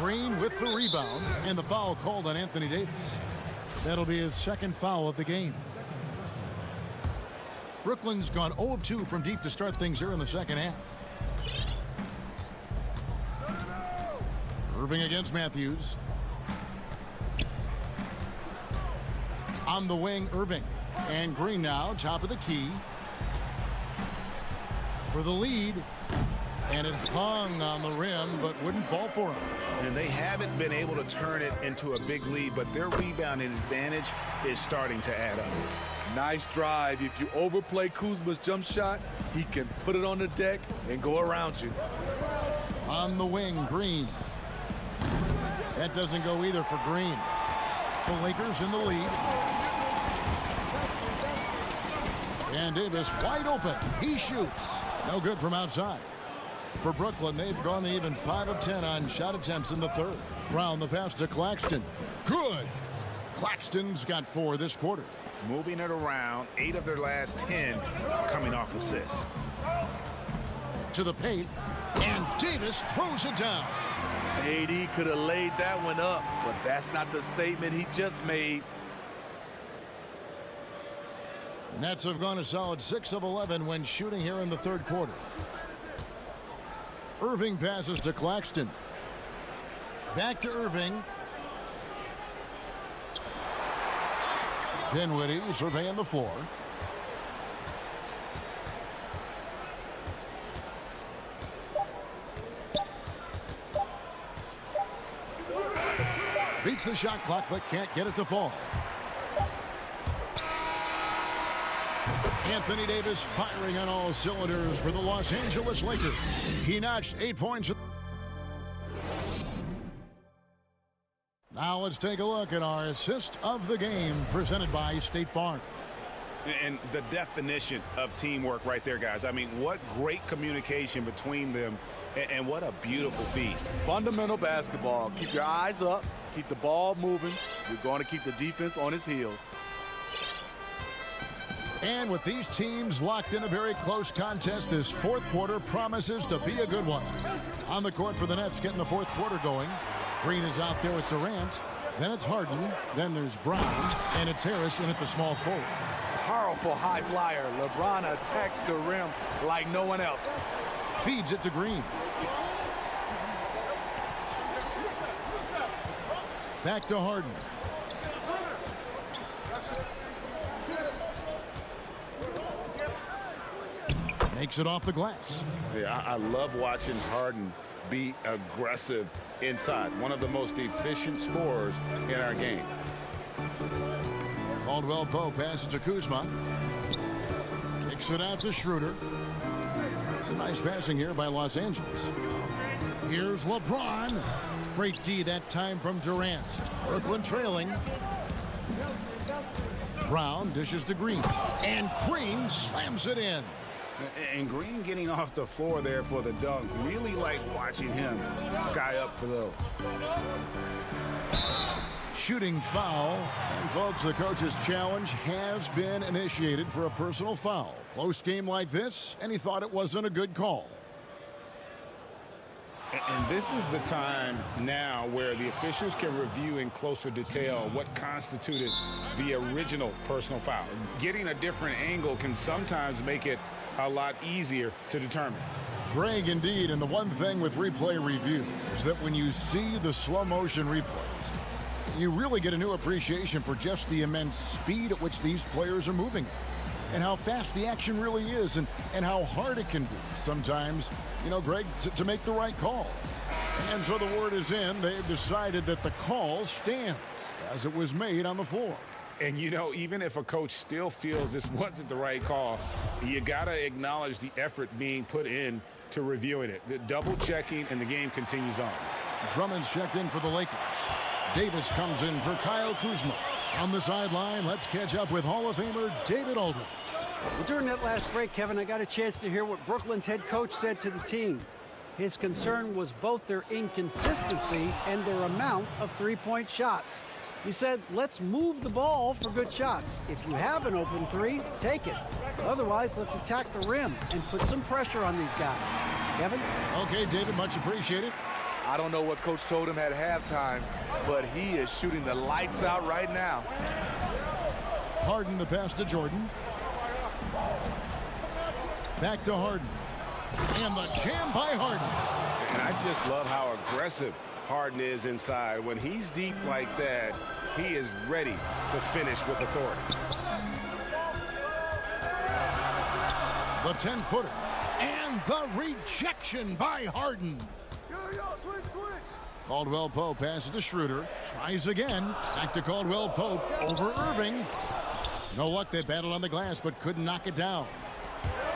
Green with the rebound, and the foul called on Anthony Davis. That'll be his second foul of the game. Brooklyn's gone 0 of 2 from deep to start things here in the second half. Irving against Matthews. On the wing, Irving. And Green now, top of the key. For the lead. And it hung on the rim, but wouldn't fall for him. And they haven't been able to turn it into a big lead, but their rebounding advantage is starting to add up. Nice drive. If you overplay Kuzma's jump shot, he can put it on the deck and go around you. On the wing, Green. That doesn't go either for Green. The Lakers in the lead. And Davis wide open. He shoots. No good from outside. For Brooklyn, they've gone even 5 of 10 on shot attempts in the third. Brown the pass to Claxton. Good. Claxton's got 4 this quarter. Moving it around, 8 of their last 10 coming off assists. To the paint, and Davis throws it down. AD could have laid that one up, but that's not the statement he just made. Nets have gone a solid 6 of 11 when shooting here in the third quarter. Irving passes to Claxton. Back to Irving. Dinwiddie surveying the floor. Beats the shot clock, but can't get it to fall. Anthony Davis firing on all cylinders for the Los Angeles Lakers. He notched 8 points. Now let's take a look at our assist of the game presented by State Farm. And the definition of teamwork right there, guys. I mean, what great communication between them, and what a beautiful feed. Fundamental basketball. Keep your eyes up. Keep the ball moving. You're going to keep the defense on its heels. And with these teams locked in a very close contest, this fourth quarter promises to be a good one. On the court for the Nets, getting the fourth quarter going. Green is out there with Durant. Then it's Harden. Then there's Brown. And it's Harris in at the small forward. Powerful high flyer. LeBron attacks the rim like no one else. Feeds it to Green. Back to Harden. Makes it off the glass. Yeah, I love watching Harden be aggressive inside. One of the most efficient scorers in our game. Caldwell Pope passes to Kuzma. Kicks it out to Schroeder. It's a nice passing here by Los Angeles. Here's LeBron. Great D that time from Durant. Brooklyn trailing. Brown dishes to Green. And Green slams it in. And Green getting off the floor there for the dunk. Really like watching him sky up for those. Shooting foul. And folks, the coach's challenge has been initiated for a personal foul. Close game like this, and he thought it wasn't a good call. And this is the time now where the officials can review in closer detail what constituted the original personal foul. Getting a different angle can sometimes make it a lot easier to determine. Greg, indeed, and the one thing with replay review is that when you see the slow motion replays, you really get a new appreciation for just the immense speed at which these players are moving and how fast the action really is and how hard it can be sometimes, you know, Greg, to make the right call. And so the word is in. They've decided that the call stands as it was made on the floor. And, you know, even if a coach still feels this wasn't the right call, you got to acknowledge the effort being put in to reviewing it. The double checking, and the game continues on. Drummond's checked in for the Lakers. Davis comes in for Kyle Kuzma. On the sideline, let's catch up with Hall of Famer David Aldridge. Well, during that last break, Kevin, I got a chance to hear what Brooklyn's head coach said to the team. His concern was both their inconsistency and their amount of three-point shots. He said, let's move the ball for good shots. If you have an open three, take it. Otherwise, let's attack the rim and put some pressure on these guys. Kevin? Okay, David, much appreciated. I don't know what coach told him at halftime, but he is shooting the lights out right now. Harden the pass to Jordan. Back to Harden. And the jam by Harden. And I just love how aggressive Harden is inside. When he's deep like that, he is ready to finish with authority. The 10-footer. And the rejection by Harden. Caldwell Pope passes to Schroeder. Tries again. Back to Caldwell Pope over Irving. No luck. They battled on the glass but couldn't knock it down.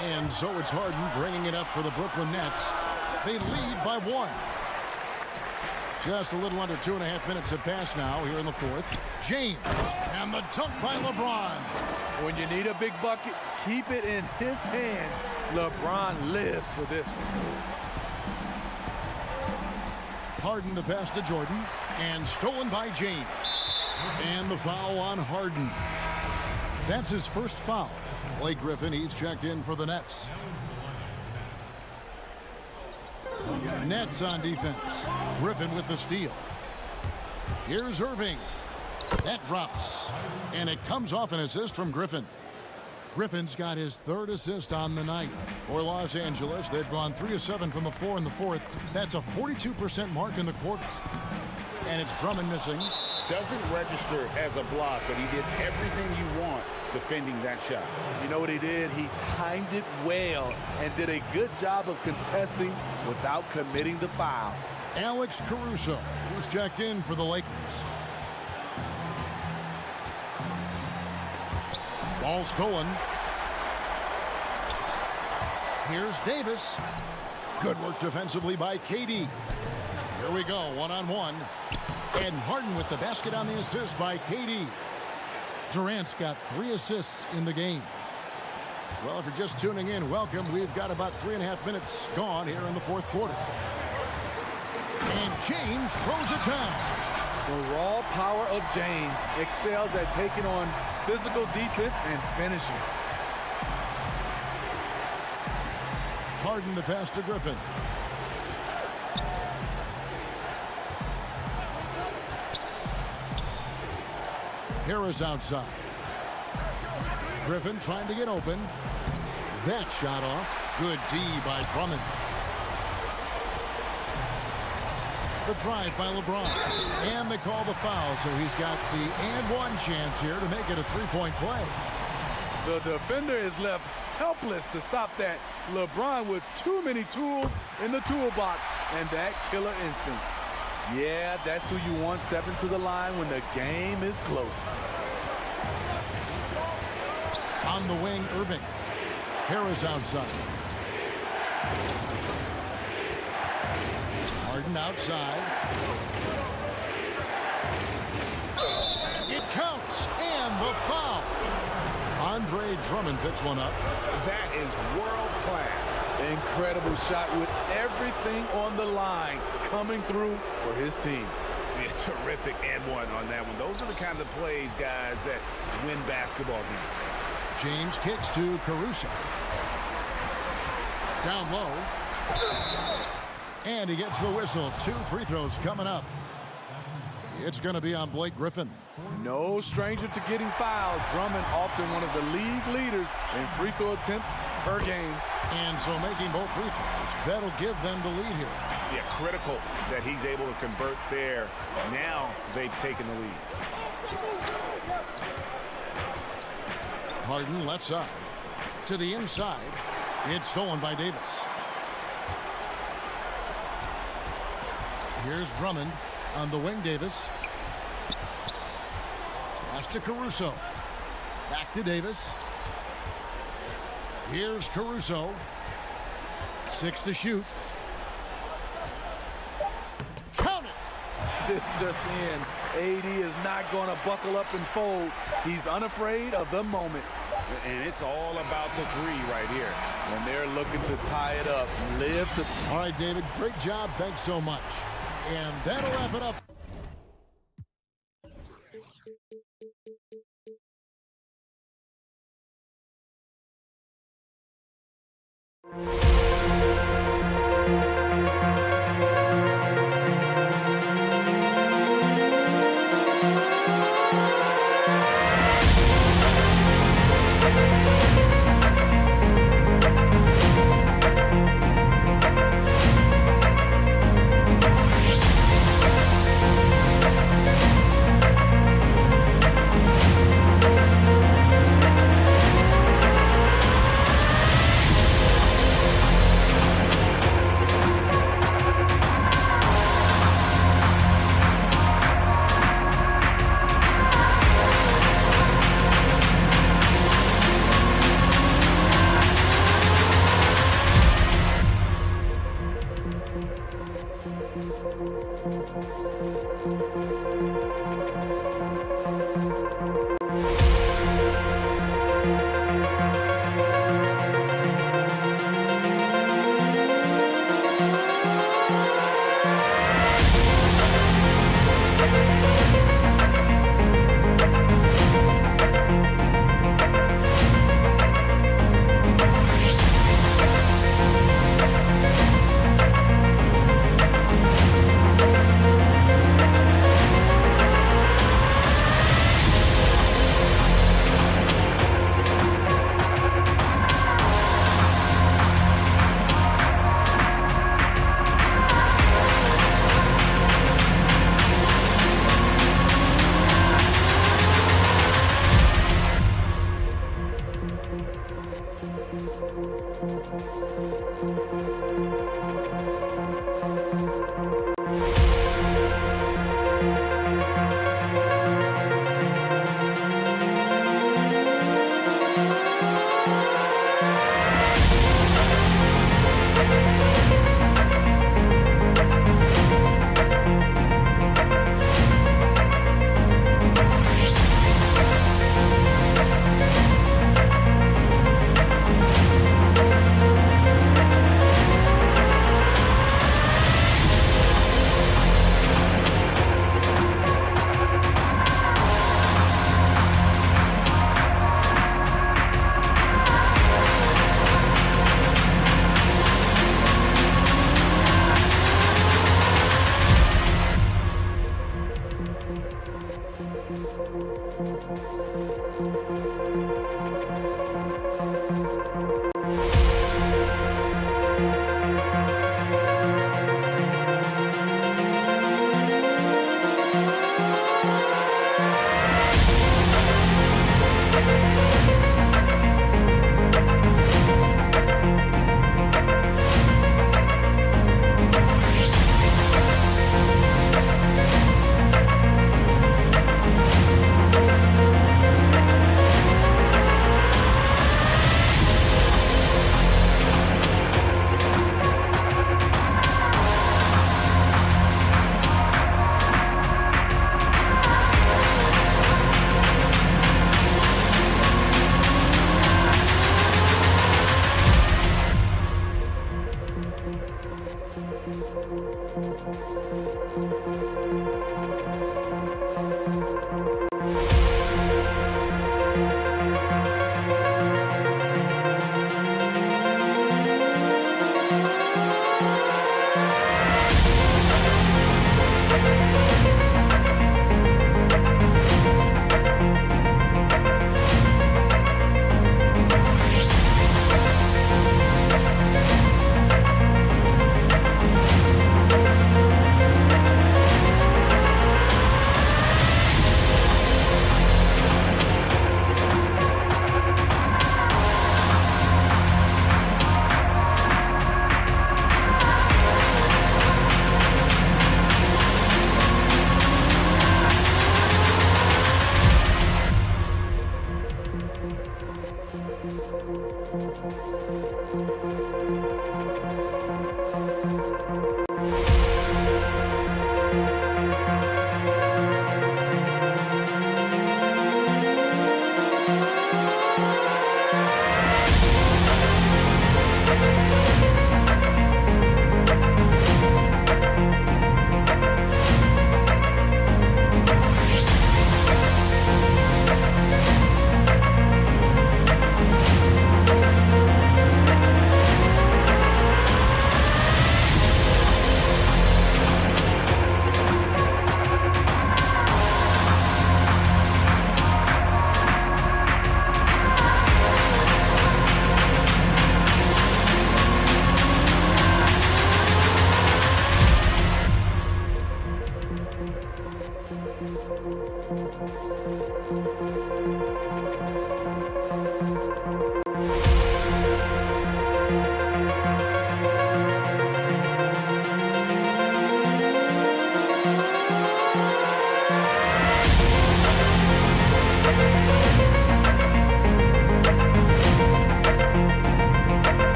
And so it's Harden bringing it up for the Brooklyn Nets. They lead by 1. Just a little under 2.5 minutes have passed now here in the fourth. James and the dunk by LeBron. When you need a big bucket, keep it in his hands. LeBron lives for this one. Harden the pass to Jordan and stolen by James. And the foul on Harden. That's his first foul. Blake Griffin, he's checked in for the Nets. Nets on defense. Griffin with the steal. Here's Irving. That drops. And it comes off an assist from Griffin. Griffin's got his third assist on the night. For Los Angeles, they've gone 3 of 7 from the floor in the fourth. That's a 42% mark in the quarter. And it's Drummond missing. Doesn't register as a block, but he did everything you want defending that shot. You know what he did? He timed it well and did a good job of contesting without committing the foul. Alex Caruso, who's checked in for the Lakers. Ball stolen. Here's Davis. Good work defensively by KD. Here we go, one-on-one. And Harden with the basket on the assist by KD. Durant's got 3 assists in the game. Well, if you're just tuning in, welcome. We've got about 3.5 minutes gone here in the fourth quarter. And James throws it down. The raw power of James excels at taking on physical defense and finishing. Harden the pass to Griffin. Harris outside. Griffin trying to get open. That shot off. Good D by Drummond. The drive by LeBron. And they call the foul, so he's got the and one chance here to make it a three-point play. The defender is left helpless to stop that. LeBron with too many tools in the toolbox and that killer instinct. Yeah, that's who you want stepping to the line when the game is close. On the wing, Irving. Harris outside. Harden outside. It counts, and the foul. Andre Drummond picks one up. That is world class. Incredible shot with everything on the line coming through for his team. Yeah, terrific and one on that one. Those are the kind of plays, guys, that win basketball games. James kicks to Caruso. Down low. And he gets the whistle. 2 free throws coming up. It's going to be on Blake Griffin. No stranger to getting fouled. Drummond often one of the league leaders in free throw attempts per game. And so making both free throws, that'll give them the lead here. Yeah, critical that he's able to convert there. Now they've taken the lead. Harden left side. To the inside. It's stolen by Davis. Here's Drummond on the wing. Davis. Pass to Caruso. Back to Davis. Here's Caruso. 6 to shoot. Count it! This just in. AD is not going to buckle up and fold. He's unafraid of the moment. And it's all about the three right here. And they're looking to tie it up. Live to... All right, David, great job. Thanks so much. And that'll wrap it up.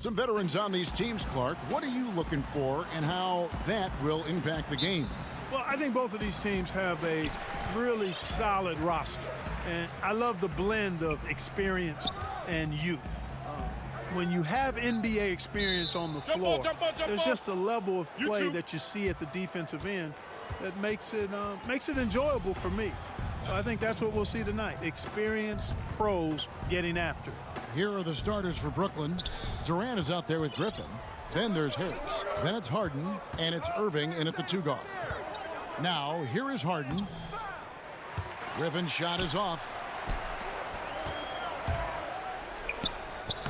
Some veterans on these teams, Clark. What are you looking for and how that will impact the game? Well, I think both of these teams have a really solid roster. And I love the blend of experience and youth. When you have NBA experience on the floor, there's just a level of play that you see at the defensive end that makes it enjoyable for me. So I think that's what we'll see tonight. Experienced pros getting after it. Here are the starters for Brooklyn. Durant is out there with Griffin. Then there's Harris. Then it's Harden, and it's Irving in at the 2 guard. Now, here is Harden. Griffin's shot is off.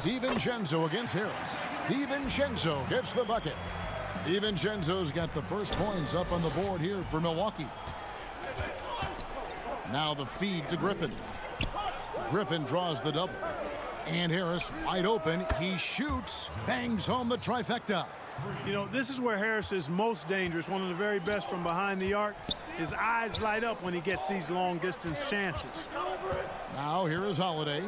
DiVincenzo against Harris. DiVincenzo gets the bucket. DiVincenzo's got the first points up on the board here for Milwaukee. Now the feed to Griffin. Griffin draws the double. And Harris wide open. He shoots, bangs home the trifecta. You know, this is where Harris is most dangerous, one of the very best from behind the arc. His eyes light up when he gets these long-distance chances. Now here is Holiday.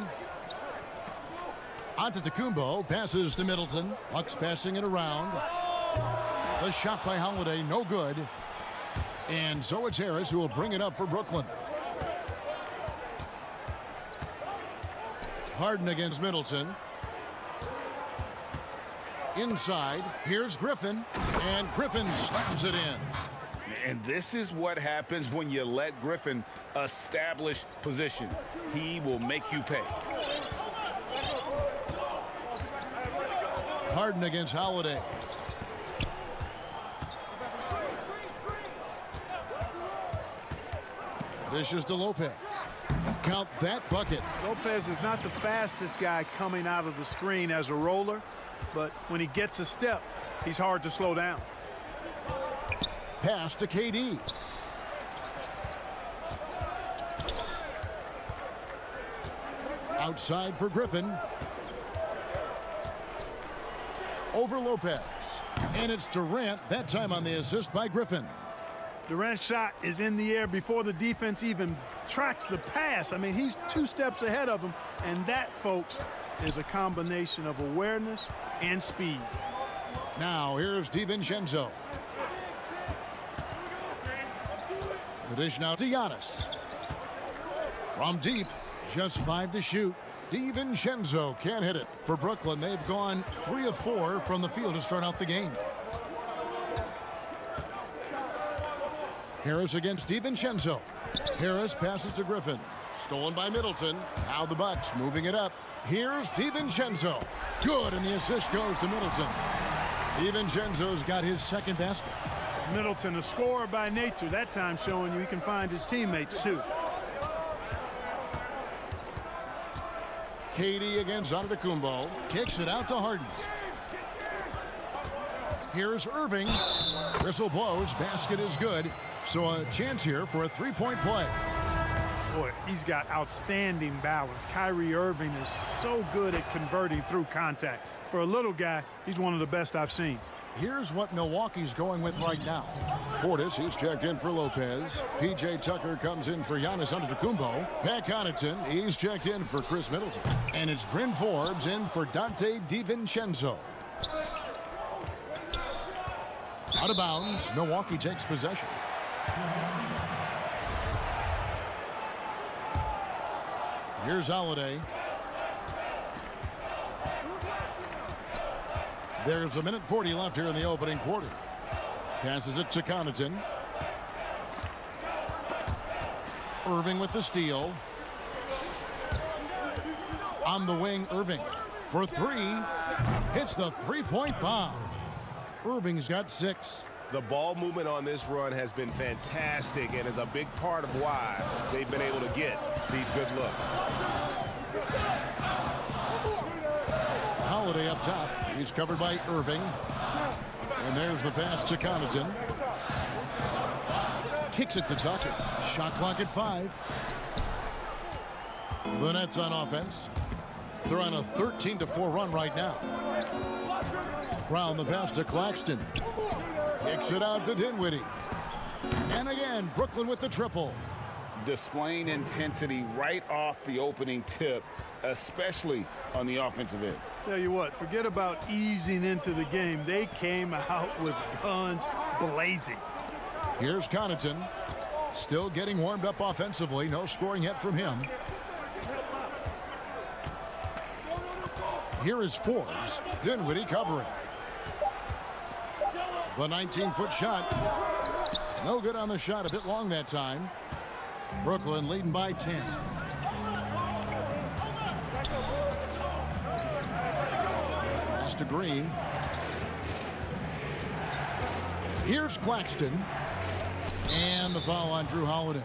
Antetokounmpo passes to Middleton. Bucks passing it around. The shot by Holiday, no good. And so it's Harris who will bring it up for Brooklyn. Harden against Middleton. Inside, here's Griffin, and Griffin slams it in. And this is what happens when you let Griffin establish position. He will make you pay. Harden against Holiday. Dishes to Lopez. Count that bucket. Lopez is not the fastest guy coming out of the screen as a roller, but when he gets a step, he's hard to slow down. Pass to KD. Outside for Griffin. Over Lopez. And it's Durant, that time on the assist by Griffin. Durant's shot is in the air before the defense even tracks the pass. I mean, he's 2 steps ahead of him, and that, folks, is a combination of awareness and speed. Now, here's DiVincenzo. The dish now to Giannis. From deep, just 5 to shoot. DiVincenzo can't hit it. For Brooklyn, they've gone 3 of 4 from the field to start out the game. Harris against DiVincenzo. Harris passes to Griffin. Stolen by Middleton. Now the Bucks moving it up. Here's DiVincenzo. Good, and the assist goes to Middleton. DiVincenzo's got his second basket. Middleton, a scorer by nature, that time showing you he can find his teammates too. KD against Antetokounmpo. Kicks it out to Harden. Here's Irving. Whistle blows. Basket is good. So a chance here for a 3-point play. Boy, he's got outstanding balance. Kyrie Irving is so good at converting through contact. For a little guy, he's one of the best I've seen. Here's what Milwaukee's going with right now. Portis, he's checked in for Lopez. P.J. Tucker comes in for Giannis Antetokounmpo. Pat Connaughton, he's checked in for Chris Middleton. And it's Bryn Forbes in for Dante DiVincenzo. Out of bounds, Milwaukee takes possession. Here's Holiday. There's 1:40 left here in the opening quarter. Passes it to Connaughton. Irving with the steal. On the wing, Irving for 3. Hits the 3-point bomb. Irving's got 6. The ball movement on this run has been fantastic and is a big part of why they've been able to get these good looks. Holiday up top. He's covered by Irving. And there's the pass to Connaughton. Kicks it to Tucker. Shot clock at 5. The Nets on offense. They're on a 13-4 run right now. Brown the pass to Claxton. Kicks it out to Dinwiddie. And again, Brooklyn with the triple. Displaying intensity right off the opening tip, especially on the offensive end. Tell you what, forget about easing into the game. They came out with guns blazing. Here's Connaughton. Still getting warmed up offensively. No scoring yet from him. Here is Forbes. Dinwiddie covering. The 19-foot shot. No good on the shot. A bit long that time. Brooklyn leading by 10. Pass to Green. Here's Claxton. And the foul on Drew Holiday.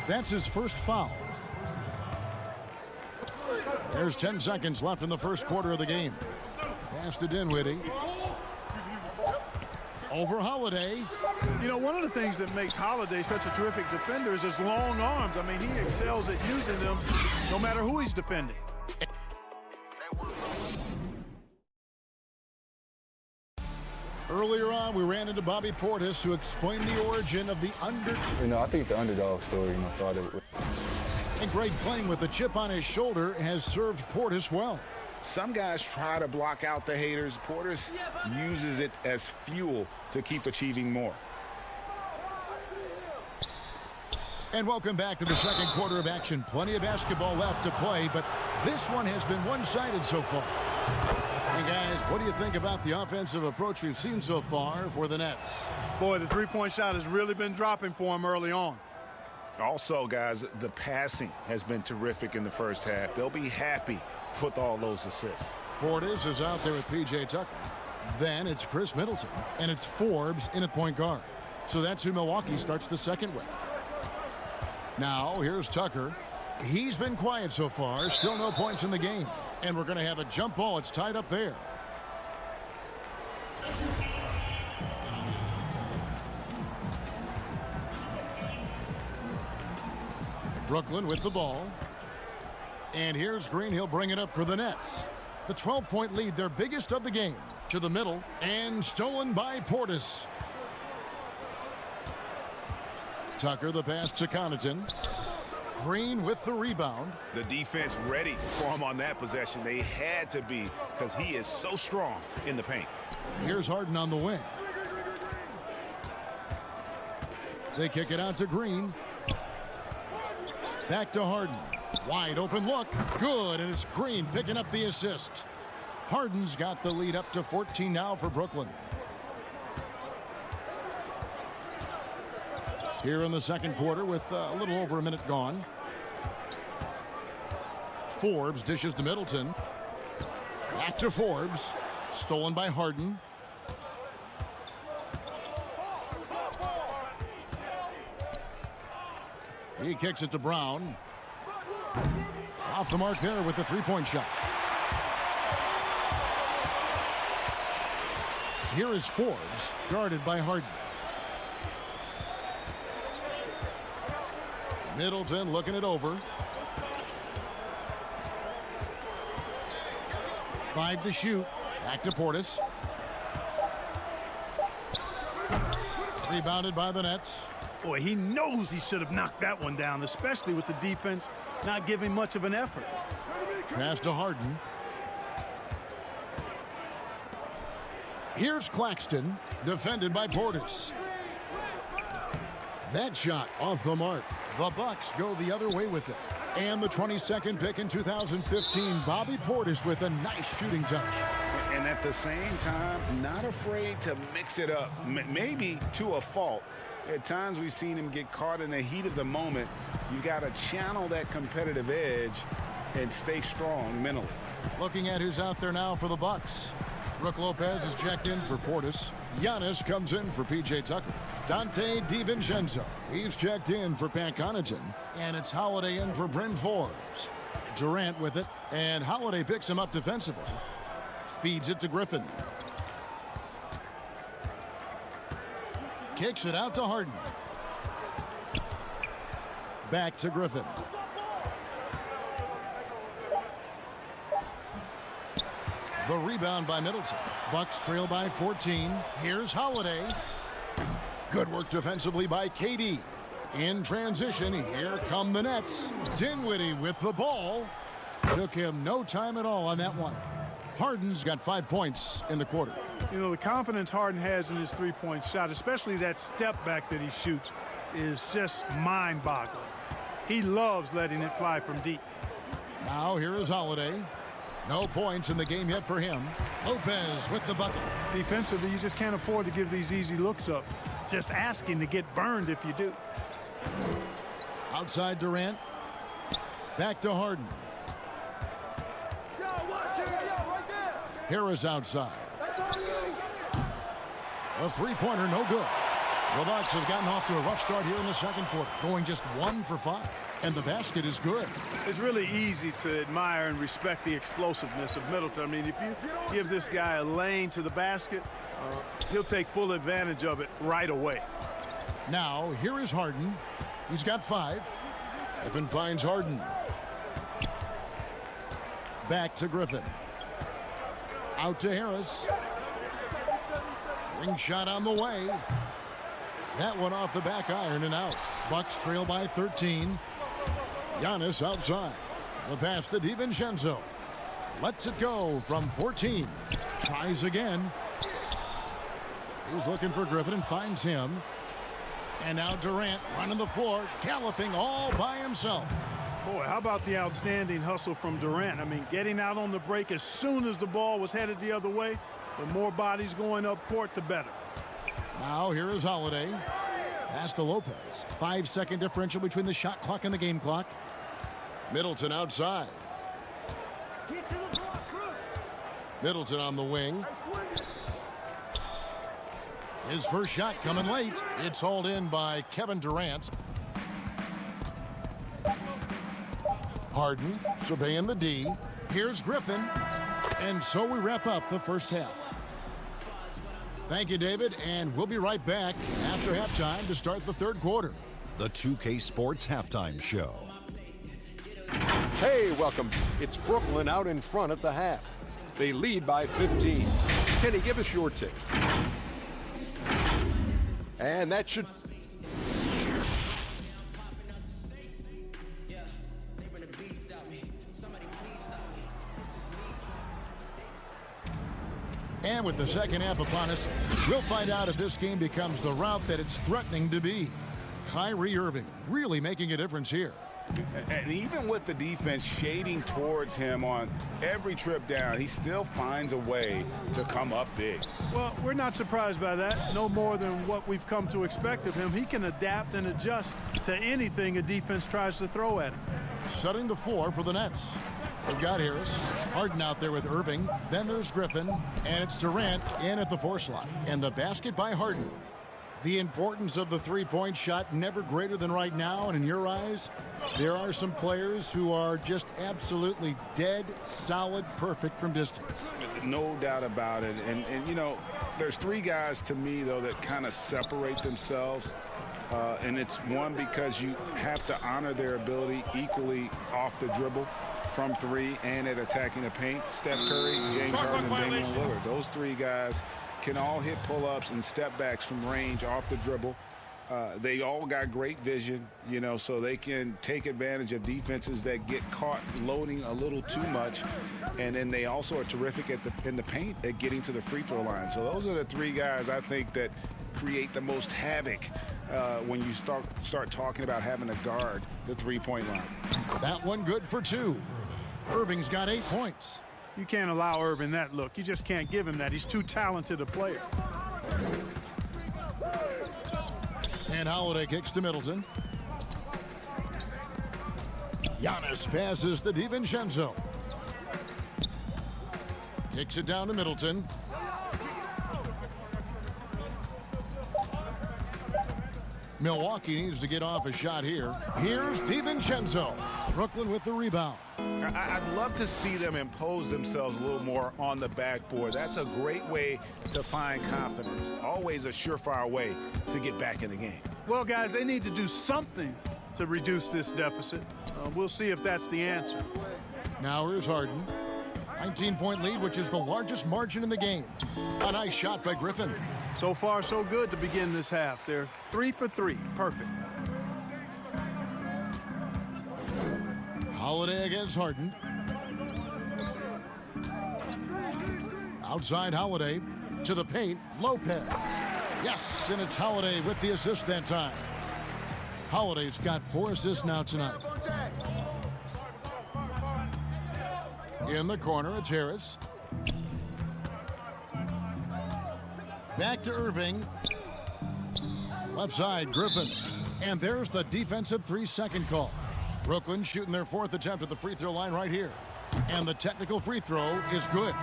That's his first foul. There's 10 seconds left in the first quarter of the game. Pass to Dinwiddie. Over Holiday. You know, one of the things that makes Holiday such a terrific defender is his long arms. I mean, he excels at using them no matter who he's defending. Earlier on, we ran into Bobby Portis, who explained the origin of the I think the underdog story, started with. And Greg playing with a chip on his shoulder has served Portis well. Some guys try to block out the haters. Portis uses it as fuel to keep achieving more. And welcome back to the second quarter of action. Plenty of basketball left to play, but this one has been one-sided so far. Hey, guys, what do you think about the offensive approach we've seen so far for the Nets? Boy, the three-point shot has really been dropping for him early on. Also, guys, the passing has been terrific in the first half. They'll be happy with all those assists. Portis is out there with P.J. Tucker. Then it's Chris Middleton, and it's Forbes in at point guard. So that's who Milwaukee starts the second with. Now, here's Tucker. He's been quiet so far. Still no points in the game. And we're going to have a jump ball. It's tied up there. Brooklyn with the ball. And here's Green. He'll bring it up for the Nets. The 12-point lead, their biggest of the game. To the middle, and stolen by Portis. Tucker, the pass to Connaughton. Green with the rebound. The defense ready for him on that possession. They had to be, because he is so strong in the paint. Here's Harden on the wing. They kick it out to Green. Back to Harden. Wide open look. Good, and it's Green picking up the assist. Harden's got the lead up to 14 now for Brooklyn. Here in the second quarter with a little over a minute gone. Forbes dishes to Middleton. Back to Forbes. Stolen by Harden. He kicks it to Brown. Off the mark there with the three-point shot. Here is Forbes, guarded by Harden. Middleton looking it over. 5 to shoot. Back to Portis. Rebounded by the Nets. Boy, he knows he should have knocked that one down, especially with the defense not giving much of an effort. Pass to Harden. Here's Claxton, defended by Portis. That shot off the mark. The Bucks go the other way with it. And the 22nd pick in 2015, Bobby Portis with a nice shooting touch. And at the same time, not afraid to mix it up, maybe to a fault. At times we've seen him get caught in the heat of the moment. You got to channel that competitive edge and stay strong mentally. Looking at who's out there now for the Bucks. Brook Lopez is checked in for Portis. Giannis comes in for P.J. Tucker. Dante DiVincenzo, he's checked in for Pat Connaughton. And it's Holiday in for Bryn Forbes. Durant with it, and Holiday picks him up defensively. Feeds it to Griffin. Kicks it out to Harden. Back to Griffin. The rebound by Middleton. Bucks trail by 14. Here's Holiday. Good work defensively by KD. In transition, here come the Nets. Dinwiddie with the ball. Took him no time at all on that one. Harden's got 5 points in the quarter. You know, the confidence Harden has in his three-point shot, especially that step back that he shoots, is just mind-boggling. He loves letting it fly from deep. Now here is Holiday. No points in the game yet for him. Lopez with the bucket. Defensively, you just can't afford to give these easy looks up. Just asking to get burned if you do. Outside Durant. Back to Harden. Harris outside. A three-pointer, no good. The Bucks have gotten off to a rough start here in the second quarter, going just 1 for 5. And the basket is good. It's really easy to admire and respect the explosiveness of Middleton. I mean, if you give this guy a lane to the basket, he'll take full advantage of it right away. Now, here is Harden. He's got 5. Griffin finds Harden. Back to Griffin. Out to Harris. Ring shot on the way. That one off the back iron and out. Bucks trail by 13. Giannis outside. The pass to DiVincenzo. Lets it go from 14. Tries again. He's looking for Griffin and finds him. And now Durant running the floor, galloping all by himself. Boy, how about the outstanding hustle from Durant? I mean, getting out on the break as soon as the ball was headed the other way. The more bodies going up court, the better. Now here is Holiday. Pass to Lopez. 5-second differential between the shot clock and the game clock. Middleton outside. Middleton on the wing. His first shot coming late. It's hauled in by Kevin Durant. Harden surveying the D. Here's Griffin. And so we wrap up the first half. Thank you, David, and we'll be right back after halftime to start the third quarter. The 2K Sports Halftime Show. Hey, welcome. It's Brooklyn out in front at the half. They lead by 15. Kenny, give us your take. And that should... And with the second half upon us, we'll find out if this game becomes the rout that it's threatening to be. Kyrie Irving really making a difference here. And even with the defense shading towards him on every trip down, he still finds a way to come up big. Well, we're not surprised by that. No more than what we've come to expect of him. He can adapt and adjust to anything a defense tries to throw at him. Setting the floor for the Nets. They've got Harris. Harden out there with Irving. Then there's Griffin. And it's Durant in at the 4 slot. And the basket by Harden. The importance of the three-point shot never greater than right now. And in your eyes, there are some players who are just absolutely dead, solid, perfect from distance. No doubt about it. And you know, there's 3 guys to me, though, that kind of separate themselves. And it's one, because you have to honor their ability equally off the dribble, from 3, and at attacking the paint. Steph Curry, James Harden, and Damian Lillard. Those 3 guys can all hit pull-ups and step backs from range off the dribble. They all got great vision, you know, so they can take advantage of defenses that get caught loading a little too much. And then they also are terrific in the paint at getting to the free throw line. So those are the 3 guys I think that create the most havoc when you start talking about having to guard the three-point line. That one good for 2. Irving's got 8 points. You can't allow Irving that look. You just can't give him that. He's too talented a player. And Holiday kicks to Middleton. Giannis passes to DiVincenzo. Kicks it down to Middleton. Milwaukee needs to get off a shot here. Here's DiVincenzo. Brooklyn with the rebound. I'd love to see them impose themselves a little more on the backboard. That's a great way to find confidence. Always a surefire way to get back in the game. Well, guys, they need to do something to reduce this deficit. We'll see if that's the answer. Now here's Harden. 19-point lead, which is the largest margin in the game. A nice shot by Griffin. So far, so good to begin this half. They're 3 for 3. Perfect. Holiday against Harden. Outside Holiday to the paint. Lopez. Yes, and it's Holiday with the assist that time. Holiday's got 4 assists now tonight. In the corner, it's Harris. Back to Irving. Left side, Griffin. And there's the defensive 3-second call. Brooklyn shooting their 4th attempt at the free throw line right here. And the technical free throw is good.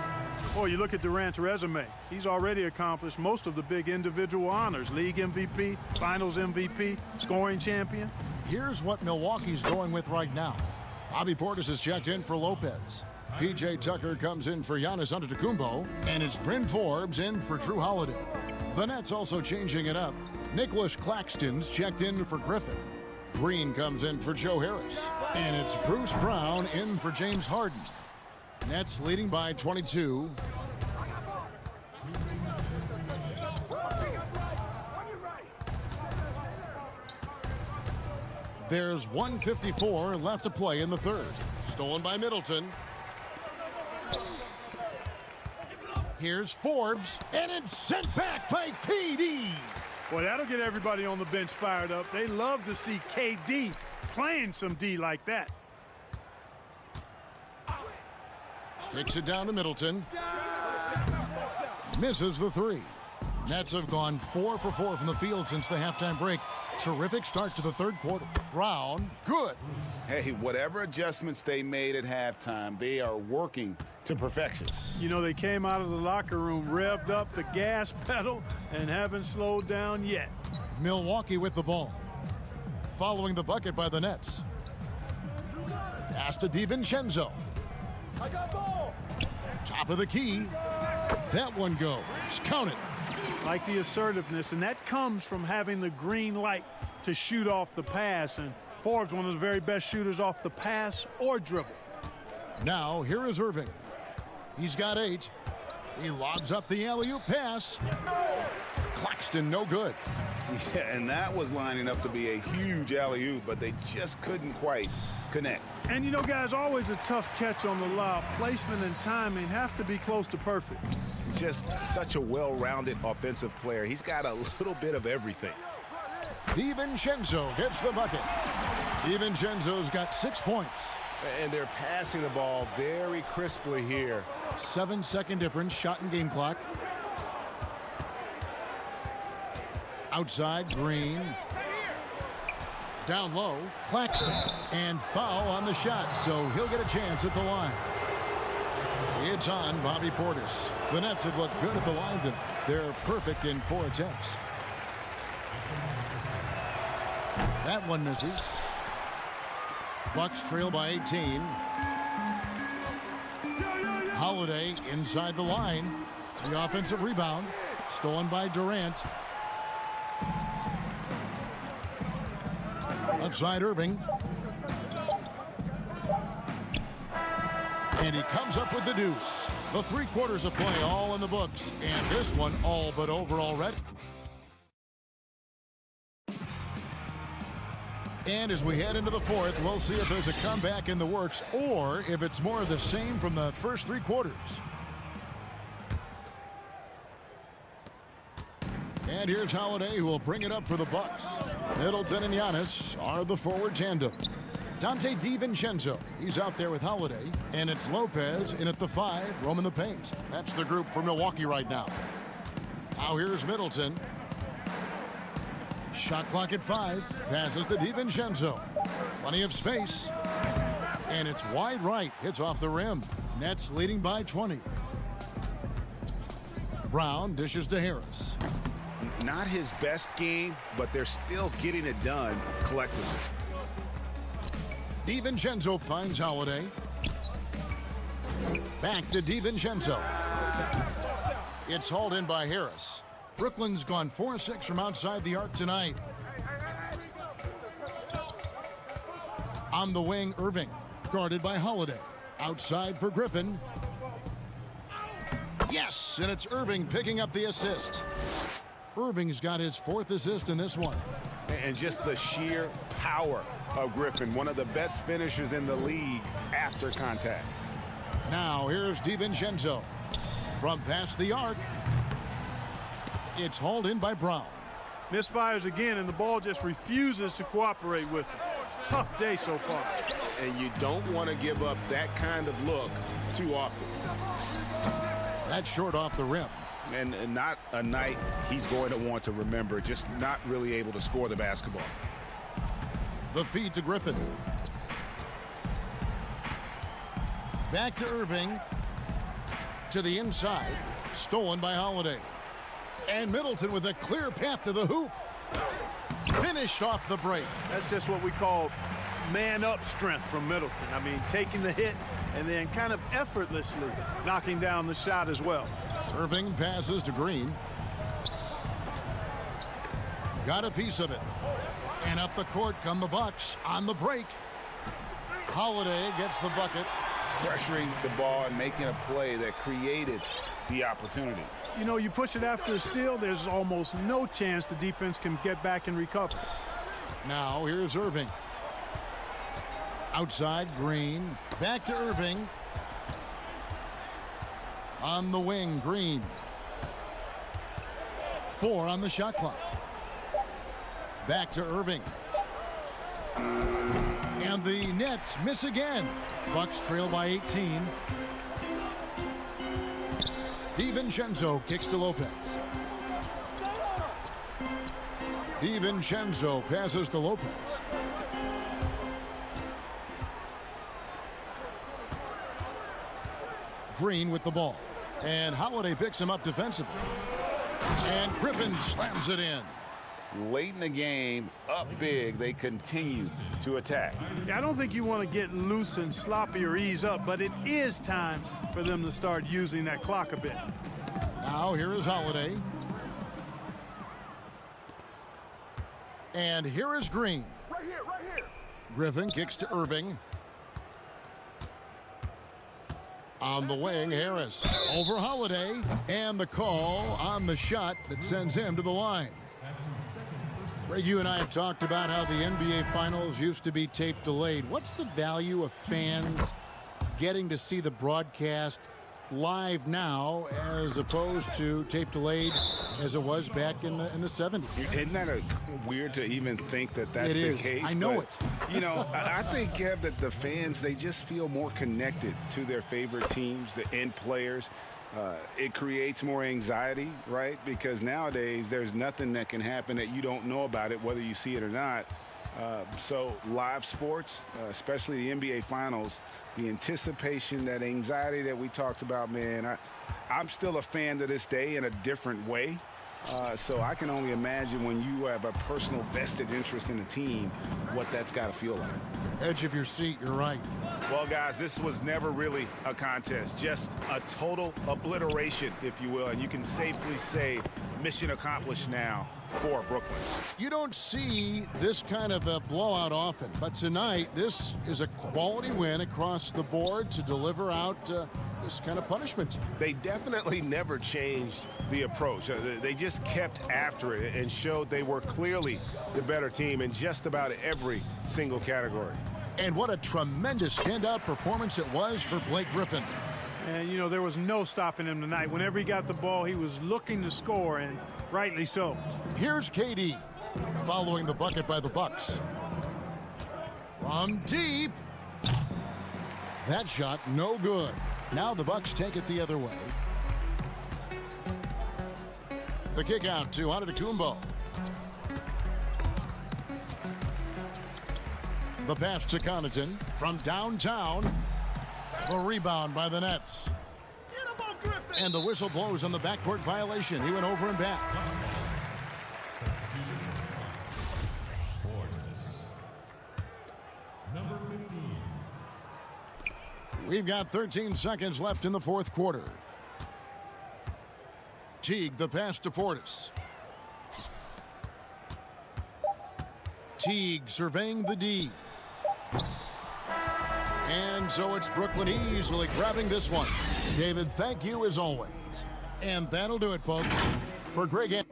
Boy, you look at Durant's resume. He's already accomplished most of the big individual honors. League MVP, Finals MVP, scoring champion. Here's what Milwaukee's going with right now. Bobby Portis is checked in for Lopez. P.J. Tucker comes in for Giannis Antetokounmpo. And it's Bryn Forbes in for Drew Holiday. The Nets also changing it up. Nicholas Claxton's checked in for Griffin. Green comes in for Joe Harris. And it's Bruce Brown in for James Harden. Nets leading by 22. There's 1:54 left to play in the third. Stolen by Middleton. Here's Forbes, and it's sent back by KD. Boy, that'll get everybody on the bench fired up. They love to see KD playing some D like that. Kicks it down to Middleton. Misses the 3. Nets have gone 4 for 4 from the field since the halftime break. Terrific start to the third quarter. Brown, good. Hey, whatever adjustments they made at halftime, they are working to perfection. You know, they came out of the locker room, revved up the gas pedal, and haven't slowed down yet. Milwaukee with the ball. Following the bucket by the Nets. Pass to DiVincenzo. I got ball. Top of the key. That one goes. Count it. Like the assertiveness, and that comes from having the green light to shoot off the pass. And Forbes, one of the very best shooters off the pass or dribble. Now, here is Irving. He's got 8. He lobs up the alley-oop pass. Claxton, no good. Yeah, and that was lining up to be a huge alley-oop, but they just couldn't quite connect. And you know, guys, always a tough catch on the lob. Placement and timing have to be close to perfect. Just such a well-rounded offensive player. He's got a little bit of everything. DiVincenzo gets the bucket. DiVincenzo's got 6 points. And they're passing the ball very crisply here. 7-second difference, shot and game clock. Outside, Green. Down low, Claxton. And foul on the shot, so he'll get a chance at the line. It's on Bobby Portis. The Nets have looked good at the line tonight. They're perfect in 4 attempts. That one misses. Bucks trail by 18. Holiday inside the line. The offensive rebound. Stolen by Durant. Outside Irving. And he comes up with the deuce. The 3 quarters of play all in the books. And this one all but over already. And as we head into the 4th, we'll see if there's a comeback in the works or if it's more of the same from the first 3 quarters. And here's Holiday, who will bring it up for the Bucks. Middleton and Giannis are the forward tandem. Dante DiVincenzo, he's out there with Holiday. And it's Lopez in at the 5, roaming the paint. That's the group for Milwaukee right now. Now here's Middleton. Shot clock at 5. Passes to DiVincenzo. Plenty of space. And it's wide right. Hits off the rim. Nets leading by 20. Brown dishes to Harris. Not his best game, but they're still getting it done collectively. DiVincenzo finds Holiday. Back to DiVincenzo. It's hauled in by Harris. Brooklyn's gone 4-6 from outside the arc tonight. On the wing, Irving. Guarded by Holiday. Outside for Griffin. Yes, and it's Irving picking up the assist. Irving's got his 4th assist in this one. And just the sheer power of Griffin, one of the best finishers in the league after contact. Now here's DiVincenzo. From past the arc. It's hauled in by Brown. Misfires again, and the ball just refuses to cooperate with him. It's a tough day so far. And you don't want to give up that kind of look too often. That's short off the rim. And not a night he's going to want to remember, just not really able to score the basketball. The feed to Griffin. Back to Irving. To the inside. Stolen by Holiday. And Middleton with a clear path to the hoop. Finished off the break. That's just what we call man-up strength from Middleton. I mean, taking the hit and then kind of effortlessly knocking down the shot as well. Irving passes to Green. Got a piece of it. And up the court come the Bucks on the break. Holiday gets the bucket. Pressuring the ball and making a play that created the opportunity. You know, you push it after a steal, there's almost no chance the defense can get back and recover. Now here's Irving. Outside, Green. Back to Irving. On the wing, Green. 4 on the shot clock. Back to Irving. And the Nets miss again. Bucks trail by 18. DiVincenzo kicks to Lopez. DiVincenzo passes to Lopez. Green with the ball. And Holiday picks him up defensively. And Griffin slams it in. Late in the game, up big, they continue to attack. I don't think you want to get loose and sloppy or ease up, but it is time for them to start using that clock a bit. Now here is Holiday. And here is Green. Right here, right here. Griffin kicks to Irving. On the wing, Harris over Holiday, and the call on the shot that sends him to the line. Greg, you and I have talked about how the NBA Finals used to be tape delayed. What's the value of fans getting to see the broadcast live now as opposed to tape delayed as it was back in the 70s? Isn't that weird to even think that that's the case? I know it. You know, I think, Kev, that the fans, they just feel more connected to their favorite teams, the end players. It creates more anxiety, right? Because nowadays there's nothing that can happen that you don't know about it, whether you see it or not. So live sports, especially the NBA Finals, the anticipation, that anxiety that we talked about, man, I'm still a fan to this day in a different way. So I can only imagine when you have a personal vested interest in a team, what that's got to feel like. Edge of your seat, you're right. Well, guys, this was never really a contest, just a total obliteration, if you will. And you can safely say mission accomplished now for Brooklyn. You don't see this kind of a blowout often, but tonight this is a quality win across the board to deliver out this kind of punishment. They definitely never changed the approach. They just kept after it and showed they were clearly the better team in just about every single category. And what a tremendous standout performance it was for Blake Griffin. And, you know, there was no stopping him tonight. Whenever he got the ball, he was looking to score, and rightly so. Here's KD following the bucket by the Bucks. From deep. That shot no good. Now the Bucks take it the other way. The kick out to Antetokounmpo. The pass to Connaughton from downtown. The rebound by the Nets. And the whistle blows on the backcourt violation. He went over and back. We've got 13 seconds left in the fourth quarter. Teague, the pass to Portis. Teague surveying the D. And so it's Brooklyn easily grabbing this one. David, thank you as always. And that'll do it, folks. For Greg...